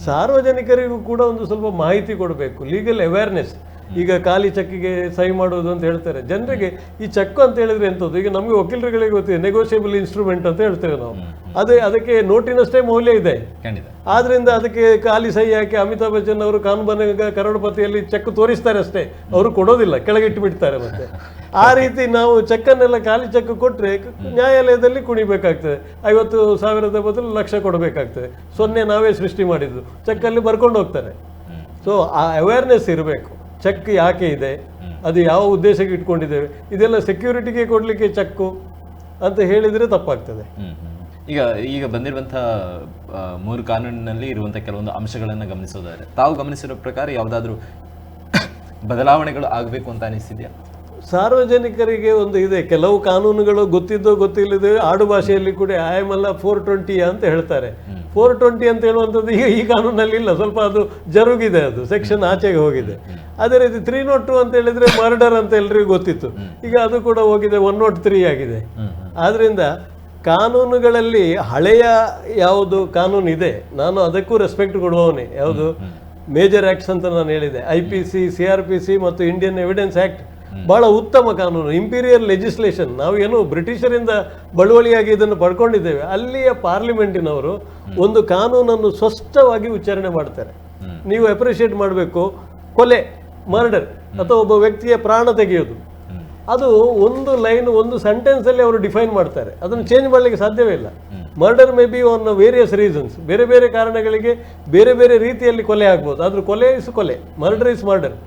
ಸಾರ್ವಜನಿಕರಿಗೂ ಕೂಡ ಒಂದು ಸ್ವಲ್ಪ ಮಾಹಿತಿ ಕೊಡಬೇಕು, ಲೀಗಲ್ ಅವೇರ್ನೆಸ್. ಈಗ ಖಾಲಿ ಚೆಕ್ಕಿಗೆ ಸಹಿ ಮಾಡುವುದು ಅಂತ ಹೇಳ್ತಾರೆ ಜನರಿಗೆ. ಈ ಚೆಕ್ ಅಂತ ಹೇಳಿದ್ರೆ ಎಂಥದ್ದು, ಈಗ ನಮಗೆ ವಕೀಲರುಗಳಿಗೆ ಗೊತ್ತಿದೆ, ನೆಗೋಷಿಯಬಲ್ ಇನ್ಸ್ಟ್ರೂಮೆಂಟ್ ಅಂತ ಹೇಳ್ತೇವೆ ನಾವು. ಅದಕ್ಕೆ ನೋಟಿನಷ್ಟೇ ಮೌಲ್ಯ ಇದೆ. ಆದ್ರಿಂದ ಅದಕ್ಕೆ ಖಾಲಿ ಸಹಿ ಹಾಕಿ ಅಮಿತಾಬ್ ಬಚ್ಚನ್ ಅವರು ಕಾನೂನು ಕರೋಡಪತಿಯಲ್ಲಿ ಚೆಕ್ ತೋರಿಸ್ತಾರೆ ಅಷ್ಟೇ, ಅವರು ಕೊಡೋದಿಲ್ಲ, ಕೆಳಗಿಟ್ಟು ಬಿಡ್ತಾರೆ. ಮತ್ತೆ ಆ ರೀತಿ ನಾವು ಚೆಕ್ಕನ್ನೆಲ್ಲ ಖಾಲಿ ಚೆಕ್ ಕೊಟ್ಟರೆ ನ್ಯಾಯಾಲಯದಲ್ಲಿ ಕುಣಿಬೇಕಾಗ್ತದೆ. 50,000 ಬದಲು ಲಕ್ಷ ಕೊಡಬೇಕಾಗ್ತದೆ. 0 ನಾವೇ ಸೃಷ್ಟಿ ಮಾಡಿದ್ದು, ಚೆಕ್ಕಲ್ಲಿ ಬರ್ಕೊಂಡು ಹೋಗ್ತಾರೆ. ಸೊ ಆ ಅವೇರ್ನೆಸ್ ಇರಬೇಕು. ಚೆಕ್ ಯಾಕೆ ಇದೆ, ಅದು ಯಾವ ಉದ್ದೇಶಕ್ಕೆ ಇಟ್ಕೊಂಡಿದ್ದೇವೆ, ಇದೆಲ್ಲ ಸೆಕ್ಯೂರಿಟಿಗೆ ಕೊಡಲಿಕ್ಕೆ ಚೆಕ್ಕು ಅಂತ ಹೇಳಿದರೆ ತಪ್ಪಾಗ್ತದೆ. ಈಗ ಬಂದಿರುವಂತಹ 3 ಕಾನೂನಿನಲ್ಲಿ ಇರುವಂತಹ ಕೆಲವೊಂದು ಅಂಶಗಳನ್ನು ಗಮನಿಸೋದಾದ್ರೆ, ತಾವು ಗಮನಿಸಿರೋ ಪ್ರಕಾರ ಯಾವುದಾದ್ರೂ ಬದಲಾವಣೆಗಳು ಆಗಬೇಕು ಅಂತ ಅನಿಸಿದೆಯಾ? ಸಾರ್ವಜನಿಕರಿಗೆ ಒಂದು ಇದೆ, ಕೆಲವು ಕಾನೂನುಗಳು ಗೊತ್ತಿದ್ದೋ ಗೊತ್ತಿಲ್ಲದೆ ಆಡು ಭಾಷೆಯಲ್ಲಿ ಕೂಡ ಆಯಮಲ್ಲ 420 ಅಂತ ಹೇಳ್ತಾರೆ. 420 ಅಂತ ಹೇಳುವಂಥದ್ದು ಈಗ ಈ ಕಾನೂನಲ್ಲಿ ಇಲ್ಲ, ಸ್ವಲ್ಪ ಅದು ಜರುಗಿದೆ, ಅದು ಸೆಕ್ಷನ್ ಆಚೆಗೆ ಹೋಗಿದೆ. ಅದೇ ರೀತಿ 302 ಅಂತ ಹೇಳಿದ್ರೆ ಮರ್ಡರ್ ಅಂತ ಎಲ್ರಿಗೂ ಗೊತ್ತಿತ್ತು, ಈಗ ಅದು ಕೂಡ ಹೋಗಿದೆ 103 ಆಗಿದೆ. ಆದ್ರಿಂದ ಕಾನೂನುಗಳಲ್ಲಿ ಹಳೆಯ ಯಾವುದು ಕಾನೂನು ಇದೆ, ನಾನು ಅದಕ್ಕೂ ರೆಸ್ಪೆಕ್ಟ್ ಕೊಡುವವನೇ. ಯಾವುದು ಮೇಜರ್ ಆಕ್ಟ್ಸ್ ಅಂತ ನಾನು ಹೇಳಿದೆ, IPC, CRPC ಮತ್ತು ಇಂಡಿಯನ್ ಎವಿಡೆನ್ಸ್ ಆಕ್ಟ್ ಬಹಳ ಉತ್ತಮ ಕಾನೂನು, ಇಂಪೀರಿಯರ್ ಲೆಜಿಸ್ಲೇಷನ್. ನಾವು ಏನು ಬ್ರಿಟಿಷರಿಂದ ಬಳುವಳಿಯಾಗಿ ಇದನ್ನು ಪಡ್ಕೊಂಡಿದ್ದೇವೆ. ಅಲ್ಲಿಯ ಪಾರ್ಲಿಮೆಂಟಿನವರು ಒಂದು ಕಾನೂನನ್ನು ಸ್ಪಷ್ಟವಾಗಿ ಉಚ್ಚಾರಣೆ ಮಾಡ್ತಾರೆ. ನೀವು ಅಪ್ರಿಷಿಯೇಟ್ ಮಾಡಬೇಕು. ಕೊಲೆ, ಮರ್ಡರ್ ಅಥವಾ ಒಬ್ಬ ವ್ಯಕ್ತಿಯ ಪ್ರಾಣ ತೆಗೆಯೋದು, ಅದು ಒಂದು ಲೈನ್, ಒಂದು ಸೆಂಟೆನ್ಸ್ ಅಲ್ಲಿ ಅವರು ಡಿಫೈನ್ ಮಾಡ್ತಾರೆ. ಅದನ್ನು ಚೇಂಜ್ ಮಾಡಲಿಕ್ಕೆ ಸಾಧ್ಯವೇ ಇಲ್ಲ. Murder may be on various reasons, ಬೇರೆ ಬೇರೆ ಕಾರಣಗಳಿಗೆ ಬೇರೆ ಬೇರೆ ರೀತಿಯಲ್ಲಿ ಕೊಲೆ ಆಗ್ಬೋದು. ಆದ್ರೂ ಕೊಲೆ ಇಸ್ ಕೊಲೆ, ಮರ್ಡರ್ ಇಸ್ ಮರ್ಡರ್.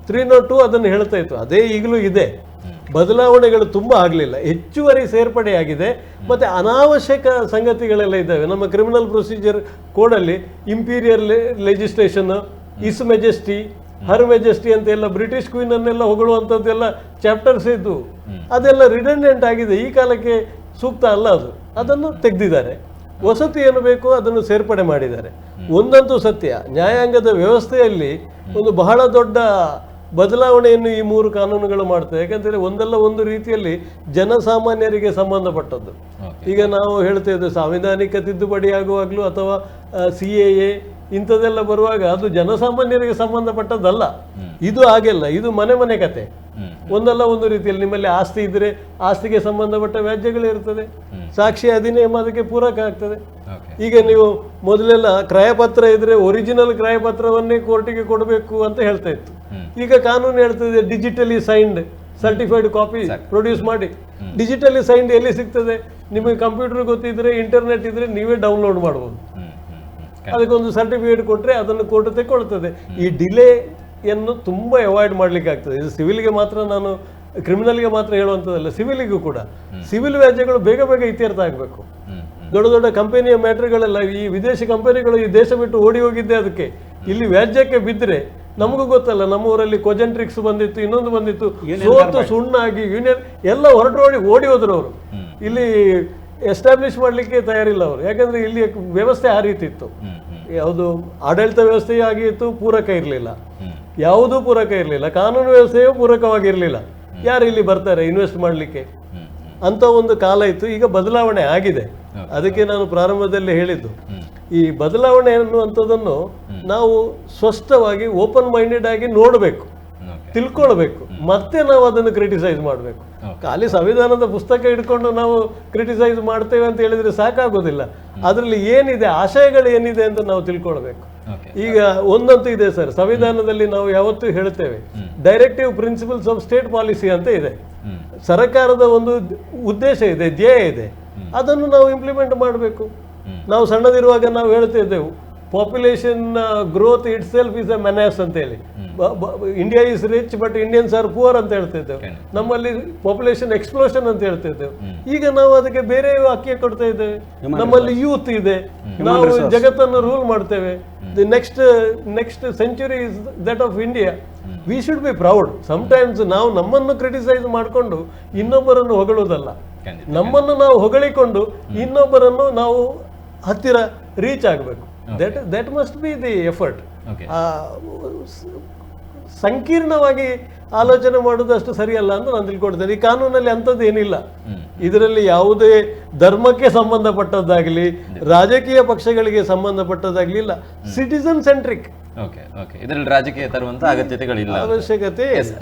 302 ಅದನ್ನು ಹೇಳ್ತಾ ಇತ್ತು, ಅದೇ ಈಗಲೂ ಇದೆ. ಬದಲಾವಣೆಗಳು ತುಂಬ ಆಗಲಿಲ್ಲ, ಹೆಚ್ಚುವರಿ ಸೇರ್ಪಡೆಯಾಗಿದೆ. ಮತ್ತೆ ಅನಾವಶ್ಯಕ ಸಂಗತಿಗಳೆಲ್ಲ ಇದ್ದಾವೆ. ನಮ್ಮ ಕ್ರಿಮಿನಲ್ ಪ್ರೊಸೀಜರ್ ಕೋಡಲ್ಲಿ imperial legislation, his majesty, her majesty ಅಂತ ಎಲ್ಲ ಬ್ರಿಟಿಷ್ ಕ್ವೀನ್ ಅನ್ನೆಲ್ಲ ಹೊಗಳುವಂಥದ್ದೆಲ್ಲ ಚಾಪ್ಟರ್ಸ್ ಇದ್ದು, ಅದೆಲ್ಲ ರಿಡೆಂಡೆಂಟ್ ಆಗಿದೆ, ಈ ಕಾಲಕ್ಕೆ ಸೂಕ್ತ ಅಲ್ಲ ಅದು. ಅದನ್ನು ತೆಗೆದಿದ್ದಾರೆ. ವಸತಿ ಏನು ಬೇಕೋ ಅದನ್ನು ಸೇರ್ಪಡೆ ಮಾಡಿದ್ದಾರೆ. ಒಂದಂತೂ ಸತ್ಯ, ನ್ಯಾಯಾಂಗದ ವ್ಯವಸ್ಥೆಯಲ್ಲಿ ಒಂದು ಬಹಳ ದೊಡ್ಡ ಬದಲಾವಣೆಯನ್ನು ಈ 3 ಕಾನೂನುಗಳು ಮಾಡ್ತವೆ. ಯಾಕಂತೇಳಿ ಒಂದಲ್ಲ ಒಂದು ರೀತಿಯಲ್ಲಿ ಜನಸಾಮಾನ್ಯರಿಗೆ ಸಂಬಂಧಪಟ್ಟದ್ದು. ಈಗ ನಾವು ಹೇಳ್ತೇವೆ ಸಾಂವಿಧಾನಿಕ ತಿದ್ದುಪಡಿ ಆಗುವಾಗಲೂ ಅಥವಾ CAA ಇಂಥದ್ದೆಲ್ಲ ಬರುವಾಗ ಅದು ಜನಸಾಮಾನ್ಯರಿಗೆ ಸಂಬಂಧಪಟ್ಟದ್ದಲ್ಲ. ಇದು ಹಾಗೆಲ್ಲ, ಇದು ಮನೆ ಮನೆ ಕತೆ. ಒಂದಲ್ಲ ಒಂದು ರೀತಿಯಲ್ಲಿ ನಿಮ್ಮಲ್ಲಿ ಆಸ್ತಿ ಇದ್ರೆ ಆಸ್ತಿಗೆ ಸಂಬಂಧಪಟ್ಟ ವ್ಯಾಜ್ಯಗಳಿರ್ತದೆ, ಸಾಕ್ಷಿ ಅಧಿನಿಯಮ ಅದಕ್ಕೆ ಪೂರಕ ಆಗ್ತದೆ. ಈಗ ನೀವು ಮೊದಲೆಲ್ಲ ಕ್ರಯಪತ್ರ ಇದ್ರೆ ಒರಿಜಿನಲ್ ಕ್ರಯಪತ್ರವನ್ನೇ ಕೋರ್ಟಿಗೆ ಕೊಡಬೇಕು ಅಂತ ಹೇಳ್ತಾ ಇತ್ತು. ಈಗ ಕಾನೂನು ಹೇಳ್ತದೆ digitally signed certified copy produce ಮಾಡಿ. ಡಿಜಿಟಲಿ ಸೈನ್ಡ್ ಎಲ್ಲಿ ಸಿಗ್ತದೆ? ನಿಮಗೆ ಕಂಪ್ಯೂಟರ್ ಗೊತ್ತಿದ್ರೆ, ಇಂಟರ್ನೆಟ್ ಇದ್ರೆ ನೀವೇ ಡೌನ್ಲೋಡ್ ಮಾಡ್ಬೋದು. ಅದಕ್ಕೊಂದು ಸರ್ಟಿಫಿಕೇಟ್ ಕೊಟ್ಟರೆ ಅದನ್ನು ಕೋರ್ಟ್ ತೆಗೊಳ್ತದೆ. ಈ ಡಿಲೇಯನ್ನು ತುಂಬ ಅವಾಯ್ಡ್ ಮಾಡಲಿಕ್ಕೆ ಆಗ್ತದೆ. ಇದು ಸಿವಿಲ್ಗೆ ಮಾತ್ರ, ನಾನು ಕ್ರಿಮಿನಲ್ಗೆ ಮಾತ್ರ ಹೇಳುವಂಥದ್ದಲ್ಲ, ಸಿವಿಲಿಗೂ ಕೂಡ. ಸಿವಿಲ್ ವ್ಯಾಜ್ಯಗಳು ಬೇಗ ಬೇಗ ಇತ್ಯರ್ಥ ಆಗಬೇಕು. ದೊಡ್ಡ ದೊಡ್ಡ ಕಂಪನಿಯ ಮ್ಯಾಟ್ರಿಗಳೆಲ್ಲ ಈ ವಿದೇಶಿ ಕಂಪನಿಗಳು ಈ ದೇಶ ಬಿಟ್ಟು ಓಡಿ ಹೋಗಿದ್ದೆ ಅದಕ್ಕೆ. ಇಲ್ಲಿ ವ್ಯಾಜ್ಯಕ್ಕೆ ಬಿದ್ದರೆ ನಮಗೂ ಗೊತ್ತಲ್ಲ, ನಮ್ಮ ಊರಲ್ಲಿ ಕೊಜೆಂಟ್ರಿಕ್ಸ್ ಬಂದಿತ್ತು, ಇನ್ನೊಂದು ಬಂದಿತ್ತು, ಸೋತು ಸುಣ್ಣಾಗಿ ಯೂನಿಯನ್ ಎಲ್ಲ ಓಡಿ ಹೋದ್ರು ಅವರು. ಇಲ್ಲಿ ಎಸ್ಟಾಬ್ಲಿಷ್ ಮಾಡಲಿಕ್ಕೆ ತಯಾರಿಲ್ಲ ಅವರು. ಯಾಕಂದ್ರೆ ಇಲ್ಲಿ ವ್ಯವಸ್ಥೆ ಆ ರೀತಿ ಇತ್ತು. ಯಾವುದು ಆಡಳಿತ ವ್ಯವಸ್ಥೆಯೂ ಆಗಿತ್ತು, ಪೂರಕ ಇರಲಿಲ್ಲ, ಯಾವುದೂ ಪೂರಕ ಇರಲಿಲ್ಲ, ಕಾನೂನು ವ್ಯವಸ್ಥೆಯೂ ಪೂರಕವಾಗಿರಲಿಲ್ಲ. ಯಾರು ಇಲ್ಲಿ ಬರ್ತಾರೆ ಇನ್ವೆಸ್ಟ್ ಮಾಡಲಿಕ್ಕೆ? ಅಂತ ಒಂದು ಕಾಲ ಇತ್ತು. ಈಗ ಬದಲಾವಣೆ ಆಗಿದೆ. ಅದಕ್ಕೆ ನಾನು ಪ್ರಾರಂಭದಲ್ಲಿ ಹೇಳಿದ್ದು, ಈ ಬದಲಾವಣೆ ಅನ್ನುವಂಥದ್ದನ್ನು ನಾವು ಸ್ಪಷ್ಟವಾಗಿ ಓಪನ್ ಮೈಂಡೆಡ್ ಆಗಿ ನೋಡಬೇಕು, ತಿಳ್ಕೊಳ್ಬೇಕು, ಮತ್ತೆ ನಾವು ಅದನ್ನು ಕ್ರಿಟಿಸೈಸ್ ಮಾಡಬೇಕು. ಖಾಲಿ ಸಂವಿಧಾನದ ಪುಸ್ತಕ ಇಟ್ಕೊಂಡು ನಾವು ಕ್ರಿಟಿಸೈಸ್ ಮಾಡ್ತೇವೆ ಅಂತ ಹೇಳಿದ್ರೆ ಸಾಕಾಗೋದಿಲ್ಲ. ಅದರಲ್ಲಿ ಏನಿದೆ, ಆಶಯಗಳು ಏನಿದೆ ಅಂತ ನಾವು ತಿಳ್ಕೊಳ್ಬೇಕು. ಈಗ ಒಂದಂತೂ ಇದೆ ಸರ್, ಸಂವಿಧಾನದಲ್ಲಿ ನಾವು ಯಾವತ್ತೂ ಹೇಳ್ತೇವೆ directive principles of state policy ಅಂತ ಇದೆ. ಸರ್ಕಾರದ ಒಂದು ಉದ್ದೇಶ ಇದೆ, ಧ್ಯೇಯ ಇದೆ, ಅದನ್ನು ನಾವು ಇಂಪ್ಲಿಮೆಂಟ್ ಮಾಡಬೇಕು. ನಾವು ಸಣ್ಣದಿರುವಾಗ ನಾವು ಹೇಳ್ತಿದ್ದೆವು population growth itself is a menace ಅಂತ ಹೇಳಿ. India is rich but Indians are poor ಅಂತ ಹೇಳ್ತಿದ್ದೇವೆ. ನಮ್ಮಲ್ಲಿ ಪಾಪ್ಯುಲೇಷನ್ ಎಕ್ಸ್ಪ್ಲೋಷನ್ ಅಂತ ಹೇಳ್ತಿದ್ದೇವೆ. ಈಗ ನಾವು ಅದಕ್ಕೆ ಬೇರೆ ವಾಕ್ಯ ಕೊಡ್ತಾ ಇದ್ದೇವೆ. ನಮ್ಮಲ್ಲಿ ಯೂತ್ ಇದೆ, ನಾವು ಜಗತ್ತನ್ನು ರೂಲ್ ಮಾಡ್ತೇವೆ. The next century is that of India. We should be proud. Sometimes ನಾವು ನಮ್ಮನ್ನು ಕ್ರಿಟಿಸೈಸ್ ಮಾಡಿಕೊಂಡು ಇನ್ನೊಬ್ಬರನ್ನು ಹೊಗಳುವುದಲ್ಲ, ನಮ್ಮನ್ನು ನಾವು ಹೊಗಳಿಕೊಂಡು ಇನ್ನೊಬ್ಬರನ್ನು ನಾವು ಹತ್ತಿರ ರೀಚ್ ಆಗಬೇಕು. That must be the effort. Okay. ಸಂಕೀರ್ಣವಾಗಿ ಆಲೋಚನೆ ಮಾಡೋದು ಅಷ್ಟು ಸರಿಯಲ್ಲ ಅಂತ ನಾನು ತಿಳ್ಕೊಡ್ತೇನೆ. ಈ ಕಾನೂನಲ್ಲಿ ಅಂಥದ್ದು ಏನಿಲ್ಲ. ಇದರಲ್ಲಿ ಯಾವುದೇ ಧರ್ಮಕ್ಕೆ ಸಂಬಂಧಪಟ್ಟದ್ದಾಗಲಿ ರಾಜಕೀಯ ಪಕ್ಷಗಳಿಗೆ ಸಂಬಂಧಪಟ್ಟದ್ದಾಗಲಿ ಇಲ್ಲ. Citizen centric. ಓಕೆ ಓಕೆ, ಇದರಲ್ಲಿ ರಾಜಕೀಯ ತರುವಂತ ಅಗತ್ಯತೆಗಳಿಲ್ಲ, ಅವಶ್ಯಕತೆ.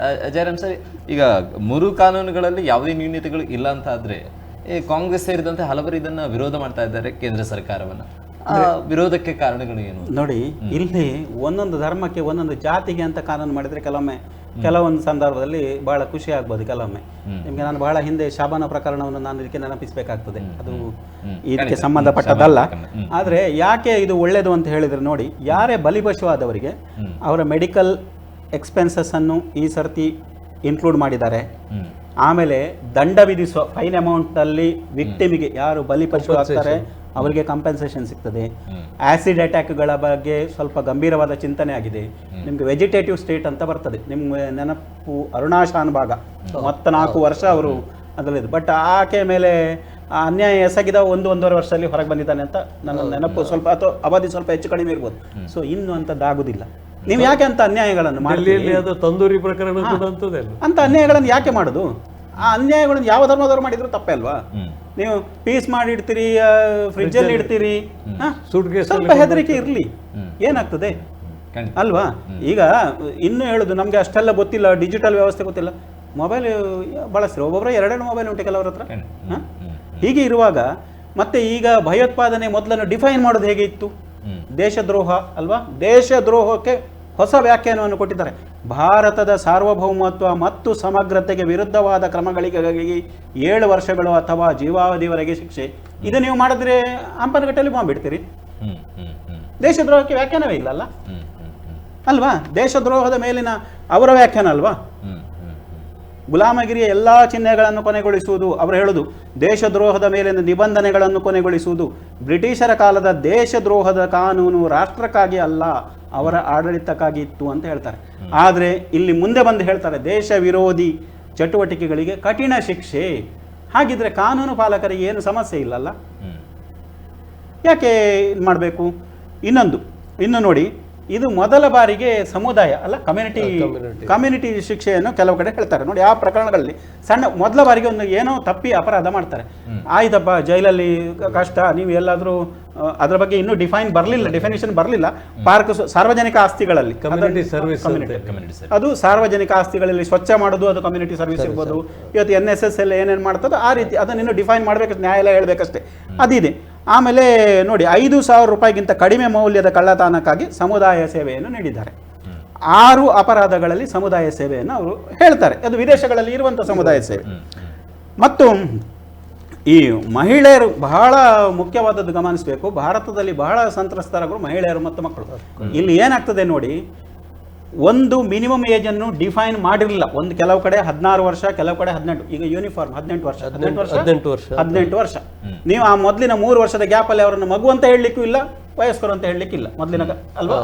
ಜಯರಾಮ್ ಸರ್, ಈಗ 3 ಕಾನೂನುಗಳಲ್ಲಿ ಯಾವುದೇ ನ್ಯೂನ್ಯತೆಗಳು ಇಲ್ಲ ಅಂತ ಆದ್ರೆ ಕಾಂಗ್ರೆಸ್ ಸೇರಿದಂತೆ ಹಲವರು ಇದನ್ನ ವಿರೋಧ ಮಾಡ್ತಾ ಇದ್ದಾರೆ ಕೇಂದ್ರ ಸರ್ಕಾರವನ್ನ. ವಿರೋಧಕ್ಕೆ ಕಾರಣಗಳು ಏನು ನೋಡಿ, ಇಲ್ಲಿ ಒಂದೊಂದು ಧರ್ಮಕ್ಕೆ ಒಂದೊಂದು ಜಾತಿಗೆ ಅಂತ ಕಾನೂನು ಮಾಡಿದ್ರೆ ಕೆಲವೊಂದು ಸಂದರ್ಭದಲ್ಲಿ ಬಹಳ ಖುಷಿ ಆಗ್ಬೋದು. ಕೆಲವೊಮ್ಮೆ ನಿಮ್ಗೆ ನಾನು ಬಹಳ ಹಿಂದೆ ಶಾಬಾನ ಪ್ರಕರಣವನ್ನು ನಾನು ಇದಕ್ಕೆ ನೆನಪಿಸಬೇಕಾಗ್ತದೆ. ಅದು ಇದಕ್ಕೆ ಸಂಬಂಧಪಟ್ಟದಲ್ಲ. ಆದ್ರೆ ಯಾಕೆ ಇದು ಒಳ್ಳೇದು ಅಂತ ಹೇಳಿದ್ರೆ, ನೋಡಿ, ಯಾರೇ ಬಲಿಪಶು ಆದವರಿಗೆ ಅವರ ಮೆಡಿಕಲ್ ಎಕ್ಸ್ಪೆನ್ಸಸ್ ಅನ್ನು ಈ ಸರ್ತಿ ಇನ್ಕ್ಲೂಡ್ ಮಾಡಿದ್ದಾರೆ. ಆಮೇಲೆ ದಂಡ ವಿಧಿಸುವ ಫೈನ್ ಅಮೌಂಟ್ ಅಲ್ಲಿ ವಿಕ್ಟಿಮಿಗೆ ಯಾರು ಬಲಿಪಶು ಆಗ್ತಾರೆ ಅವರಿಗೆ ಕಾಂಪೆನ್ಸೇಷನ್ ಸಿಗ್ತದೆ. ಆಸಿಡ್ ಅಟ್ಯಾಕ್ಗಳ ಬಗ್ಗೆ ಸ್ವಲ್ಪ ಗಂಭೀರವಾದ ಚಿಂತನೆ ಆಗಿದೆ. ನಿಮ್ಗೆ ವೆಜಿಟೇಟಿವ್ ಸ್ಟೇಟ್ ಅಂತ ಬರ್ತದೆ. ನಿಮ್ಮ ನೆನಪು ಅರುಣಾಶಾನ್ ಭಾಗ 34 ವರ್ಷ ಅವರು ಅದರಲ್ಲಿದ್ದು. ಬಟ್ ಆಕೆ ಮೇಲೆ ಅನ್ಯಾಯ ಎಸಗಿದ 1-1.5 ವರ್ಷದಲ್ಲಿ ಹೊರಗೆ ಬಂದಿದ್ದಾನೆ ಅಂತ ನನ್ನ ನೆನಪು. ಸ್ವಲ್ಪ ಅಥವಾ ಅವಧಿ ಸ್ವಲ್ಪ ಹೆಚ್ಚು ಕಡಿಮೆ ಇರ್ಬೋದು. ಸೊ ಇನ್ನು ಅಂಥದ್ದಾಗುದಿಲ್ಲ. ನೀವು ಯಾಕೆ ಅಂತ ಅನ್ಯಾಯಗಳನ್ನು ಮಾಡಿ ತಂದೂರಿ ಪ್ರಕರಣ ಅಂತ ಅನ್ಯಾಯಗಳನ್ನು ಯಾಕೆ ಮಾಡುದು? ಆ ಅನ್ಯಾಯಗಳನ್ನು ಯಾವ ಧರ್ಮದವರು ಮಾಡಿದ್ರು ತಪ್ಪೇ ಅಲ್ವಾ? ನೀವು ಪೀಸ್ ಮಾಡಿ ಇಡ್ತೀರಿ, ಫ್ರಿಜ್ ಅಲ್ಲಿ ಇಡ್ತೀರಿ, ಸ್ವಲ್ಪ ಹೆದರಿಕೆ ಇರ್ಲಿ, ಏನಾಗ್ತದೆ ಅಲ್ವಾ? ಈಗ ಇನ್ನು ಹೇಳುದು ನಮ್ಗೆ ಅಷ್ಟೆಲ್ಲ ಗೊತ್ತಿಲ್ಲ, ಡಿಜಿಟಲ್ ವ್ಯವಸ್ಥೆ ಗೊತ್ತಿಲ್ಲ, ಮೊಬೈಲ್ ಬಳಸ್ತೀರಿ. ಒಬ್ಬೊಬ್ಬರ 2 ಮೊಬೈಲ್ ಉಂಟು ಕೆಲವರ ಹತ್ರ. ಹೀಗೆ ಇರುವಾಗ ಮತ್ತೆ ಈಗ ಭಯೋತ್ಪಾದನೆ ಮೊದಲನ್ನು ಡಿಫೈನ್ ಮಾಡೋದು ಹೇಗೆ ಇತ್ತು? ದೇಶದ್ರೋಹ ಅಲ್ವಾ? ದೇಶದ್ರೋಹಕ್ಕೆ ಹೊಸ ವ್ಯಾಖ್ಯಾನವನ್ನು ಕೊಟ್ಟಿದ್ದಾರೆ. ಭಾರತದ ಸಾರ್ವಭೌಮತ್ವ ಮತ್ತು ಸಮಗ್ರತೆಗೆ ವಿರುದ್ಧವಾದ ಕ್ರಮಗಳಿಗಾಗಿ 7 ವರ್ಷಗಳು ಅಥವಾ ಜೀವಾವಧಿವರೆಗೆ ಶಿಕ್ಷೆ. ಇದು ನೀವು ಮಾಡಿದ್ರೆ ಹಂಪನಗಟ್ಟಲ್ಲಿ ಬಾಂಬ್ ಬಿಡ್ತೀರಿ. ದೇಶದ್ರೋಹಕ್ಕೆ ವ್ಯಾಖ್ಯಾನವೇ ಇಲ್ಲ ಅಲ್ವಾ? ದೇಶದ್ರೋಹದ ಮೇಲಿನ ಅವರ ವ್ಯಾಖ್ಯಾನ ಅಲ್ವಾ? ಗುಲಾಮಗಿರಿಯ ಎಲ್ಲಾ ಚಿಹ್ನೆಗಳನ್ನು ಕೊನೆಗೊಳಿಸುವುದು, ಅವರು ಹೇಳುದು ದೇಶದ್ರೋಹದ ಮೇಲಿನ ನಿಬಂಧನೆಗಳನ್ನು ಕೊನೆಗೊಳಿಸುವುದು. ಬ್ರಿಟಿಷರ ಕಾಲದ ದೇಶದ್ರೋಹದ ಕಾನೂನು ರಾಷ್ಟ್ರಕ್ಕಾಗಿ ಅಲ್ಲ, ಅವರ ಆಡಳಿತಕ್ಕಾಗಿ ಇತ್ತು ಅಂತ ಹೇಳ್ತಾರೆ. ಆದರೆ ಇಲ್ಲಿ ಮುಂದೆ ಬಂದು ಹೇಳ್ತಾರೆ ದೇಶ ವಿರೋಧಿ ಚಟುವಟಿಕೆಗಳಿಗೆ ಕಠಿಣ ಶಿಕ್ಷೆ. ಹಾಗಿದ್ರೆ ಕಾನೂನು ಪಾಲಕರಿಗೆ ಏನು ಸಮಸ್ಯೆ ಇಲ್ಲಲ್ಲ, ಯಾಕೆ ಇದು ಮಾಡಬೇಕು? ಇನ್ನು ನೋಡಿ, ಇದು ಮೊದಲ ಬಾರಿಗೆ ಸಮುದಾಯ ಅಲ್ಲ ಕಮ್ಯುನಿಟಿ ಶಿಕ್ಷೆಯನ್ನು ಕೆಲವು ಕಡೆ ಹೇಳ್ತಾರೆ. ನೋಡಿ, ಆ ಪ್ರಕರಣಗಳಲ್ಲಿ ಮೊದಲ ಬಾರಿಗೆ ಒಂದು ಏನೋ ತಪ್ಪಿ ಅಪರಾಧ ಮಾಡ್ತಾರೆ, ಆಯ್ತಪ್ಪ ಜೈಲಲ್ಲಿ ಕಷ್ಟ, ನೀವು ಎಲ್ಲಾದ್ರೂ ಅದ್ರ ಬಗ್ಗೆ ಇನ್ನೂ ಡೆಫಿನೇಷನ್ ಬರಲಿಲ್ಲ. ಪಾರ್ಕ್ ಸಾರ್ವಜನಿಕ ಆಸ್ತಿಗಳಲ್ಲಿ ಅದು ಸಾರ್ವಜನಿಕ ಆಸ್ತಿಗಳಲ್ಲಿ ಸ್ವಚ್ಛ ಮಾಡೋದು, ಅದು ಕಮ್ಯುನಿಟಿ ಸರ್ವಿಸ್ ಇರ್ಬೋದು. ಇವತ್ತು NSS ಎಲ್ಲ ಏನೇನು ಮಾಡ್ತದೋ ಆ ರೀತಿ ಅದನ್ನು ಇನ್ನೂ ಡಿಫೈನ್ ಮಾಡಬೇಕಷ್ಟೇ, ನ್ಯಾಯಾಲಯ ಹೇಳಬೇಕಷ್ಟೇ, ಅದಿದೆ. ಆಮೇಲೆ ನೋಡಿ, 5,000 ರೂಪಾಯಿಗಿಂತ ಕಡಿಮೆ ಮೌಲ್ಯದ ಕಳ್ಳತನಕ್ಕಾಗಿ ಸಮುದಾಯ ಸೇವೆಯನ್ನು ನೀಡಿದ್ದಾರೆ. 6 ಅಪರಾಧಗಳಲ್ಲಿ ಸಮುದಾಯ ಸೇವೆಯನ್ನು ಅವರು ಹೇಳ್ತಾರೆ. ಅದು ವಿದೇಶಗಳಲ್ಲಿ ಇರುವಂಥ ಸಮುದಾಯ ಸೇವೆ. ಮತ್ತು ಈ ಮಹಿಳೆಯರು ಬಹಳ ಮುಖ್ಯವಾದದ್ದು ಗಮನಿಸಬೇಕು. ಭಾರತದಲ್ಲಿ ಬಹಳ ಸಂತ್ರಸ್ತರಾಗರು ಮಹಿಳೆಯರು ಮತ್ತು ಮಕ್ಕಳು. ಇಲ್ಲಿ ಏನಾಗ್ತದೆ ನೋಡಿ, ಒಂದು ಮಿನಿಮಮ್ ಏಜ್ ಅನ್ನು ಡಿಫೈನ್ ಮಾಡಿರಲಿಲ್ಲ. ಒಂದು ಕೆಲವು ಕಡೆ 16 ವರ್ಷ, ಕೆಲವು ಕಡೆ 18. ಈಗ ಯೂನಿಫಾರ್ಮ್ 18 ವರ್ಷ. ನೀವು ಆ ಮೊದಲಿನ 3 ವರ್ಷದ ಗ್ಯಾಪ್ ಅಲ್ಲಿ ಅವರನ್ನು ಮಗು ಅಂತ ಹೇಳಲಿಕ್ಕೂ ಇಲ್ಲ, ವಯಸ್ಕರು ಅಂತ ಹೇಳಲಿಕ್ಕಿಲ್ಲ ಮೊದಲಿನ ಅಲ್ವಾ?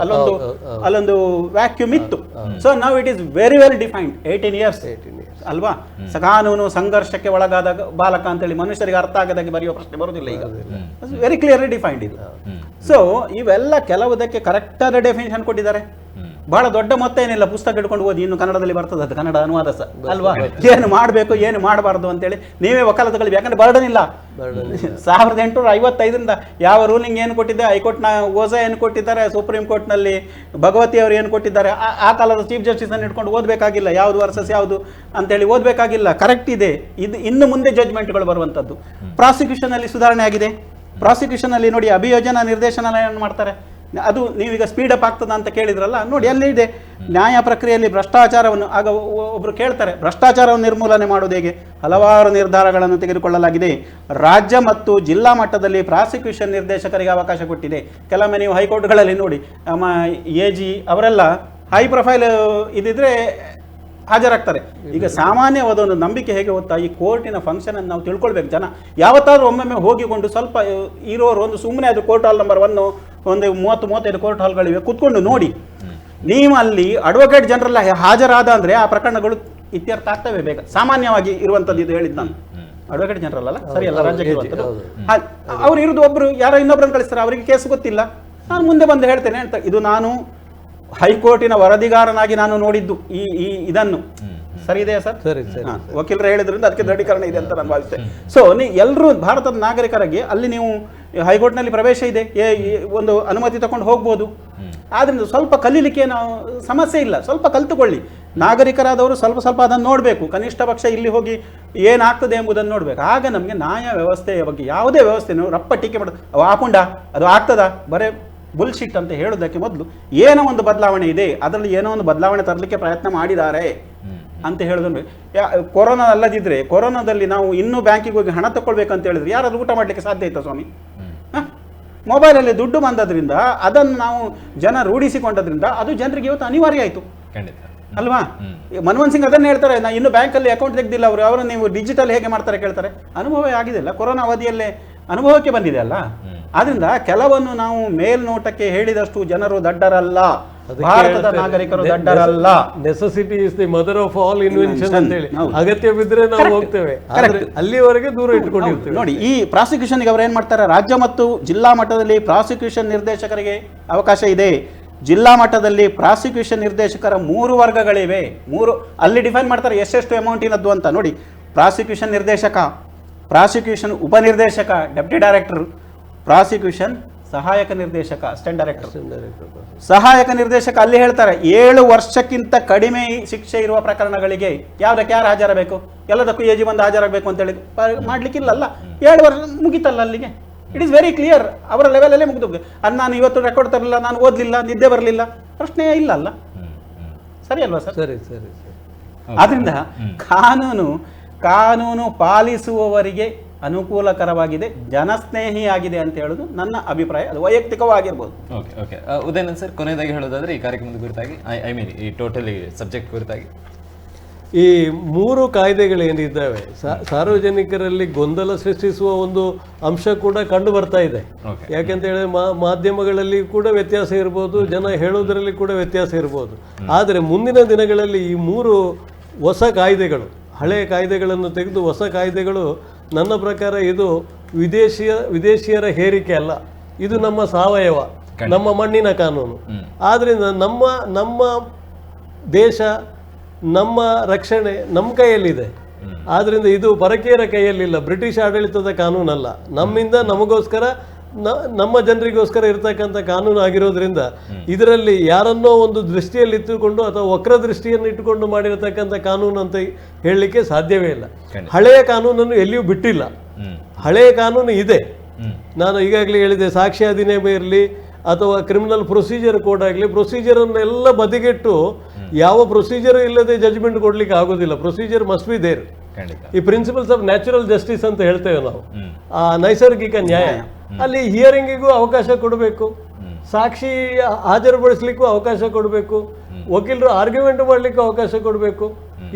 ಅಲ್ಲೊಂದು ವ್ಯಾಕ್ಯೂಮ್ ಇತ್ತು. So now it is very well defined 18 years ಅಲ್ವಾ? ಕಾನೂನು ಸಂಘರ್ಷಕ್ಕೆ ಒಳಗಾದ ಬಾಲಕ ಅಂತೇಳಿ ಮನುಷ್ಯರಿಗೆ ಅರ್ಥ ಆಗದಾಗೆ ಬರೆಯುವ ಪ್ರಶ್ನೆ ಬರುವುದಿಲ್ಲ ಈಗ. ವೆರಿ ಕ್ಲಿಯರ್ಲಿ ಡಿಫೈನ್ಡ್ ಇದು. ಸೊ ಇವೆಲ್ಲ ಕೆಲವುದಕ್ಕೆ ಕರೆಕ್ಟ್ ಆದ ಡೆಫಿನೇಷನ್ ಕೊಟ್ಟಿದ್ದಾರೆ. ಬಹಳ ದೊಡ್ಡ ಮೊತ್ತ ಏನಿಲ್ಲ, ಪುಸ್ತಕ ಹಿಡ್ಕೊಂಡು ಓದಿ, ಇನ್ನು ಕನ್ನಡದಲ್ಲಿ ಬರ್ತದೆ, ಅದು ಕನ್ನಡ ಅನುವಾದ ಅಲ್ವಾ? ಏನು ಮಾಡಬೇಕು ಏನು ಮಾಡಬಾರ್ದು ಅಂತೇಳಿ ನೀವೇ ವಕಾಲತುಗಳು, ಯಾಕಂದ್ರೆ ಬರ್ಡನ್ ಇಲ್ಲ. 1855ರಿಂದ ಯಾವ ರೂಲಿಂಗ್ ಏನು ಕೊಟ್ಟಿದೆ, ಹೈಕೋರ್ಟ್ನ ಓಜಾ ಏನು ಕೊಟ್ಟಿದ್ದಾರೆ, ಸುಪ್ರೀಂ ಕೋರ್ಟ್ನಲ್ಲಿ ಭಗವತಿ ಅವರು ಏನು ಕೊಟ್ಟಿದ್ದಾರೆ, ಆ ಕಾಲದ ಚೀಫ್ ಜಸ್ಟಿಸ್ ಅನ್ನು ಇಟ್ಕೊಂಡು ಓದಬೇಕಾಗಿಲ್ಲ, ಯಾವುದು ವರ್ಸಸ್ ಯಾವುದು ಅಂತೇಳಿ ಓದಬೇಕಾಗಿಲ್ಲ. ಕರೆಕ್ಟ್ ಇದೆ. ಇದು ಇನ್ನು ಮುಂದೆ ಜಡ್ಜ್ಮೆಂಟ್ಗಳು ಬರುವಂಥದ್ದು. ಪ್ರಾಸಿಕ್ಯೂಷನ್ ಅಲ್ಲಿ ಸುಧಾರಣೆ ಆಗಿದೆ. ಪ್ರಾಸಿಕ್ಯೂಷನ್ ಅಲ್ಲಿ ನೋಡಿ, ಅಭಿಯೋಜನಾ ನಿರ್ದೇಶನಾಲಯ ಮಾಡ್ತಾರೆ. ಅದು ನೀವೀಗ ಸ್ಪೀಡಪ್ ಆಗ್ತದ ಅಂತ ಕೇಳಿದ್ರಲ್ಲ, ನೋಡಿ ಅಲ್ಲಿ ಇದೆ. ನ್ಯಾಯ ಪ್ರಕ್ರಿಯೆಯಲ್ಲಿ ಭ್ರಷ್ಟಾಚಾರವನ್ನು, ಆಗ ಒಬ್ರು ಕೇಳ್ತಾರೆ ಭ್ರಷ್ಟಾಚಾರವನ್ನು ನಿರ್ಮೂಲನೆ ಮಾಡುವುದು ಹೇಗೆ? ಹಲವಾರು ನಿರ್ಧಾರಗಳನ್ನು ತೆಗೆದುಕೊಳ್ಳಲಾಗಿದೆ. ರಾಜ್ಯ ಮತ್ತು ಜಿಲ್ಲಾ ಮಟ್ಟದಲ್ಲಿ ಪ್ರಾಸಿಕ್ಯೂಷನ್ ನಿರ್ದೇಶಕರಿಗೆ ಅವಕಾಶ ಕೊಟ್ಟಿದೆ. ಕೆಲವೊಮ್ಮೆ ನೀವು ಹೈಕೋರ್ಟ್ಗಳಲ್ಲಿ ನೋಡಿ, AG ಅವರೆಲ್ಲ ಹೈ ಪ್ರೊಫೈಲ್ ಇದಿದ್ರೆ ಹಾಜರಾಗ್ತಾರೆ. ಈಗ ಸಾಮಾನ್ಯವಾದ ಒಂದು ನಂಬಿಕೆ ಹೇಗೆ ಗೊತ್ತಾ, ಈ ಕೋರ್ಟಿನ ಫಂಕ್ಷನ್ ಅನ್ನು ನಾವು ತಿಳ್ಕೊಳ್ಬೇಕು. ಜನ ಯಾವತ್ತಾದ್ರೂ ಒಮ್ಮೊಮ್ಮೆ ಹೋಗಿಕೊಂಡು ಸ್ವಲ್ಪ ಇರೋರು ಒಂದು ಸುಮ್ಮನೆ ಅದು ಕೋರ್ಟ್ ಹಾಲ್ ನಂಬರ್ 1 ಒಂದು 30-35 ಕೋರ್ಟ್ ಹಾಲ್ಗಳಿವೆ, ಕೂತ್ಕೊಂಡು ನೋಡಿ. ನೀವು ಅಲ್ಲಿ ಅಡ್ವೊಕೇಟ್ ಜನರಲ್ ಹಾಜರಾದ ಅಂದ್ರೆ ಆ ಪ್ರಕರಣಗಳು ಇತ್ಯರ್ಥ ಆಗ್ತವೆ ಬೇಗ. ಸಾಮಾನ್ಯವಾಗಿ ಇರುವಂತದ್ದು ಇದು ಹೇಳಿದ್ದು ನಾನು. ಅಡ್ವೊಕೇಟ್ ಜನರಲ್ ಅಲ್ಲ, ಸರಿ ಅಲ್ಲ, ರಾಜ್ಯಕ್ಕೆ ಅವ್ರು ಇರುವುದು ಒಬ್ರು, ಯಾರೋ ಇನ್ನೊಬ್ರನ್ನ ಕಳಿಸ್ತಾರೆ, ಅವರಿಗೆ ಕೇಸ್ ಗೊತ್ತಿಲ್ಲ, ನಾನು ಮುಂದೆ ಬಂದು ಹೇಳ್ತೇನೆ ಅಂತ. ಇದು ನಾನು ಹೈಕೋರ್ಟಿನ ವರದಿಗಾರನಾಗಿ ನಾನು ನೋಡಿದ್ದು ಈ ಇದನ್ನು. ಸರಿ ಇದೆಯಾ ಸರ್? ಸರಿ ಸರಿ. ವಕೀಲರು ಹೇಳಿದ್ರಿಂದ ಅದಕ್ಕೆ ದೃಢೀಕರಣ ಇದೆ ಅಂತ ನಾನು ಭಾವಿಸ್ತೇನೆ. ಸೊ ಎಲ್ಲರೂ ಭಾರತದ ನಾಗರಿಕರಾಗಿ ಅಲ್ಲಿ ನೀವು ಹೈಕೋರ್ಟ್ನಲ್ಲಿ ಪ್ರವೇಶ ಇದೆ, ಒಂದು ಅನುಮತಿ ತಗೊಂಡು ಹೋಗ್ಬೋದು. ಆದ್ರಿಂದ ಸ್ವಲ್ಪ ಕಲೀಲಿಕ್ಕೆ ನಾವು ಸಮಸ್ಯೆ ಇಲ್ಲ, ಸ್ವಲ್ಪ ಕಲ್ತುಕೊಳ್ಳಿ. ನಾಗರಿಕರಾದವರು ಸ್ವಲ್ಪ ಅದನ್ನು ನೋಡಬೇಕು. ಕನಿಷ್ಠ ಪಕ್ಷ ಇಲ್ಲಿ ಹೋಗಿ ಏನಾಗ್ತದೆ ಎಂಬುದನ್ನು ನೋಡಬೇಕು. ಆಗ ನಮಗೆ ನ್ಯಾಯ ವ್ಯವಸ್ಥೆಯ ಬಗ್ಗೆ ಯಾವುದೇ ವ್ಯವಸ್ಥೆನೂ ರಪ್ಪ ಟೀಕೆ ಮಾಡೋದು, ಅವು ಹಾಕೊಂಡ ಅದು ಆಗ್ತದಾ ಬರೇ ಬುಲ್ಶಿಟ್ ಅಂತ ಹೇಳೋದಕ್ಕೆ ಮೊದಲು ಏನೋ ಒಂದು ಬದಲಾವಣೆ ಇದೆ, ಅದರಲ್ಲಿ ಏನೋ ಒಂದು ಬದಲಾವಣೆ ತರಲಿಕ್ಕೆ ಪ್ರಯತ್ನ ಮಾಡಿದ್ದಾರೆ ಅಂತ ಹೇಳೋದನ್ನು. ಕೊರೋನಾ ಅಲ್ಲದಿದ್ದರೆ, ಕೊರೋನಾದಲ್ಲಿ ನಾವು ಇನ್ನೂ ಬ್ಯಾಂಕಿಗೆ ಹೋಗಿ ಹಣ ತಗೊಳ್ಬೇಕಂತ ಹೇಳಿದ್ರೆ ಯಾರಾದ್ರೂ ಊಟ ಮಾಡಲಿಕ್ಕೆ ಸಾಧ್ಯ ಇತ್ತಾ ಸ್ವಾಮಿ? ಮೊಬೈಲಲ್ಲಿ ದುಡ್ಡು ಬಂದದ್ರಿಂದ ಅದನ್ನು ನಾವು ಜನ ರೂಢಿಸಿಕೊಂಡದ್ರಿಂದ ಅದು ಜನರಿಗೆ ಇವತ್ತು ಅನಿವಾರ್ಯ ಆಯಿತು ಅಲ್ವಾ? ಮನಮೋಹನ್ ಸಿಂಗ್ ಅದನ್ನು ಹೇಳ್ತಾರೆ, ನಾ ಇನ್ನು ಬ್ಯಾಂಕಲ್ಲಿ ಅಕೌಂಟ್ ತೆಗೆದಿಲ್ಲ ಅವರು ನೀವು ಡಿಜಿಟಲ್ ಹೇಗೆ ಮಾಡ್ತಾರೆ ಕೇಳ್ತಾರೆ. ಅನುಭವ ಆಗಿದೆಯಲ್ಲ, ಕೊರೋನಾ ಅವಧಿಯಲ್ಲೇ ಅನುಭವಕ್ಕೆ ಬಂದಿದೆ ಅಲ್ಲ. ಆದ್ರಿಂದ ಕೆಲವನ್ನು ನಾವು ಮೇಲ್ನೋಟಕ್ಕೆ ಹೇಳಿದಷ್ಟು ಜನರು ದಡ್ಡರಲ್ಲ, ಭಾರತದ ನಾಗರಿಕರು ದಡ್ಡರಲ್ಲ. Necessity is the mother of all invention ಅಂತ ಹೇಳಿ, ಅಗತ್ಯ ಬಿದ್ದರೆ ನಾವು ಹೋಗ್ತೇವೆ, ಅಲ್ಲಿವರೆಗೆ ದೂರ ಇಟ್ಕೊಂಡಿರ್ತೀವಿ. ನೋಡಿ, ಈ ಪ್ರಾಸಿಕ್ಯೂಷನ್ಗೆ ಅವ್ರು ಏನ್ ಮಾಡ್ತಾರೆ, ರಾಜ್ಯ ಮತ್ತು ಜಿಲ್ಲಾ ಮಟ್ಟದಲ್ಲಿ ಪ್ರಾಸಿಕ್ಯೂಷನ್ ನಿರ್ದೇಶಕರಿಗೆ ಅವಕಾಶ ಇದೆ. ಜಿಲ್ಲಾ ಮಟ್ಟದಲ್ಲಿ ಪ್ರಾಸಿಕ್ಯೂಷನ್ ನಿರ್ದೇಶಕರ 3 ವರ್ಗಗಳಿವೆ. ಅಲ್ಲಿ ಡಿಫೈನ್ ಮಾಡ್ತಾರೆ ಎಷ್ಟೆಷ್ಟು ಅಮೌಂಟಿನದ್ದು ಅಂತ. ನೋಡಿ, ಪ್ರಾಸಿಕ್ಯೂಷನ್ ನಿರ್ದೇಶಕ, ಪ್ರಾಸಿಕ್ಯೂಷನ್ ಉಪನಿರ್ದೇಶಕ ಡೆಪ್ಟಿ ಡೈರೆಕ್ಟರ್, ಪ್ರಾಸಿಕ್ಯೂಷನ್ ಸಹಾಯಕ ನಿರ್ದೇಶಕ ಅಸಿಸ್ಟೆಂಟ್ ಡೈರೆಕ್ಟರ್, ಸಹಾಯಕ ನಿರ್ದೇಶಕ. ಅಲ್ಲಿ ಹೇಳ್ತಾರೆ 7 ವರ್ಷಕ್ಕಿಂತ ಕಡಿಮೆ ಶಿಕ್ಷೆ ಇರುವ ಪ್ರಕರಣಗಳಿಗೆ ಯಾವ್ದಕ್ಕೆ ಯಾರು ಹಾಜರಬೇಕು, ಎಲ್ಲದಕ್ಕೂ ಏಜಿ ಬಂದು ಹಾಜರಾಗಬೇಕು ಅಂತೇಳಿ ಮಾಡ್ಲಿಕ್ಕಿಲ್ಲಲ್ಲ. 7 ವರ್ಷ ಮುಗಿತಲ್ಲ ಅಲ್ಲಿಗೆ. It is very clear. ಅವರ ಲೆವೆಲಲ್ಲೇ ಮುಗಿದು. ಅದು ನಾನು ಇವತ್ತು ರೆಕಾರ್ಡ್ ತರಲಿಲ್ಲ, ನಾನು ಓದಲಿಲ್ಲ, ನಿದ್ದೆ ಬರಲಿಲ್ಲ, ಪ್ರಶ್ನೆಯೇ ಇಲ್ಲ ಅಲ್ಲ. ಸರಿ ಅಲ್ವಾ ಸರ್? ಸರಿ ಸರಿ ಸರಿ. ಆದ್ರಿಂದ ಕಾನೂನು ಪಾಲಿಸುವವರಿಗೆ ಅನುಕೂಲಕರವಾಗಿದೆ, ಜನಸ್ನೇಹಿಯಾಗಿದೆ ಅಂತ ಹೇಳೋದು ನನ್ನ ಅಭಿಪ್ರಾಯ. ಅದು ವೈಯಕ್ತಿಕವಾಗಿರ್ಬೋದು. Okay okay. ಉದಯನಂದ್ ಸರ್, ಕೊನೆಯದಾಗಿ ಹೇಳೋದಾದ್ರೆ ಈ ಕಾರ್ಯಕ್ರಮದ ಕುರಿತಾಗಿ, ಐ ಮೀನ್ ಈ ಟೋಟಲಿ ಸಬ್ಜೆಕ್ಟ್ ಕುರಿತಾಗಿ, ಈ 3 ಕಾಯ್ದೆಗಳೇನಿದ್ದಾವೆ ಸಾರ್ವಜನಿಕರಲ್ಲಿ ಗೊಂದಲ ಸೃಷ್ಟಿಸುವ ಒಂದು ಅಂಶ ಕೂಡ ಕಂಡು ಬರ್ತಾ ಇದೆ. ಯಾಕೆಂತ ಹೇಳಿದ್ರೆ ಮಾಧ್ಯಮಗಳಲ್ಲಿ ಕೂಡ ವ್ಯತ್ಯಾಸ ಇರ್ಬೋದು, ಜನ ಹೇಳೋದರಲ್ಲಿ ಕೂಡ ವ್ಯತ್ಯಾಸ ಇರ್ಬೋದು. ಆದರೆ ಮುಂದಿನ ದಿನಗಳಲ್ಲಿ ಈ 3 ಹೊಸ ಕಾಯ್ದೆಗಳು, ಹಳೆಯ ಕಾಯ್ದೆಗಳನ್ನು ತೆಗೆದು ಹೊಸ ಕಾಯ್ದೆಗಳು, ನನ್ನ ಪ್ರಕಾರ ಇದು ವಿದೇಶಿಯರ ಹೇರಿಕೆ ಅಲ್ಲ, ಇದು ನಮ್ಮ ಸಾವಯವ, ನಮ್ಮ ಮಣ್ಣಿನ ಕಾನೂನು. ಆದ್ರಿಂದ ನಮ್ಮ ದೇಶ, ನಮ್ಮ ರಕ್ಷಣೆ ನಮ್ಮ ಕೈಯಲ್ಲಿದೆ. ಆದ್ರಿಂದ ಇದು ಪರಕೀಯರ ಕೈಯಲ್ಲಿಲ್ಲ, ಬ್ರಿಟಿಷ್ ಆಡಳಿತದ ಕಾನೂನಲ್ಲ, ನಮ್ಮಿಂದ ನಮಗೋಸ್ಕರ, ನಮ್ಮ ಜನರಿಗೋಸ್ಕರ ಇರ್ತಕ್ಕಂಥ ಕಾನೂನು ಆಗಿರೋದ್ರಿಂದ ಇದರಲ್ಲಿ ಯಾರನ್ನೋ ಒಂದು ದೃಷ್ಟಿಯಲ್ಲಿ ಇಟ್ಟುಕೊಂಡು ಅಥವಾ ವಕ್ರ ದೃಷ್ಟಿಯನ್ನು ಇಟ್ಟುಕೊಂಡು ಮಾಡಿರತಕ್ಕಂಥ ಕಾನೂನು ಅಂತ ಹೇಳಲಿಕ್ಕೆ ಸಾಧ್ಯವೇ ಇಲ್ಲ. ಹಳೆಯ ಕಾನೂನನ್ನು ಎಲ್ಲಿಯೂ ಬಿಟ್ಟಿಲ್ಲ, ಹಳೆಯ ಕಾನೂನು ಇದೆ. ನಾನು ಈಗಾಗಲೇ ಹೇಳಿದೆ, ಸಾಕ್ಷ್ಯ ಅಧಿನಿಯಮ ಇರಲಿ ಅಥವಾ ಕ್ರಿಮಿನಲ್ ಪ್ರೊಸೀಜರ್ ಕೋಡ್ ಆಗಲಿ, ಪ್ರೊಸೀಜರನ್ನೆಲ್ಲ ಬದಿಗೆಟ್ಟು ಯಾವ ಪ್ರೊಸೀಜರ್ ಇಲ್ಲದೆ ಜಜ್ಮೆಂಟ್ ಕೊಡ್ಲಿಕ್ಕೆ ಆಗೋದಿಲ್ಲ. Procedure must be there. ಈ ಪ್ರಿನ್ಸಿಪಲ್ಸ್ ಆಫ್ ನ್ಯಾಚುರಲ್ ಜಸ್ಟಿಸ್ ಅಂತ ಹೇಳ್ತೇವೆ ನಾವು, ಆ ನೈಸರ್ಗಿಕ ನ್ಯಾಯ. ಅಲ್ಲಿ ಹಿಯರಿಂಗಿಗೂ ಅವಕಾಶ ಕೊಡಬೇಕು, ಸಾಕ್ಷಿ ಹಾಜರುಪಡಿಸ್ಲಿಕ್ಕೂ ಅವಕಾಶ ಕೊಡಬೇಕು, ವಕೀಲರು ಆರ್ಗ್ಯುಮೆಂಟ್ ಮಾಡಲಿಕ್ಕೂ ಅವಕಾಶ ಕೊಡಬೇಕು.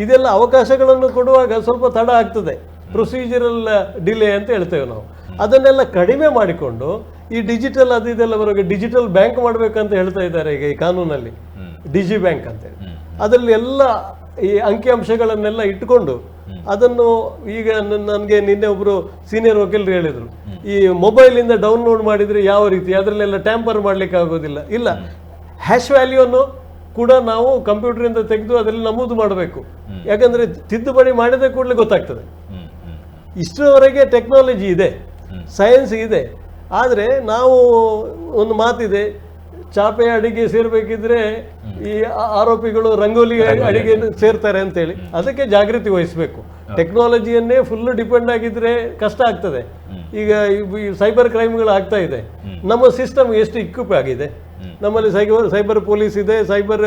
ಇದೆಲ್ಲ ಅವಕಾಶಗಳನ್ನು ಕೊಡುವಾಗ ಸ್ವಲ್ಪ ತಡ ಆಗ್ತದೆ, ಪ್ರೊಸೀಜರಲ್ ಡಿಲೇ ಅಂತ ಹೇಳ್ತೇವೆ ನಾವು. ಅದನ್ನೆಲ್ಲ ಕಡಿಮೆ ಮಾಡಿಕೊಂಡು ಈ ಡಿಜಿಟಲ್ ಅದು ಇದೆಲ್ಲ ಬರುವಾಗ ಡಿಜಿಟಲ್ ಬ್ಯಾಂಕ್ ಮಾಡಬೇಕಂತ ಹೇಳ್ತಾ ಇದ್ದಾರೆ ಈಗ ಈ ಕಾನೂನಲ್ಲಿ, ಡಿಜಿ ಬ್ಯಾಂಕ್ ಅಂತೇಳಿ. ಅದರಲ್ಲಿ ಎಲ್ಲ ಈ ಅಂಕಿಅಂಶಗಳನ್ನೆಲ್ಲ ಇಟ್ಕೊಂಡು ಅದನ್ನು ಈಗ ನನಗೆ ನಿನ್ನೆ ಒಬ್ಬರು ಸೀನಿಯರ್ ವಕೀಲರು ಹೇಳಿದರು, ಈ ಮೊಬೈಲಿಂದ ಡೌನ್ಲೋಡ್ ಮಾಡಿದರೆ ಯಾವ ರೀತಿ ಅದರಲ್ಲೆಲ್ಲ ಟ್ಯಾಂಪರ್ ಮಾಡಲಿಕ್ಕೆ ಆಗೋದಿಲ್ಲ. ಇಲ್ಲ, ಹ್ಯಾಶ್ ವ್ಯಾಲ್ಯೂವನ್ನು ಕೂಡ ನಾವು ಕಂಪ್ಯೂಟರಿಂದ ತೆಗೆದು ಅದರಲ್ಲಿ ನಮೂದು ಮಾಡಬೇಕು. ಯಾಕಂದರೆ ತಿದ್ದುಪಡಿ ಮಾಡಿದ ಕೂಡಲೇ ಗೊತ್ತಾಗ್ತದೆ. ಇಷ್ಟರವರೆಗೆ ಟೆಕ್ನಾಲಜಿ ಇದೆ, ಸೈನ್ಸ್ ಇದೆ. ಆದರೆ ನಾವು ಒಂದು ಮಾತಿದೆ, ಚಾಪೆ ಅಡಿಗೆ ಸೇರ್ಬೇಕಿದ್ರೆ ಈ ಆರೋಪಿಗಳು ರಂಗೋಲಿ ಅಡಿಗೆ ಸೇರ್ತಾರೆ ಅಂತೇಳಿ. ಅದಕ್ಕೆ ಜಾಗೃತಿ ವಹಿಸಬೇಕು. ಟೆಕ್ನಾಲಜಿಯನ್ನೇ ಫುಲ್ ಡಿಪೆಂಡ್ ಆಗಿದ್ರೆ ಕಷ್ಟ ಆಗ್ತದೆ. ಈಗ ಸೈಬರ್ ಕ್ರೈಮ್ಗಳು ಆಗ್ತಾ ಇದೆ. ನಮ್ಮ ಸಿಸ್ಟಮ್ ಎಷ್ಟು ಇಕ್ವಿಪ್ ಆಗಿದೆ, ನಮ್ಮಲ್ಲಿ ಸೈಬರ್ ಪೊಲೀಸ್ ಇದೆ, ಸೈಬರ್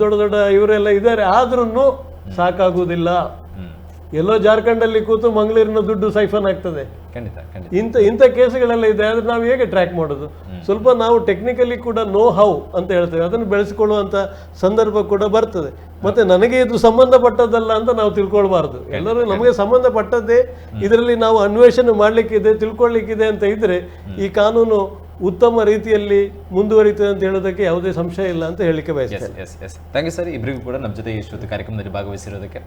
ದೊಡ್ಡ ದೊಡ್ಡ ಇವರೆಲ್ಲ ಇದ್ದಾರೆ. ಆದ್ರೂ ಸಾಕಾಗುವುದಿಲ್ಲ. ಎಲ್ಲೋ ಜಾರ್ಖಂಡಲ್ಲಿ ಕೂತು ಮಂಗಳೂರಿನ ದುಡ್ಡು ಸೈಫನ್ ಆಗ್ತದೆ. ಇಂಥ ಕೇಸುಗಳೆಲ್ಲ ಇದೆ. ಆದ್ರೆ ನಾವು ಹೇಗೆ ಟ್ರ್ಯಾಕ್ ಮಾಡೋದು? ಸ್ವಲ್ಪ ನಾವು ಟೆಕ್ನಿಕಲಿ ಕೂಡ ನೋ ಹೌ ಅಂತ ಹೇಳ್ತೇವೆ, ಅದನ್ನು ಬೆಳೆಸಿಕೊಳ್ಳುವಂತ ಸಂದರ್ಭ ಕೂಡ ಬರ್ತದೆ. ಮತ್ತೆ ನನಗೆ ಇದು ಸಂಬಂಧಪಟ್ಟದ್ದಲ್ಲ ಅಂತ ನಾವು ತಿಳ್ಕೊಳ್ಬಾರ್ದು. ಎಲ್ಲರೂ ನಮಗೆ ಸಂಬಂಧಪಟ್ಟದ್ದೇ, ಇದರಲ್ಲಿ ನಾವು ಅನ್ವೇಷಣೆ ಮಾಡ್ಲಿಕ್ಕಿದೆ, ತಿಳ್ಕೊಳ್ಳಿಕ್ಕಿದೆ ಅಂತ ಇದ್ರೆ ಈ ಕಾನೂನು ಉತ್ತಮ ರೀತಿಯಲ್ಲಿ ಮುಂದುವರಿತದೆ ಅಂತ ಹೇಳೋದಕ್ಕೆ ಯಾವುದೇ ಸಂಶಯ ಇಲ್ಲ ಅಂತ ಹೇಳಿಕೆ ಬಯಸ್ತೇನೆ. ಥ್ಯಾಂಕ್ ಯು ಸರ್, ಇಬ್ಬರಿಗೂ ಕೂಡ ನಮ್ಮ ಜೊತೆ ಇಷ್ಟೊತ್ತು ಕಾರ್ಯಕ್ರಮದಲ್ಲಿ ಭಾಗವಹಿಸಿರೋದಕ್ಕೆ.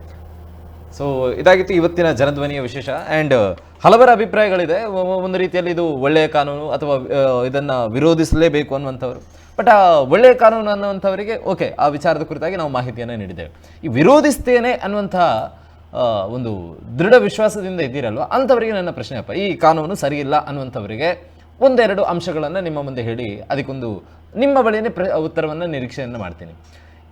ಸೊ ಇದಾಗಿತ್ತು ಇವತ್ತಿನ ಜನಧ್ವನಿಯ ವಿಶೇಷ. ಆ್ಯಂಡ್ ಹಲವರ ಅಭಿಪ್ರಾಯಗಳಿದೆ. ಒಂದು ರೀತಿಯಲ್ಲಿ ಇದು ಒಳ್ಳೆಯ ಕಾನೂನು ಅಥವಾ ಇದನ್ನು ವಿರೋಧಿಸಲೇಬೇಕು ಅನ್ನುವಂಥವ್ರು, ಬಟ್ ಆ ಒಳ್ಳೆಯ ಕಾನೂನು ಅನ್ನುವಂಥವರಿಗೆ ಓಕೆ, ಆ ವಿಚಾರದ ಕುರಿತಾಗಿ ನಾವು ಮಾಹಿತಿಯನ್ನು ನೀಡಿದ್ದೇವೆ. ಈ ವಿರೋಧಿಸ್ತೇನೆ ಅನ್ನುವಂಥ ಒಂದು ದೃಢ ವಿಶ್ವಾಸದಿಂದ ಇದ್ದೀರಲ್ವ, ಅಂಥವರಿಗೆ ನನ್ನ ಪ್ರಶ್ನೆಯಪ್ಪ, ಈ ಕಾನೂನು ಸರಿಯಿಲ್ಲ ಅನ್ನುವಂಥವರಿಗೆ ಒಂದೆರಡು ಅಂಶಗಳನ್ನು ನಿಮ್ಮ ಮುಂದೆ ಹೇಳಿ ಅದಕ್ಕೊಂದು ನಿಮ್ಮ ಬಳಿಯೇ ಉತ್ತರವನ್ನು ನಿರೀಕ್ಷೆಯನ್ನು ಮಾಡ್ತೀನಿ.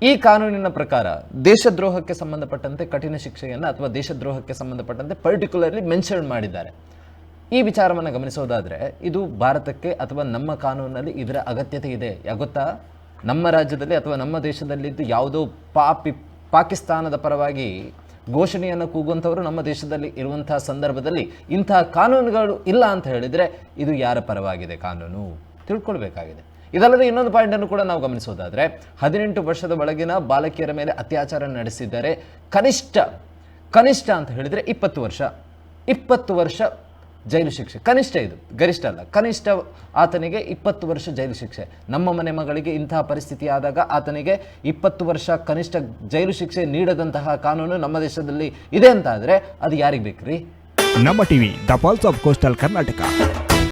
ಈ ಕಾನೂನಿನ ಪ್ರಕಾರ ದೇಶದ್ರೋಹಕ್ಕೆ ಸಂಬಂಧಪಟ್ಟಂತೆ ಕಠಿಣ ಶಿಕ್ಷೆಯನ್ನು ಅಥವಾ ದೇಶದ್ರೋಹಕ್ಕೆ ಸಂಬಂಧಪಟ್ಟಂತೆ ಪರ್ಟಿಕ್ಯುಲರ್ಲಿ ಮೆನ್ಷನ್ ಮಾಡಿದ್ದಾರೆ. ಈ ವಿಚಾರವನ್ನು ಗಮನಿಸೋದಾದರೆ ಇದು ಭಾರತಕ್ಕೆ ಅಥವಾ ನಮ್ಮ ಕಾನೂನಿನಲ್ಲಿ ಇದರ ಅಗತ್ಯತೆ ಇದೆ. ಗೊತ್ತಾ, ನಮ್ಮ ರಾಜ್ಯದಲ್ಲಿ ಅಥವಾ ನಮ್ಮ ದೇಶದಲ್ಲಿದ್ದು ಯಾವುದೋ ಪಾಕಿಸ್ತಾನದ ಪರವಾಗಿ ಘೋಷಣೆಯನ್ನು ಕೂಗುವಂಥವರು ನಮ್ಮ ದೇಶದಲ್ಲಿ ಇರುವಂತಹ ಸಂದರ್ಭದಲ್ಲಿ ಇಂತಹ ಕಾನೂನುಗಳು ಇಲ್ಲ ಅಂತ ಹೇಳಿದರೆ ಇದು ಯಾರ ಪರವಾಗಿದೆ ಕಾನೂನು ತಿಳ್ಕೊಳ್ಬೇಕಾಗಿದೆ. ಇದಲ್ಲದೆ ಇನ್ನೊಂದು ಪಾಯಿಂಟನ್ನು ಕೂಡ ನಾವು ಗಮನಿಸೋದಾದರೆ 18 ವರ್ಷದ ಒಳಗಿನ ಬಾಲಕಿಯರ ಮೇಲೆ ಅತ್ಯಾಚಾರ ನಡೆಸಿದ್ದಾರೆ, ಕನಿಷ್ಠ ಅಂತ ಹೇಳಿದರೆ 20 ವರ್ಷ ಜೈಲು ಶಿಕ್ಷೆ. ಕನಿಷ್ಠ, ಇದು ಗರಿಷ್ಠ ಅಲ್ಲ, ಕನಿಷ್ಠ ಆತನಿಗೆ 20 ವರ್ಷ ಜೈಲು ಶಿಕ್ಷೆ. ನಮ್ಮ ಮನೆ ಮಗಳಿಗೆ ಇಂತಹ ಪರಿಸ್ಥಿತಿ ಆದಾಗ ಆತನಿಗೆ 20 ವರ್ಷ ಕನಿಷ್ಠ ಜೈಲು ಶಿಕ್ಷೆ ನೀಡದಂತಹ ಕಾನೂನು ನಮ್ಮ ದೇಶದಲ್ಲಿ ಇದೆ ಅಂತ ಆದರೆ ಅದು ಯಾರಿಗೆ ಬೇಕ್ರಿ? ನಮ್ಮ TV the pulse of coastal Karnataka.